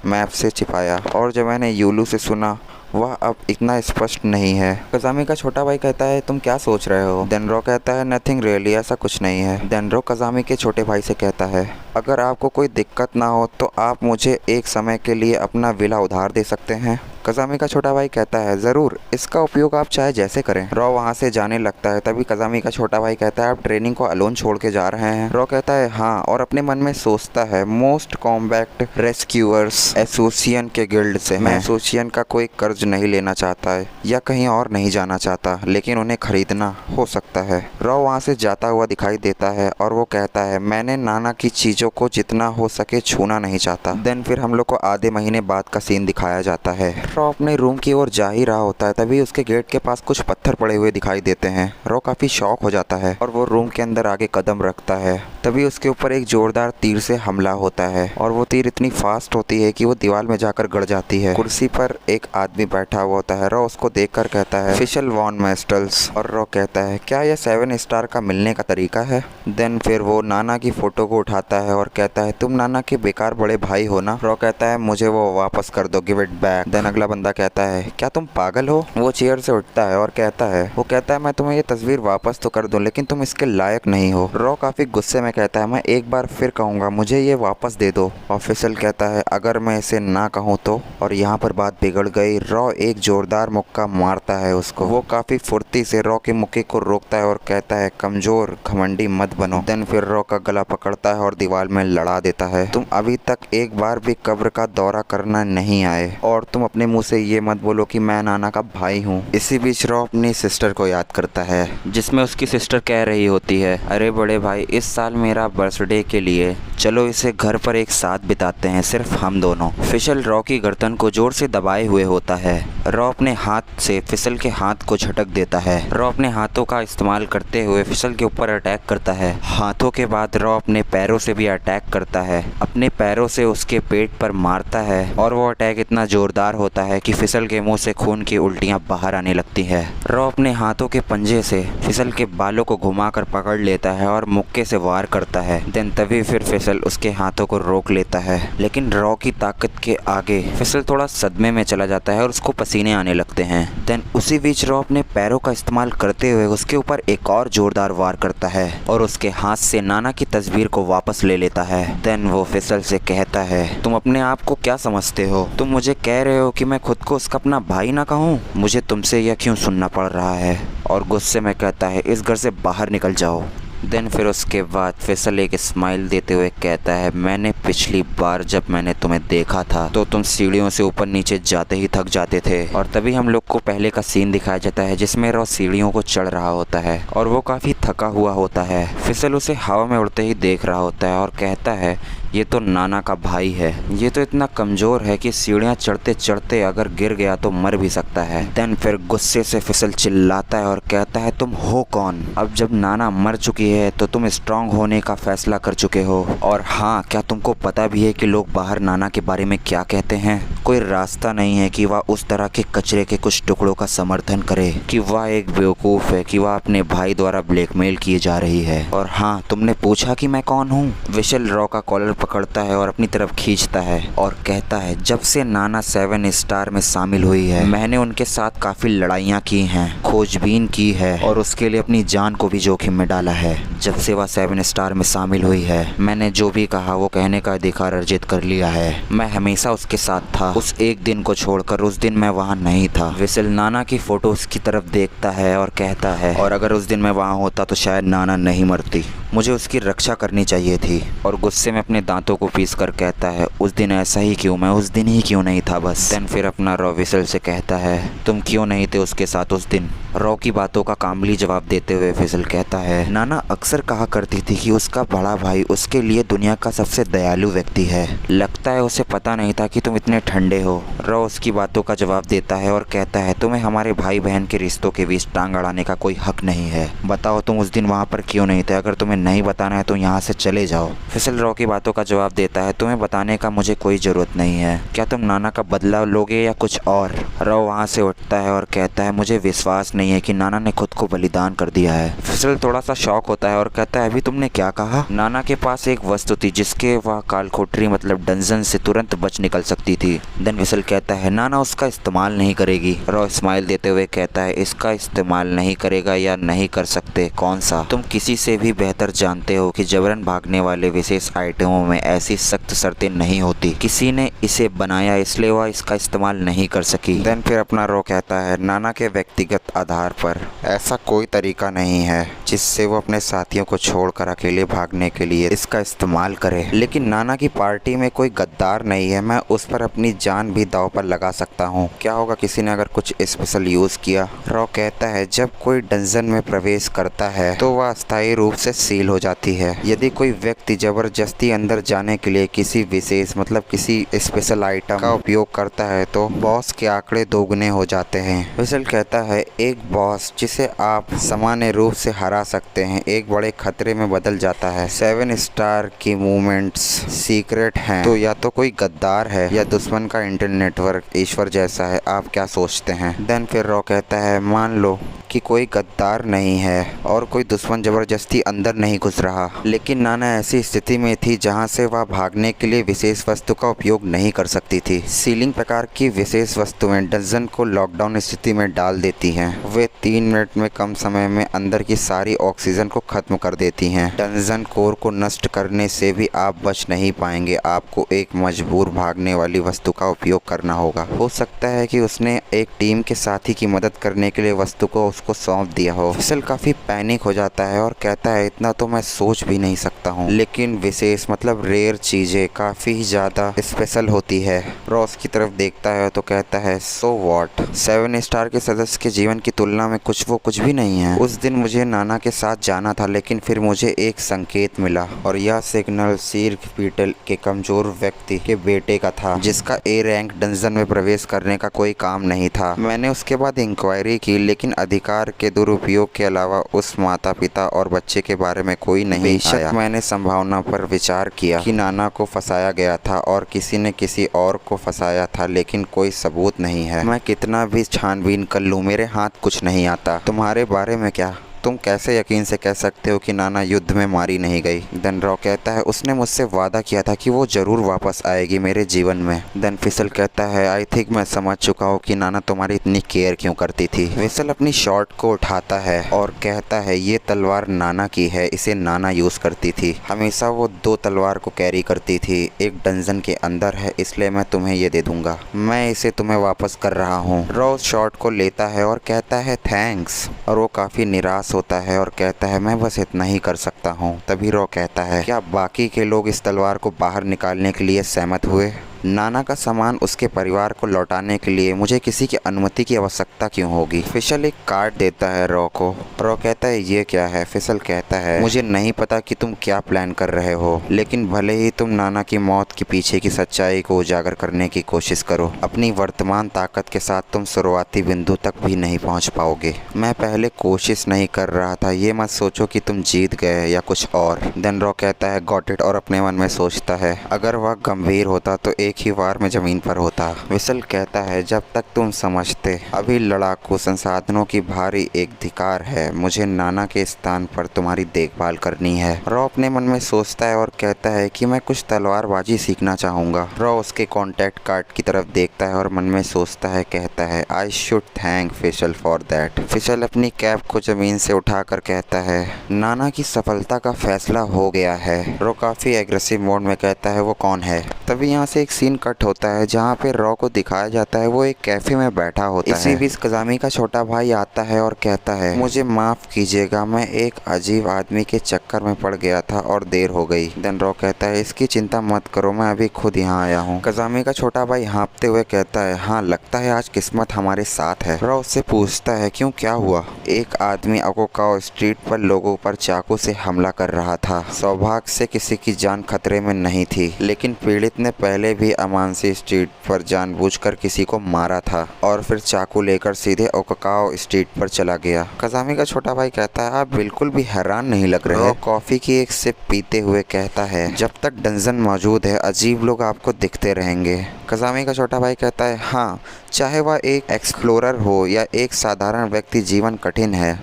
मैप से छिपाया? और जो मैंने यूलू से सुना वह अब इतना स्पष्ट नहीं है। कज़ामी का छोटा भाई कहता है, तुम क्या सोच रहे हो? देन रॉ कहता है, नथिंग रियली, ऐसा कुछ नहीं है। देन रॉ कज़ामी के छोटे भाई से कहता है, अगर आपको कोई दिक्कत ना हो तो आप मुझे एक समय के लिए अपना विला उधार दे सकते हैं। कज़ामी का छोटा भाई कहता है, ज़रूर, इसका उपयोग आप चाहे जैसे करें। रॉ वहाँ से जाने लगता है। तभी कज़ामी का छोटा भाई कहता है, आप ट्रेनिंग को अलोन छोड़ के जा रहे हैं? रॉ कहता है, हाँ, और अपने मन में सोचता है, मोस्ट कॉम्बैक्ट रेस्क्यूअर्स एसोसिएशन के गिल्ड से। मैं एसोसिएशन का कोई कर्ज नहीं लेना चाहता है या कहीं और नहीं जाना चाहता, लेकिन उन्हें खरीदना हो सकता है। रॉ वहाँ से जाता हुआ दिखाई देता है और वो कहता है, मैंने नाना की चीज़ों को जितना हो सके छूना नहीं चाहता। देन फिर हम लोग को आधे महीने बाद का सीन दिखाया जाता है। रॉ अपने रूम की ओर जा ही रहा होता है, तभी उसके गेट के पास कुछ पत्थर पड़े हुए दिखाई देते हैं। रॉ काफी शॉक हो जाता है और वो रूम के अंदर आगे कदम रखता है। तभी उसके ऊपर एक जोरदार तीर से हमला होता है और वो तीर इतनी फास्ट होती है कि वो दीवार में जाकर गड़ जाती है। कुर्सी पर एक आदमी बैठा हुआ होता है। रॉ उसको देखकर कहता है, फिशल वॉन मेस्टल्स। और रॉ कहता है, क्या यह 7 स्टार का मिलने का तरीका है? देन फिर वो नाना की फोटो को उठाता है और कहता है, तुम नाना के बेकार बड़े भाई हो ना? रॉ कहता है, मुझे वो वापस कर दो, गिव इट बैक। देन अगला वाला बंदा कहता है, क्या तुम पागल हो? वो चेयर से उठता है और कहता है मैं तुम्हें ये तस्वीर वापस तो कर दूं, लेकिन तुम इसके लायक नहीं हो। रॉ काफी गुस्से में कहता है, मैं एक बार फिर कहूंगा, मुझे ये वापस दे दो। और फिसल कहता है, अगर मैं इसे ना कहूँ तो? और यहाँ पर बात बिगड़ गई। रॉ एक जोरदार मुक्का मारता है उसको। वो काफी फुर्ती से रॉ के मुक्के को रोकता है और कहता है, कमजोर घमंडी मत बनो। देन फिर रॉ का गला पकड़ता है और दीवार में लड़ा देता है। तुम अभी तक एक बार भी कब्र का दौरा करना नहीं आए और तुम अपने मुंह से ये मत बोलो कि मैं नाना का भाई हूँ। इसी बीच रॉ अपनी सिस्टर को याद करता है, जिसमें उसकी सिस्टर कह रही होती है, अरे बड़े भाई, इस साल मेरा बर्थडे के लिए चलो इसे घर पर एक साथ बिताते हैं, सिर्फ हम दोनों। फिसल रॉ की गर्दन को जोर से दबाए हुए होता है। रॉ अपने हाथ से फिसल के हाथ को झटक देता है। रॉ अपने हाथों का इस्तेमाल करते हुए फिसल के ऊपर अटैक करता है। हाथों के बाद रॉ अपने पैरों से भी अटैक करता है। अपने पैरों से उसके पेट पर मारता है और वो अटैक इतना जोरदार होता है कि फिसल के मुंह से खून की उल्टियां बाहर आने लगती है। रॉ अपने हाथों के पंजे से फिसल के बालों को घुमाकर पकड़ लेता है और मुक्के से वार करता है। देन तभी फिर फिसल उसके हाथों को रोक लेता है, लेकिन रॉ की ताकत के आगे फिसल थोड़ा सदमे में चला जाता है और उसको पसीने आने लगते हैं। देन उसी बीच रॉ अपने पैरों का इस्तेमाल करते हुए उसके ऊपर एक और जोरदार वार करता है और उसके हाथ से नाना की तस्वीर को वापस ले लेता है। देन वो फिसल से कहता है, तुम अपने आप को क्या समझते हो? तुम मुझे कह रहे हो कि मैं खुद को उसका अपना भाई ना कहूँ? मुझे तुमसे यह क्यों सुनना पड़ रहा है? और गुस्से में कहता है, इस घर से बाहर निकल जाओ। देन फिर उसके बाद फिसल एक स्माइल देते हुए कहता है, मैंने पिछली बार जब मैंने तुम्हें देखा था तो तुम सीढ़ियों से ऊपर नीचे जाते ही थक जाते थे। और तभी हम लोग को पहले का सीन दिखाया जाता है जिसमें रॉ सीढ़ियों को चढ़ रहा होता है और वो काफ़ी थका हुआ होता है। फिसल उसे हवा में उड़ते ही देख रहा होता है और कहता है, ये तो नाना का भाई है, ये तो इतना कमज़ोर है कि सीढ़ियाँ चढ़ते चढ़ते अगर गिर गया तो मर भी सकता है। देन फिर गुस्से से फिसल चिल्लाता है और कहता है, तुम हो कौन? अब जब नाना मर चुकी है तो तुम स्ट्रांग होने का फैसला कर चुके हो। और हाँ, क्या तुमको पता भी है कि लोग बाहर नाना के बारे में क्या कहते हैं? कोई रास्ता नहीं है कि वह उस तरह के कचरे के कुछ टुकड़ों का समर्थन करे, कि वह एक बेवकूफ़ है, कि वह अपने भाई द्वारा ब्लैकमेल की जा रही है। और हाँ, तुमने पूछा कि मैं कौन हूँ? विशल रॉ का कॉलर पकड़ता है और अपनी तरफ खींचता है और कहता है, जब से नाना 7 स्टार में शामिल हुई है मैंने उनके साथ काफ़ी लड़ाइयाँ की हैं, खोजबीन की है और उसके लिए अपनी जान को भी जोखिम में डाला है। जब से वह 7 स्टार में शामिल हुई है मैंने जो भी कहा वो कहने का अधिकार अर्जित कर लिया है। मैं हमेशा उसके साथ था, उस एक दिन को छोड़कर। उस दिन मैं वहाँ नहीं था। विशल नाना की फोटो उसकी तरफ देखता है और कहता है, और अगर उस दिन मैं वहाँ होता तो शायद नाना नहीं मरती, मुझे उसकी रक्षा करनी चाहिए थी। और गुस्से में अपने दांतों को पीस कर कहता है, उस दिन ऐसा ही क्यों, मैं उस दिन ही क्यों नहीं था बस। देन फिर अपना रॉ विशल से कहता है, तुम क्यों नहीं थे उसके साथ उस दिन? रॉ की बातों का कामली जवाब देते हुए फिसल कहता है, नाना अक्सर कहा करती थी कि उसका बड़ा भाई उसके लिए दुनिया का सबसे दयालु व्यक्ति है। लगता है उसे पता नहीं था कि तुम इतने ठंडे हो। रॉ उसकी बातों का जवाब देता है और कहता है, तुम्हें हमारे भाई बहन के रिश्तों के बीच टांग अड़ाने का कोई हक नहीं है। बताओ तुम उस दिन वहाँ पर क्यों नहीं थे? अगर तुम्हें नहीं बताना है तो यहाँ से चले जाओ। फिसल रॉ की बातों का जवाब देता है, तुम्हें बताने का मुझे कोई ज़रूरत नहीं है। क्या तुम नाना का बदला लोगे या कुछ और? रॉ वहाँ से उठता है और कहता है, मुझे विश्वास नहीं है कि नाना ने खुद को बलिदान कर दिया है। फिसल थोड़ा सा शॉक होता है और कहता है, अभी तुमने क्या कहा? नाना के पास एक वस्तु थी जिसके वह कालकोठरी मतलब डंजन से तुरंत बच निकल सकती थी। देन फिसल कहता है, नाना उसका इस्तेमाल नहीं करेगी। रॉ स्माइल देते हुए कहता है, इसका इस्तेमाल नहीं करेगा या नहीं कर सकते, कौन सा? तुम किसी से भी बेहतर जानते हो कि जबरन भागने वाले विशेष आइटमों में ऐसी सख्त शर्तें नहीं होती। किसी ने इसे बनाया इसलिए वह इसका इस्तेमाल नहीं कर सकी। देन फिर अपना रॉ कहता है, नाना के व्यक्तिगत आधार पर ऐसा कोई तरीका नहीं है जिससे वो अपने साथियों को छोड़कर अकेले भागने के लिए इसका इस्तेमाल करे। लेकिन नाना की पार्टी में कोई गद्दार नहीं है, मैं उस पर अपनी जान भी दांव पर लगा सकता हूँ। क्या होगा किसी ने अगर कुछ स्पेशल यूज किया? रॉ कहता है, जब कोई डंजन में प्रवेश करता है तो वह अस्थायी रूप से सील हो जाती है। यदि कोई व्यक्ति जबरदस्ती अंदर जाने के लिए किसी विशेष मतलब किसी स्पेशल आइटम का उपयोग करता है तो बॉस के आंकड़े दोगुने हो जाते हैं। विशल कहता है, एक बॉस जिसे आप सामान्य रूप से हरा सकते हैं एक बड़े खतरे में बदल जाता है। 7 स्टार की मूवमेंट्स सीक्रेट हैं तो या तो कोई गद्दार है या दुश्मन का इंटरनेट नेटवर्क ईश्वर जैसा है। आप क्या सोचते हैं? देन फिर रॉ कहता है मान लो कि कोई गद्दार नहीं है और कोई दुश्मन जबरदस्ती अंदर नहीं घुस रहा, लेकिन नाना ऐसी स्थिति में थी जहां से वह भागने के लिए विशेष वस्तु का उपयोग नहीं कर सकती थी। सीलिंग प्रकार की विशेष वस्तुएं डंजन को लॉकडाउन स्थिति में डाल देती हैं। वे 3 मिनट में कम समय में अंदर की सारी ऑक्सीजन को खत्म कर देती हैं। डंजन कोर को नष्ट करने से भी आप बच नहीं पाएंगे। आपको एक मजबूर भागने वाली वस्तु का उपयोग करना होगा। हो सकता है कि उसने एक टीम के साथी की मदद करने के लिए वस्तु को उसको सौंप दिया हो। फिसल काफी पैनिक हो जाता है और कहता है इतना तो मैं सोच भी नहीं सकता हूँ, लेकिन विशेष मतलब रेयर चीजें काफी ज्यादा स्पेशल होती है। रॉस की तरफ देखता है तो कहता है सो व्हाट, 7 स्टार के सदस्य के जीवन की तुलना में कुछ भी नहीं है। उस दिन मुझे नाना के साथ जाना था, लेकिन फिर मुझे एक संकेत मिला और यह सिग्नल सीर्क पीटल के कमजोर व्यक्ति के बेटे का था, जिसका ए रैंक डंजन में प्रवेश करने का कोई काम नहीं था। मैंने उसके बाद इंक्वायरी की, लेकिन अधिकार के दुरुपयोग के अलावा उस माता पिता और बच्चे के बारे में कोई नहीं आया। मैंने संभावना पर विचार किया कि नाना को फंसाया गया था और किसी ने किसी और को फंसाया था, लेकिन कोई सबूत नहीं है। मैं कितना भी छानबीन कर लूं, मेरे हाथ कुछ नहीं आता। तुम्हारे बारे में क्या? तुम कैसे यकीन से कह सकते हो कि नाना युद्ध में मारी नहीं गई? देन रॉ कहता है उसने मुझसे वादा किया था कि वो जरूर वापस आएगी मेरे जीवन में। देन फिसल कहता है आई थिंक मैं समझ चुका हूँ कि नाना तुम्हारी इतनी केयर क्यों करती थी। फिसल अपनी शॉर्ट को उठाता है और कहता है ये तलवार नाना की है, इसे नाना यूज करती थी। हमेशा वो 2 तलवार को कैरी करती थी। एक डंजन के अंदर है, इसलिए मैं तुम्हें ये दे दूंगा। मैं इसे तुम्हें वापस कर रहा हूँ। रॉ शॉर्ट को लेता है और कहता है थैंक्स, और वो काफी निराश होता है और कहता है मैं बस इतना ही कर सकता हूँ। तभी रॉ कहता है क्या बाकी के लोग इस तलवार को बाहर निकालने के लिए सहमत हुए? नाना का सामान उसके परिवार को लौटाने के लिए मुझे किसी की अनुमति की आवश्यकता क्यों होगी? फिसल एक कार्ड देता है रॉ को। रॉ कहता है ये क्या है? फिसल कहता है मुझे नहीं पता कि तुम क्या प्लान कर रहे हो, लेकिन भले ही तुम नाना की मौत के पीछे की सच्चाई को उजागर करने की कोशिश करो, अपनी वर्तमान ताकत के साथ तुम शुरुआती बिंदु तक भी नहीं पहुंच पाओगे। मैं पहले कोशिश नहीं कर रहा था, ये मत सोचो कि तुम जीत गए या कुछ और। देन रॉ कहता है गॉट इट, और अपने मन में सोचता है अगर वह गंभीर होता तो एक ही बार में जमीन पर होता। विसल कहता है जब तक तुम समझते अभी लड़ाकू संसाधनों की भारी एक अधिकार है, मुझे नाना के स्थान पर तुम्हारी देखभाल करनी है। रॉ अपने मन में सोचता है और कहता है कि मैं कुछ तलवारबाजी सीखना चाहूंगा। रॉ उसके कॉन्टैक्ट कार्ड की तरफ देखता है और मन में सोचता है, कहता है I should thank Fishel for that. Fishel अपनी कैप को जमीन से उठाकर कहता है नाना की सफलता का फैसला हो गया है। रॉ काफी एग्रेसिव मोड में कहता है वो कौन है? तभी यहाँ से एक सीन कट होता है जहाँ पे रॉ को दिखाया जाता है वो एक कैफे में बैठा होता है। इसी बीच कजामी का छोटा भाई आता है और कहता है मुझे माफ कीजिएगा, मैं एक अजीब आदमी के चक्कर में पड़ गया था और देर हो गई। देन रॉ कहता है इसकी चिंता मत करो, मैं अभी खुद यहाँ आया हूँ। कजामी का छोटा भाई हाँफते हुए कहता है हाँ लगता है आज किस्मत हमारे साथ है। रॉ उससे पूछता है क्यों, क्या हुआ? एक आदमी अकोकाओ स्ट्रीट पर लोगों पर चाकू से हमला कर रहा था। सौभाग्य से किसी की जान खतरे में नहीं थी, लेकिन पीड़ित ने पहले भी अमानसी स्ट्रीट पर जानबूझकर किसी को मारा था और फिर चाकू लेकर सीधे ओकाकाओ स्ट्रीट पर चला गया। कजामी का छोटा भाई कहता है आप बिल्कुल भी हैरान नहीं लग रहे। कॉफी की एक सिप पीते हुए कहता है जब तक डंजन मौजूद है अजीब लोग आपको दिखते रहेंगे। कजामी का छोटा भाई कहता है हाँ, चाहे वह एक एक्सप्लोरर हो या एक साधारण व्यक्ति, जीवन कठिन है।